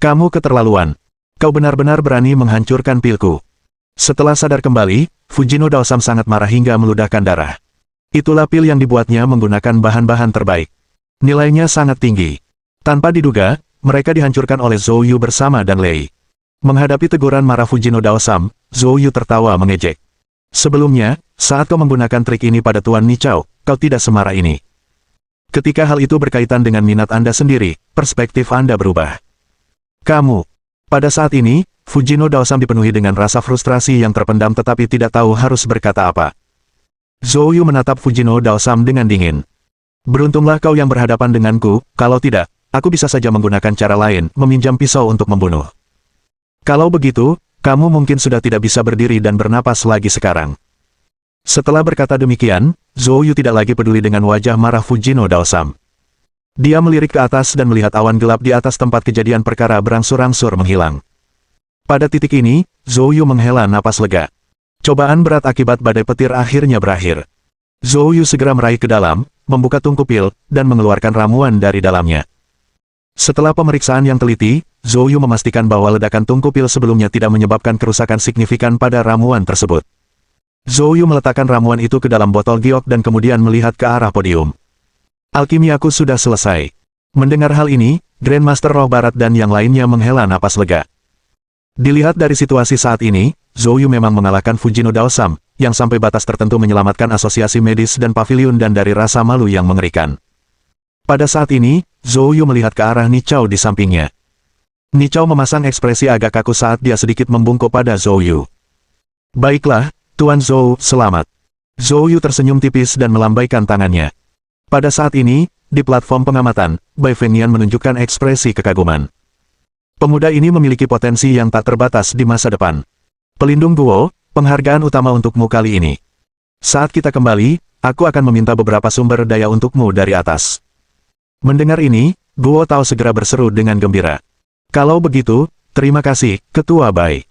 Kamu keterlaluan. Kau benar-benar berani menghancurkan pilku. Setelah sadar kembali, Fujino Daosam sangat marah hingga meludahkan darah. Itulah pil yang dibuatnya menggunakan bahan-bahan terbaik. Nilainya sangat tinggi. Tanpa diduga, mereka dihancurkan oleh Zhou Yu bersama Dan Lei. Menghadapi teguran marah Fujino Daosam, Zhou Yu tertawa mengejek. Sebelumnya, saat kau menggunakan trik ini pada Tuan Nichao, kau tidak semarah ini. Ketika hal itu berkaitan dengan minat Anda sendiri, perspektif Anda berubah. Kamu. Pada saat ini, Fujino Daosam dipenuhi dengan rasa frustrasi yang terpendam tetapi tidak tahu harus berkata apa. Zhou Yu menatap Fujino Daosam dengan dingin. Beruntunglah kau yang berhadapan denganku, kalau tidak, aku bisa saja menggunakan cara lain, meminjam pisau untuk membunuh. Kalau begitu, kamu mungkin sudah tidak bisa berdiri dan bernapas lagi sekarang. Setelah berkata demikian, Zhou Yu tidak lagi peduli dengan wajah marah Fujino Daosam. Dia melirik ke atas dan melihat awan gelap di atas tempat kejadian perkara berangsur-angsur menghilang. Pada titik ini, Zhou Yu menghela napas lega. Cobaan berat akibat badai petir akhirnya berakhir. Zhou Yu segera meraih ke dalam, membuka tungku pil, dan mengeluarkan ramuan dari dalamnya. Setelah pemeriksaan yang teliti, Zhou Yu memastikan bahwa ledakan tungku pil sebelumnya tidak menyebabkan kerusakan signifikan pada ramuan tersebut. Zhou Yu meletakkan ramuan itu ke dalam botol giok dan kemudian melihat ke arah podium. Alkimiaku sudah selesai. Mendengar hal ini, Grandmaster Roh Barat dan yang lainnya menghela napas lega. Dilihat dari situasi saat ini, Zhou Yu memang mengalahkan Fujino Daosam, yang sampai batas tertentu menyelamatkan asosiasi medis dan pavilion dan dari rasa malu yang mengerikan. Pada saat ini, Zhou Yu melihat ke arah Nichao di sampingnya. Nichao memasang ekspresi agak kaku saat dia sedikit membungkuk pada Zhou Yu. Baiklah, Tuan Zhou, selamat. Zhou Yu tersenyum tipis dan melambaikan tangannya. Pada saat ini, di platform pengamatan, Bai Fengnian menunjukkan ekspresi kekaguman. Pemuda ini memiliki potensi yang tak terbatas di masa depan. Pelindung Guo, penghargaan utama untukmu kali ini. Saat kita kembali, aku akan meminta beberapa sumber daya untukmu dari atas. Mendengar ini, Guo Tao segera berseru dengan gembira. Kalau begitu, terima kasih, Ketua Bai.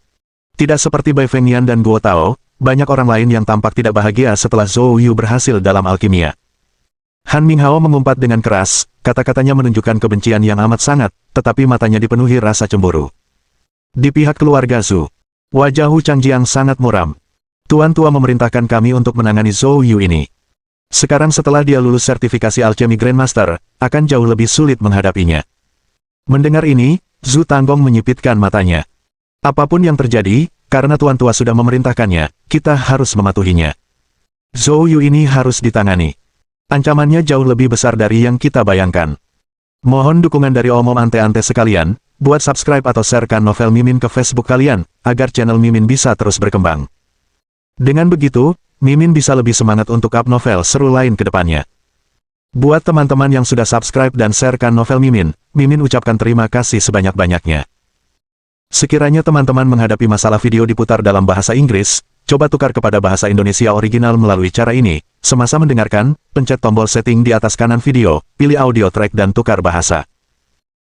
Tidak seperti Bai Fengnian dan Guo Tao, banyak orang lain yang tampak tidak bahagia setelah Zhou Yu berhasil dalam alkimia. Han Minghao mengumpat dengan keras, kata-katanya menunjukkan kebencian yang amat sangat, tetapi matanya dipenuhi rasa cemburu. Di pihak keluarga Zhu, wajah Hu Changjiang sangat muram. Tuan Tua memerintahkan kami untuk menangani Zhou Yu ini. Sekarang setelah dia lulus sertifikasi alchemy Grandmaster, akan jauh lebih sulit menghadapinya. Mendengar ini, Zhu Tanggong menyipitkan matanya. Apapun yang terjadi, karena Tuan Tua sudah memerintahkannya, kita harus mematuhinya. Zhou Yu ini harus ditangani. Ancamannya jauh lebih besar dari yang kita bayangkan. Mohon dukungan dari omom ante-ante sekalian, buat subscribe atau sharekan novel Mimin ke Facebook kalian, agar channel Mimin bisa terus berkembang. Dengan begitu, Mimin bisa lebih semangat untuk up novel seru lain ke depannya. Buat teman-teman yang sudah subscribe dan sharekan novel Mimin, Mimin ucapkan terima kasih sebanyak-banyaknya. Sekiranya teman-teman menghadapi masalah video diputar dalam bahasa Inggris, coba tukar kepada bahasa Indonesia original melalui cara ini. Semasa mendengarkan, pencet tombol setting di atas kanan video, pilih audio track dan tukar bahasa.